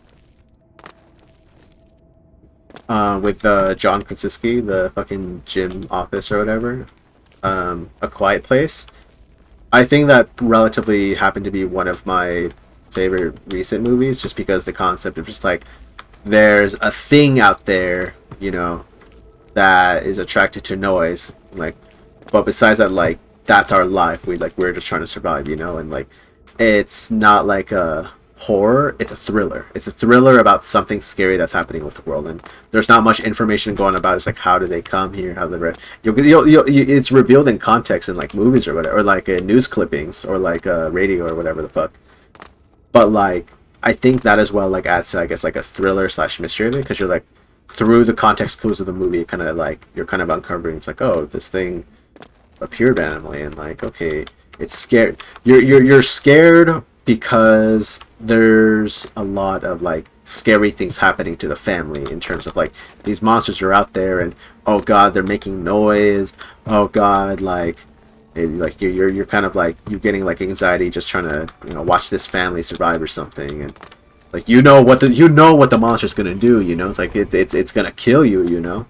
With John Krasinski, the fucking gym office or whatever, A Quiet Place. I think that relatively happened to be one of my favorite recent movies, just because the concept of just like there's a thing out there, you know, that is attracted to noise, like, but besides that, like that's our life. We're just trying to survive, you know, and like it's not like a horror, it's a thriller. It's a thriller about something scary that's happening with the world, and there's not much information going about. It's like how do they come here? How they it's revealed in context in like movies or whatever, or like news clippings or like radio or whatever the fuck. But like I think that as well like adds to I guess like a thriller slash mystery of it, because you're like through the context clues of the movie, kind of like you're kind of uncovering. It's like, oh, this thing appeared randomly, and like okay, it's scared. You're scared because there's a lot of like scary things happening to the family in terms of like these monsters are out there, and oh god, they're making noise. Oh god, like like you're kind of like you're getting like anxiety just trying to, you know, watch this family survive or something, and like you know what the monster's gonna do, you know. It's like it's gonna kill you, you know.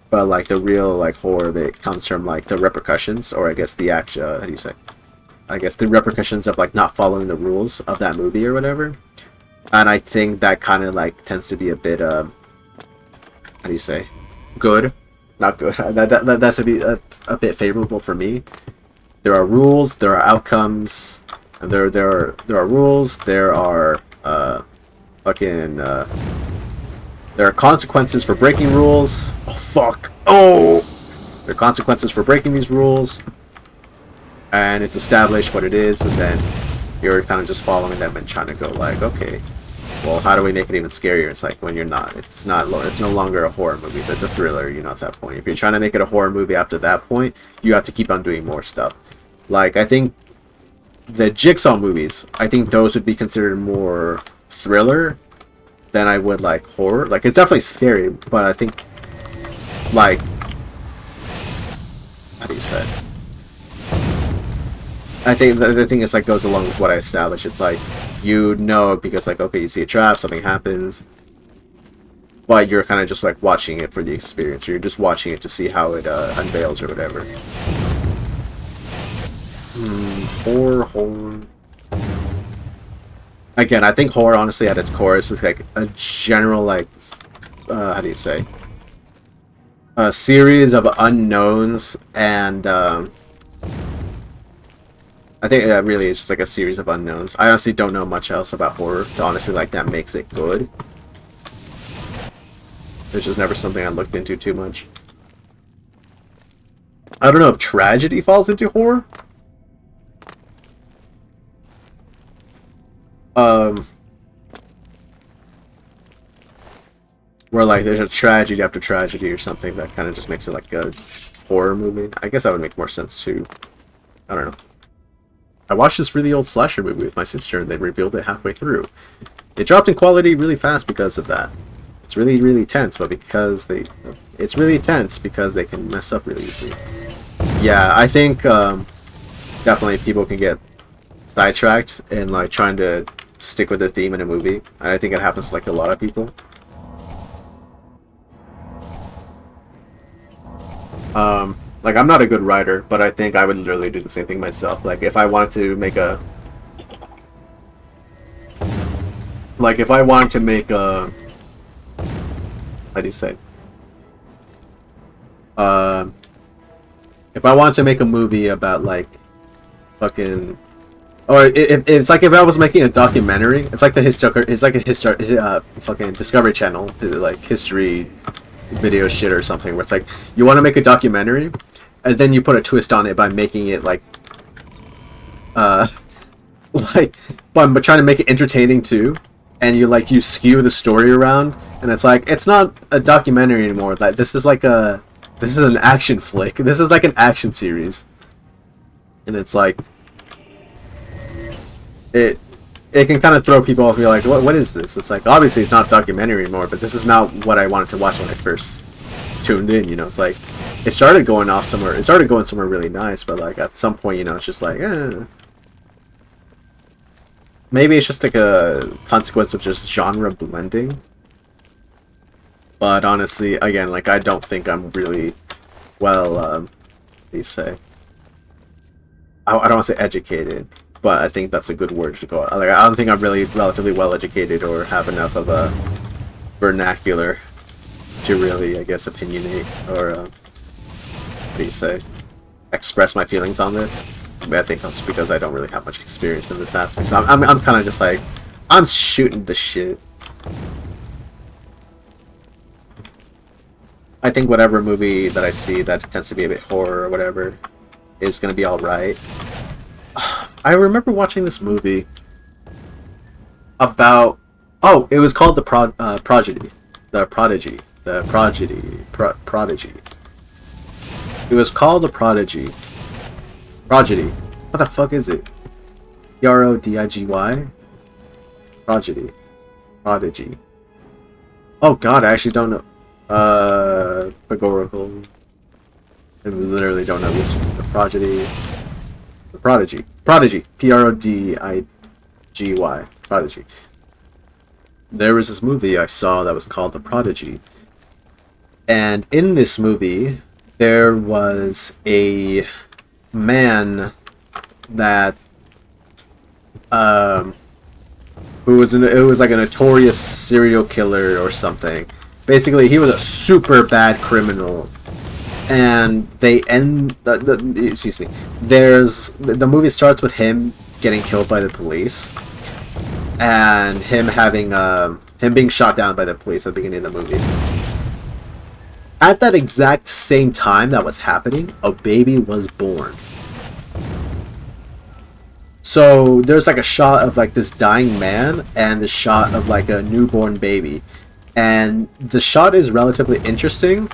But like the real like horror of it comes from like the repercussions, or I guess the actual how do you say? I guess the repercussions of like not following the rules of that movie or whatever. And I think that kind of like tends to be a bit how do you say? Good, not good. That's to be a bit favorable for me. There are rules, there are outcomes, and there are rules, there are fucking there are consequences for breaking rules. Oh fuck. Oh, there are consequences for breaking these rules. And it's established what it is, and then you're kind of just following them and trying to go like, okay, well, how do we make it even scarier? It's like when you're not, it's no longer a horror movie, but it's a thriller, you know, at that point. If you're trying to make it a horror movie after that point, you have to keep on doing more stuff. Like, I think the Jigsaw movies, I think those would be considered more thriller than I would like horror. Like, it's definitely scary, but I think, like, how do you say it? I think the thing is, like, goes along with what I established. It's like, you know, because, like, okay, you see a trap, something happens, but you're kind of just, like, watching it for the experience. You're just watching it to see how it unveils or whatever. Horror. Again, I think horror, honestly, at its core, is just, like, a general, like, how do you say? A series of unknowns, and, I think that really is just like a series of unknowns. I honestly don't know much else about horror to honestly like that makes it good. It's just never something I looked into too much. I don't know if tragedy falls into horror. Where like there's a tragedy after tragedy or something that kind of just makes it like a horror movie. I guess that would make more sense too. I don't know. I watched this really old slasher movie with my sister, and they revealed it halfway through. It dropped in quality really fast because of that. It's really, really tense, but because it's really tense because they can mess up really easily. Yeah, I think definitely people can get sidetracked in like trying to stick with their theme in a movie, and I think it happens to like a lot of people. Like, I'm not a good writer, but I think I would literally do the same thing myself. Like, if I wanted to make a... Like, if I wanted to make a... How do you say? If I wanted to make a movie about, like, fucking... Or it's like if I was making a documentary. It's like a fucking Discovery Channel, like, history video shit or something, where it's like, you want to make a documentary, and then you put a twist on it by making it like like, but trying to make it entertaining too, and you skew the story around, and it's like, it's not a documentary anymore. Like, this is an action flick. This is like an action series, and it's like it can kind of throw people off. You're like, what is this? It's like, obviously it's not a documentary anymore, but this is not what I wanted to watch when I first tuned in, you know. It's like, it started going somewhere really nice, but like at some point, you know, it's just like, maybe it's just like a consequence of just genre blending. But honestly, again, like, I don't think I'm really well, what do you say? I don't want to say educated, but I think that's a good word to go. Like, I don't think I'm really relatively well educated or have enough of a vernacular to really, I guess, opinionate or what do you say, express my feelings on this. I mean, I think that's because I don't really have much experience in this aspect. So I'm kind of just like, I'm shooting the shit. I think whatever movie that I see that tends to be a bit horror or whatever is gonna be all right. I remember watching this movie about... Oh, it was called Prodigy. Prodigy. It was called The Prodigy. Prodigy. What the fuck is it? Prodigy. Prodigy. Oh god, I actually don't know. Pagorical. I literally don't know which. The Prodigy. Prodigy. Prodigy. Prodigy. There was this movie I saw that was called The Prodigy. And in this movie, there was a man that who was it was like a notorious serial killer or something. Basically, he was a super bad criminal. And they end excuse me. The movie starts with him getting killed by the police, and him being shot down by the police at the beginning of the movie. At that exact same time that was happening, a baby was born. So there's like a shot of like this dying man and the shot of like a newborn baby, and the shot is relatively interesting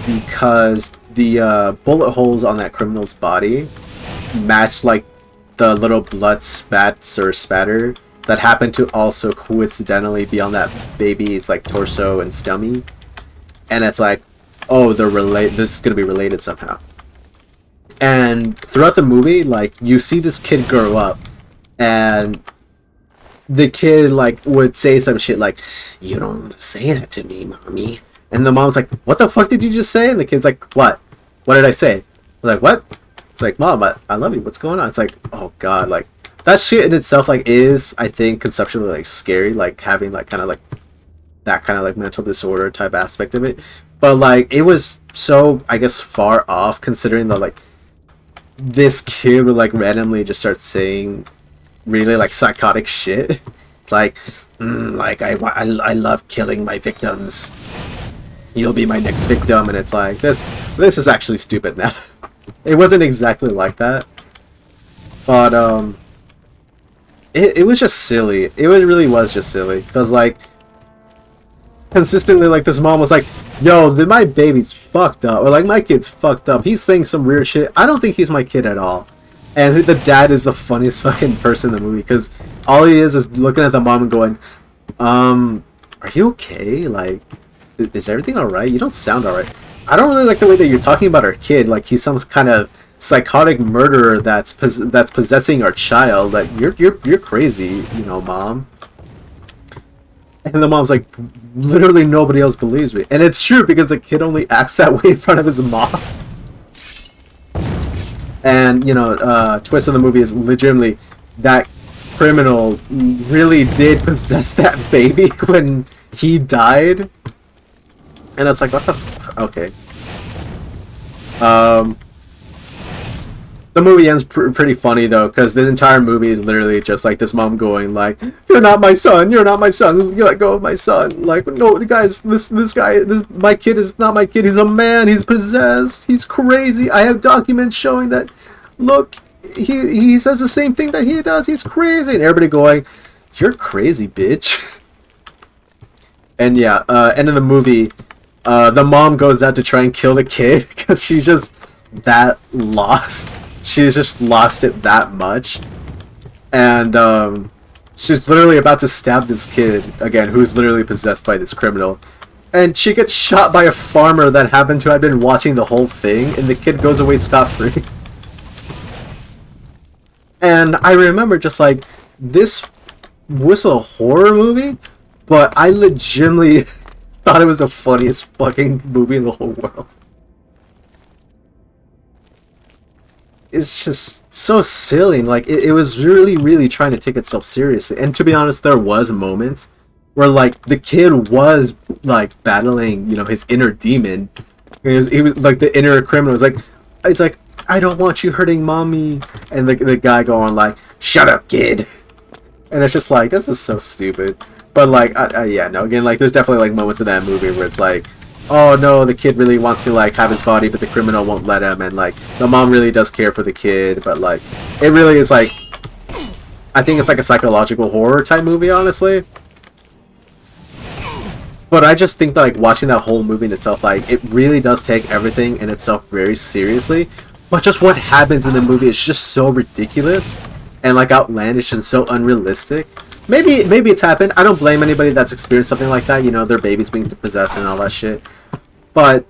because the bullet holes on that criminal's body match like the little blood spatter that happened to also coincidentally be on that baby's like torso and stomach, and it's like, oh, they're related. This is gonna be related somehow. And throughout the movie, like, you see this kid grow up, and the kid, like, would say some shit like, "You don't say that to me, mommy." And the mom's like, "What the fuck did you just say?" And the kid's like, "What? What did I say?" I'm like, "What?" It's like, "Mom, I love you. What's going on?" It's like, oh god, like, that shit in itself, like, is, I think, conceptually, like, scary, like, having, like, kind of, like, that kind of, like, mental disorder type aspect of it. But, like, it was so, I guess, far off, considering that, like, this kid would, like, randomly just start saying really, like, psychotic shit. Like, like, I love killing my victims. You'll be my next victim. And it's like, this is actually stupid now. It wasn't exactly like that. But, it was just silly. It really was just silly. Because, like, consistently, like, this mom was like, "Yo, my baby's fucked up," or like, "My kid's fucked up. He's saying some weird shit. I don't think he's my kid at all." And the dad is the funniest fucking person in the movie, because all he is looking at the mom and going, "Are you okay? Like, is everything alright? You don't sound alright. I don't really like the way that you're talking about our kid. Like, he's some kind of psychotic murderer that's possessing our child. Like, you're crazy, you know, mom." And the mom's like, "Literally nobody else believes me." And it's true, because the kid only acts that way in front of his mom. And, you know, twist of the movie is legitimately that criminal really did possess that baby when he died. And it's like, what the f... Okay. The movie ends pretty funny, though, because the entire movie is literally just, like, this mom going, like, "You're not my son, you're not my son, you let go of my son." Like, "No, guys, my kid is not my kid, he's a man, he's possessed, he's crazy, I have documents showing that, look, he says the same thing that he does, he's crazy." And everybody going, "You're crazy, bitch." And yeah, end of the movie, the mom goes out to try and kill the kid, because she's just that lost. She's just lost it that much. And she's literally about to stab this kid, again, who's literally possessed by this criminal. And she gets shot by a farmer that happened to have been watching the whole thing, and the kid goes away scot-free. And I remember just like, this was a horror movie, but I legitimately thought it was the funniest fucking movie in the whole world. It's just so silly. Like, it was really trying to take itself seriously. And to be honest, there was moments where, like, the kid was, like, battling, you know, his inner demon. He was like, the inner criminal was like, it's like, "I don't want you hurting mommy." And the guy going like, "Shut up, kid." And it's just like, this is so stupid. But, like, yeah, no, again, like, there's definitely, like, moments in that movie where it's like, oh no, the kid really wants to, like, have his body, but the criminal won't let him, and, like, the mom really does care for the kid, but, like, it really is, like, I think it's like a psychological horror type movie, honestly. But I just think that, like, watching that whole movie in itself, like, it really does take everything in itself very seriously, but just what happens in the movie is just so ridiculous, and, like, outlandish and so unrealistic. Maybe it's happened. I don't blame anybody that's experienced something like that, you know, their babies being possessed and all that shit. But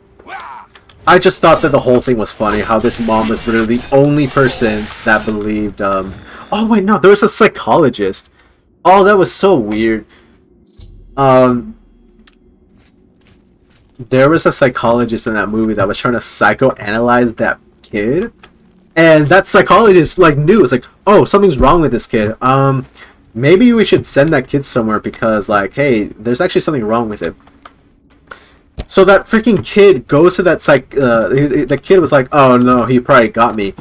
I just thought that the whole thing was funny, how this mom was literally the only person that believed, oh wait, no, there was a psychologist. Oh, that was so weird. There was a psychologist in that movie that was trying to psychoanalyze that kid. And that psychologist, like, knew. It's like, oh, something's wrong with this kid. Maybe we should send that kid somewhere because, like, hey, there's actually something wrong with him. So that freaking kid goes to that the kid was like, "Oh no, he probably got me.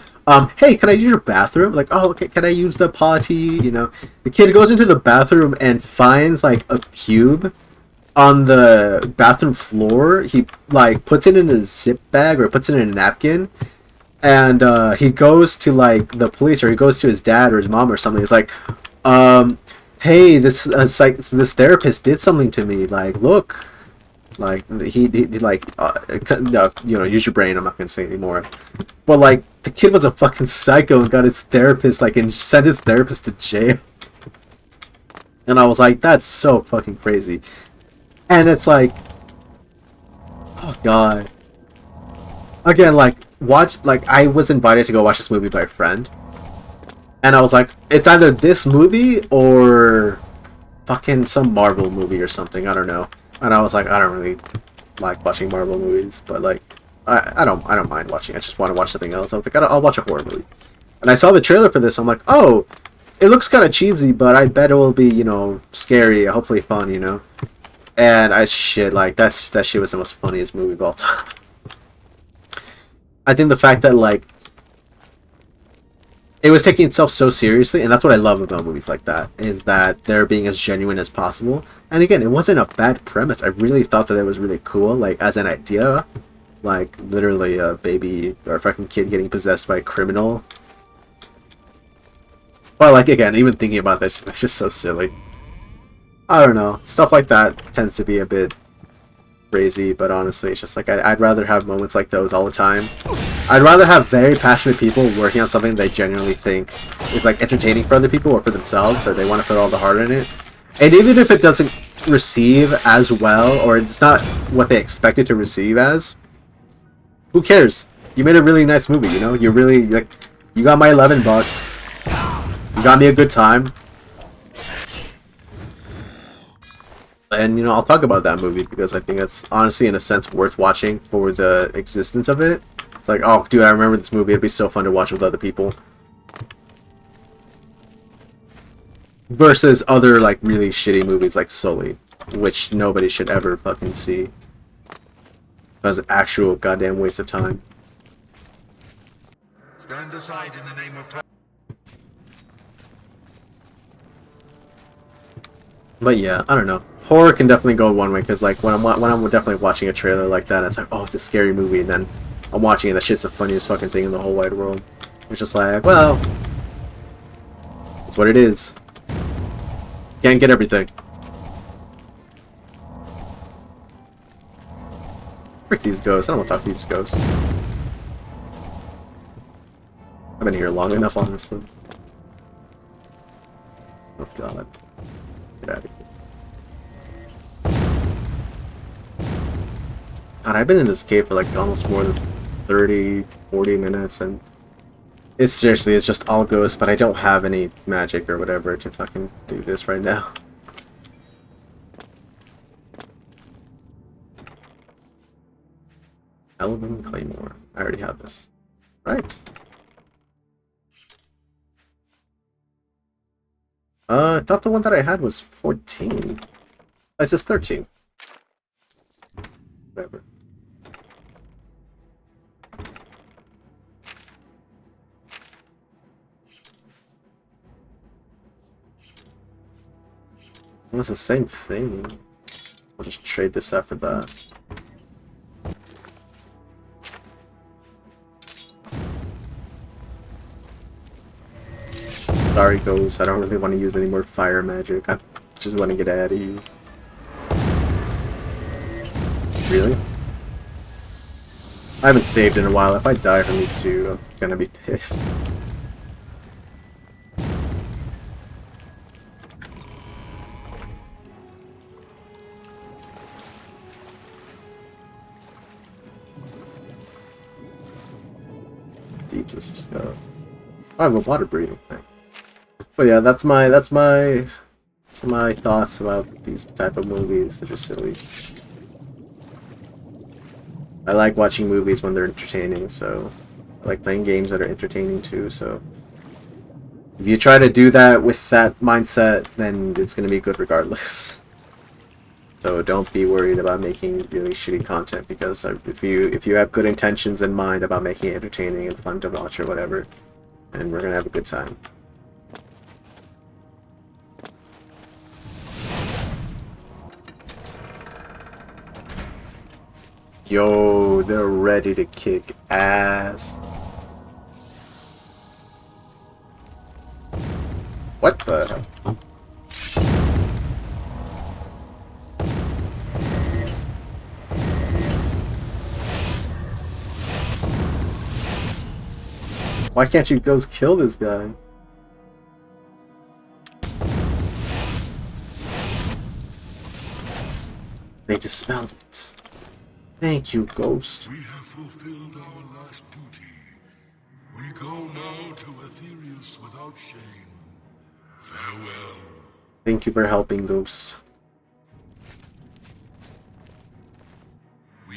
Hey, can I use your bathroom?" Like, "Oh, okay, can I use the potty?" You know, the kid goes into the bathroom and finds, like, a cube on the bathroom floor. He, like, puts it in a zip bag or puts it in a napkin. And he goes to, like, the police, or he goes to his dad or his mom or something. It's like, "Hey, this therapist did something to me. Like, look, like, he like, no, you know, use your brain. I'm not gonna say anymore." But, like, the kid was a fucking psycho and got his therapist, like, and sent his therapist to jail. And I was like, that's so fucking crazy. And it's like, oh god. Again, like, I was invited to go watch this movie by a friend, and I was like, it's either this movie or fucking some Marvel movie or something. I don't know. And I was like, I don't really like watching Marvel movies, but like, I don't mind watching. I just want to watch something else. I was like, I'll watch a horror movie. And I saw the trailer for this. I'm like, oh, it looks kind of cheesy, but I bet it will be, you know, scary, hopefully fun, you know. And that shit was the most funniest movie of all time. I think the fact that like it was taking itself so seriously, and that's what I love about movies like that, is that they're being as genuine as possible. And again, it wasn't a bad premise. I really thought that it was really cool, like as an idea, like literally a baby or a fucking kid getting possessed by a criminal. But like again, even thinking about this, it's just so silly. I don't know, stuff like that tends to be a bit crazy, but honestly, it's just like I'd rather have moments like those all the time. I'd rather have very passionate people working on something they genuinely think is like entertaining for other people or for themselves, or they want to put all the heart in it. And even if it doesn't receive as well, or it's not what they expected to receive as, who cares? You made a really nice movie, you know? You really, like, you got my $11. You got me a good time. And, you know, I'll talk about that movie because I think it's honestly, in a sense, worth watching for the existence of it. It's like, oh, dude, I remember this movie. It'd be so fun to watch with other people. Versus other, like, really shitty movies like Sully, which nobody should ever fucking see. That's an actual goddamn waste of time. Stand aside in the name of time. But yeah, I don't know. Horror can definitely go one way, because like when I'm definitely watching a trailer like that, it's like, oh, it's a scary movie, and then I'm watching it, that shit's the funniest fucking thing in the whole wide world. It's just like, well, it's what it is. Can't get everything. Frick these ghosts. I don't want to talk to these ghosts. I've been here long enough, honestly. Oh god. Get out of here. God, I've been in this cave for like almost more than 30, 40 minutes, and it's seriously, it's just all ghosts, but I don't have any magic or whatever to fucking do this right now. Elven Claymore. I already have this. Right. I thought the one that I had was 14. This is 13. Whatever. It's the same thing. I'll just trade this out for that. Sorry, Ghost. I don't really want to use any more fire magic. I just want to get out of you. Really? I haven't saved in a while. If I die from these two, I'm gonna be pissed. Deep this is oh, I have a water breathing thing. But yeah, that's my thoughts about these type of movies. They're just silly. I like watching movies when they're entertaining, so I like playing games that are entertaining too, so if you try to do that with that mindset, then it's going to be good regardless. So don't be worried about making really shitty content, because if you have good intentions in mind about making it entertaining and fun to watch or whatever, then we're going to have a good time. Yo, they're ready to kick ass. What the hell? Why can't you go kill this guy? They just smelled it. Thank you, Ghost. We have fulfilled our last duty. We go now to Aetherius without shame. Farewell. Thank you for helping, Ghost. We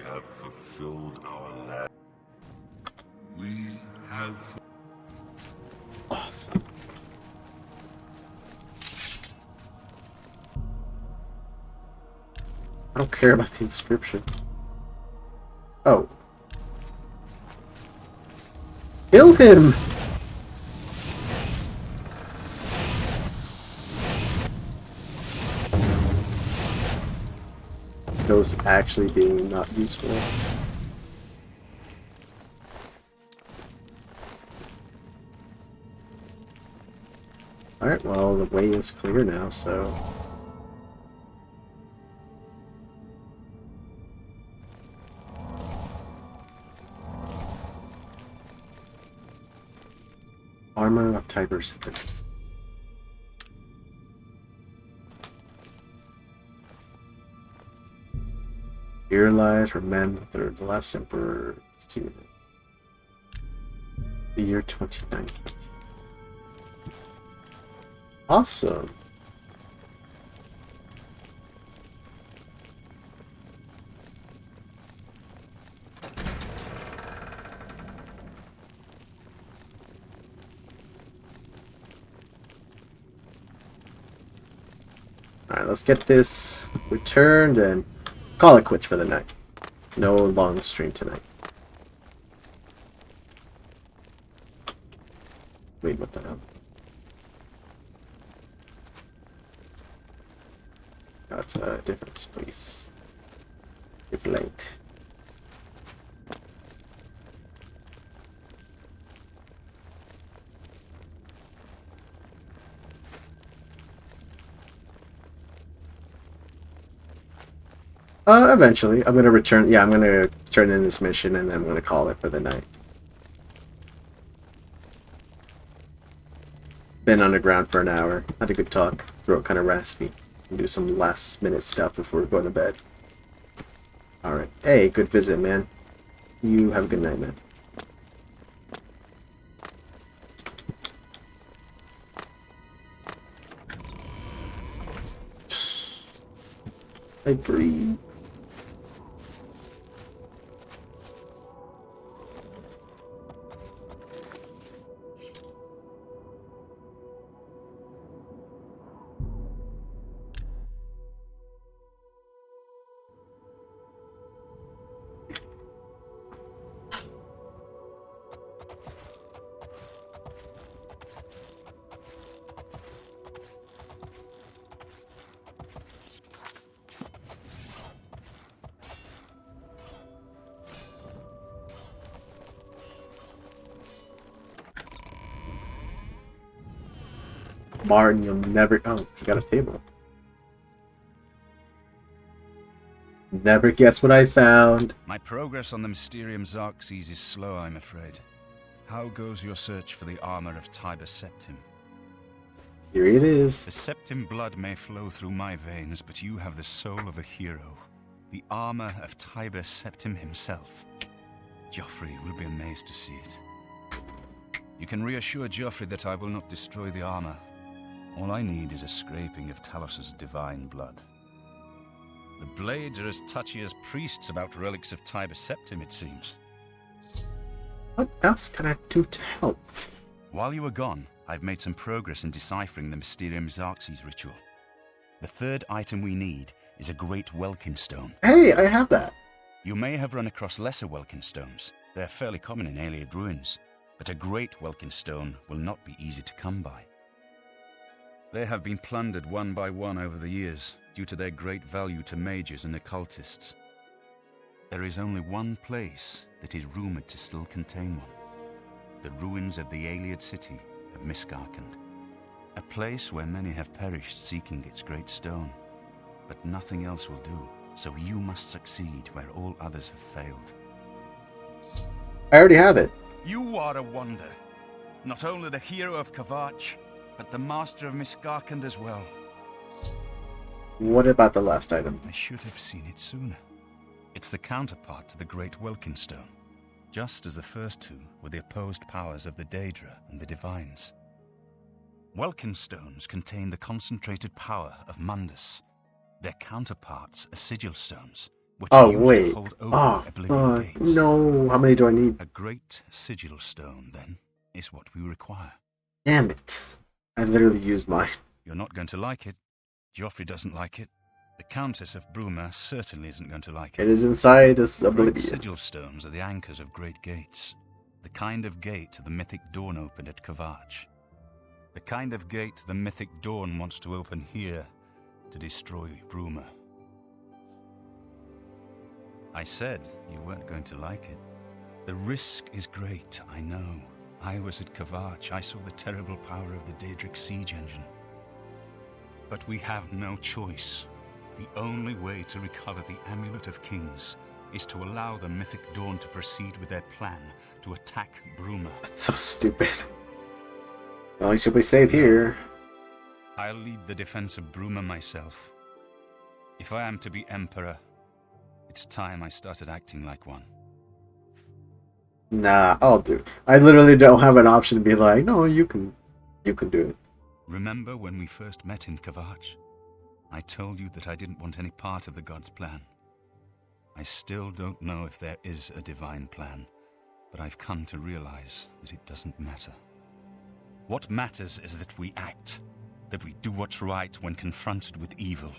have fulfilled our last. We have. Awesome. I don't care about the inscription. Oh. Kill him! Those actually being not useful. Alright, well, the way is clear now, so... Armor of Tiber's. Here lies remember the last emperor. The year 29. Awesome. Alright, let's get this returned and call it quits for the night. No long stream tonight. Wait, what the hell? That's a different space. Different. Eventually. I'm gonna return. Yeah, I'm gonna turn in this mission and then I'm gonna call it for the night. Been underground for an hour. Had a good talk. Throat kind of raspy. Do some last minute stuff before going to bed. Alright. Hey, good visit, man. You have a good night, man. I'm free. Martin, you'll never... Oh, you got a table. Never guess what I found. My progress on the Mysterium Xerxes is slow, I'm afraid. How goes your search for the armor of Tiber Septim? Here it is. The Septim blood may flow through my veins, but you have the soul of a hero. The armor of Tiber Septim himself. Joffrey will be amazed to see it. You can reassure Joffrey that I will not destroy the armor. All I need is a scraping of Talos's divine blood. The Blades are as touchy as priests about relics of Tiber Septim, it seems. What else can I do to help? While you were gone, I've made some progress in deciphering the Mysterium Xerxes ritual. The third item we need is a great Welkin stone. Hey, I have that. You may have run across lesser Welkin stones. They're fairly common in Ayleid ruins, but a great Welkin stone will not be easy to come by. They have been plundered one by one over the years, due to their great value to mages and occultists. There is only one place that is rumored to still contain one. The ruins of the Ayleid city of Miskarkand. A place where many have perished seeking its great stone. But nothing else will do, so you must succeed where all others have failed. I already have it. You are a wonder. Not only the hero of Kavach, but the master of Miskarkand as well. What about the last item? I should have seen it sooner. It's the counterpart to the Great Welkin Stone, just as the first two were the opposed powers of the Daedra and the Divines. Welkin Stones contain the concentrated power of Mundus. Their counterparts are Sigil Stones, which are used to hold open Oblivion gates. No, how many do I need? A Great Sigil Stone, then, is what we require. Damn it. I literally used mine. You're not going to like it. Joffrey doesn't like it. The Countess of Bruma certainly isn't going to like it. It is inside this Oblivion. Great Sigil Stones are the anchors of great gates. The kind of gate the mythic Dawn opened at Kavach. The kind of gate the mythic Dawn wants to open here to destroy Bruma. I said you weren't going to like it. The risk is great, I know. I was at Kavach. I saw the terrible power of the Daedric siege engine. But we have no choice. The only way to recover the Amulet of Kings is to allow the mythic Dawn to proceed with their plan to attack Bruma. That's so stupid. At least you'll be safe here. I'll lead the defense of Bruma myself. If I am to be Emperor, it's time I started acting like one. Nah, I'll do it. I literally don't have an option to be like, no, you can do it. Remember when we first met in Kavach? I told you that I didn't want any part of the gods' plan. I still don't know if there is a divine plan, but I've come to realize that it doesn't matter. What matters is that we act, that we do what's right when confronted with evil.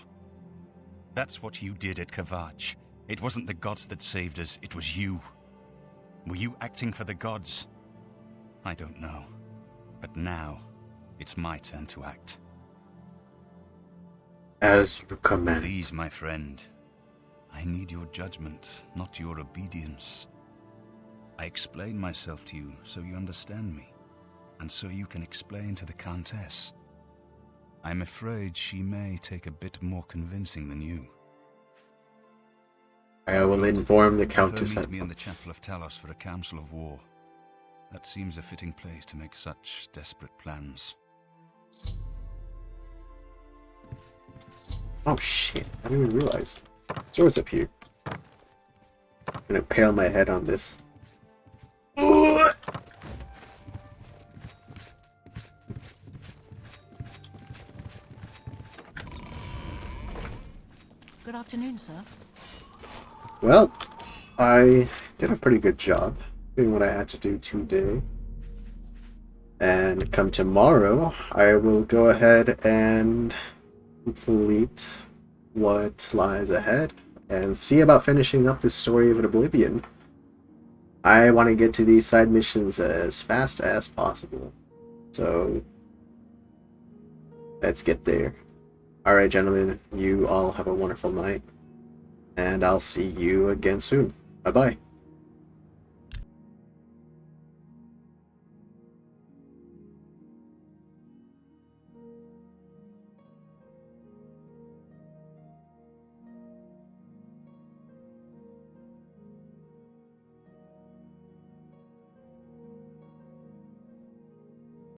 That's what you did at Kavach. It wasn't the gods that saved us, it was you. Were you acting for the gods? I don't know. But now, it's my turn to act. As you command. Please, my friend. I need your judgment, not your obedience. I explain myself to you so you understand me, and so you can explain to the Countess. I'm afraid she may take a bit more convincing than you. I will inform the Countess Meet at me in the once. Chapel of Talos for a council of war. That seems a fitting place to make such desperate plans. Oh shit, I didn't even realize. Sword's up here. I'm gonna impale my head on this. Good afternoon, sir. Well, I did a pretty good job doing what I had to do today. And come tomorrow, I will go ahead and complete what lies ahead and see about finishing up this story of Oblivion. I want to get to these side missions as fast as possible. So, let's get there. Alright, gentlemen, you all have a wonderful night. And I'll see you again soon. Bye-bye.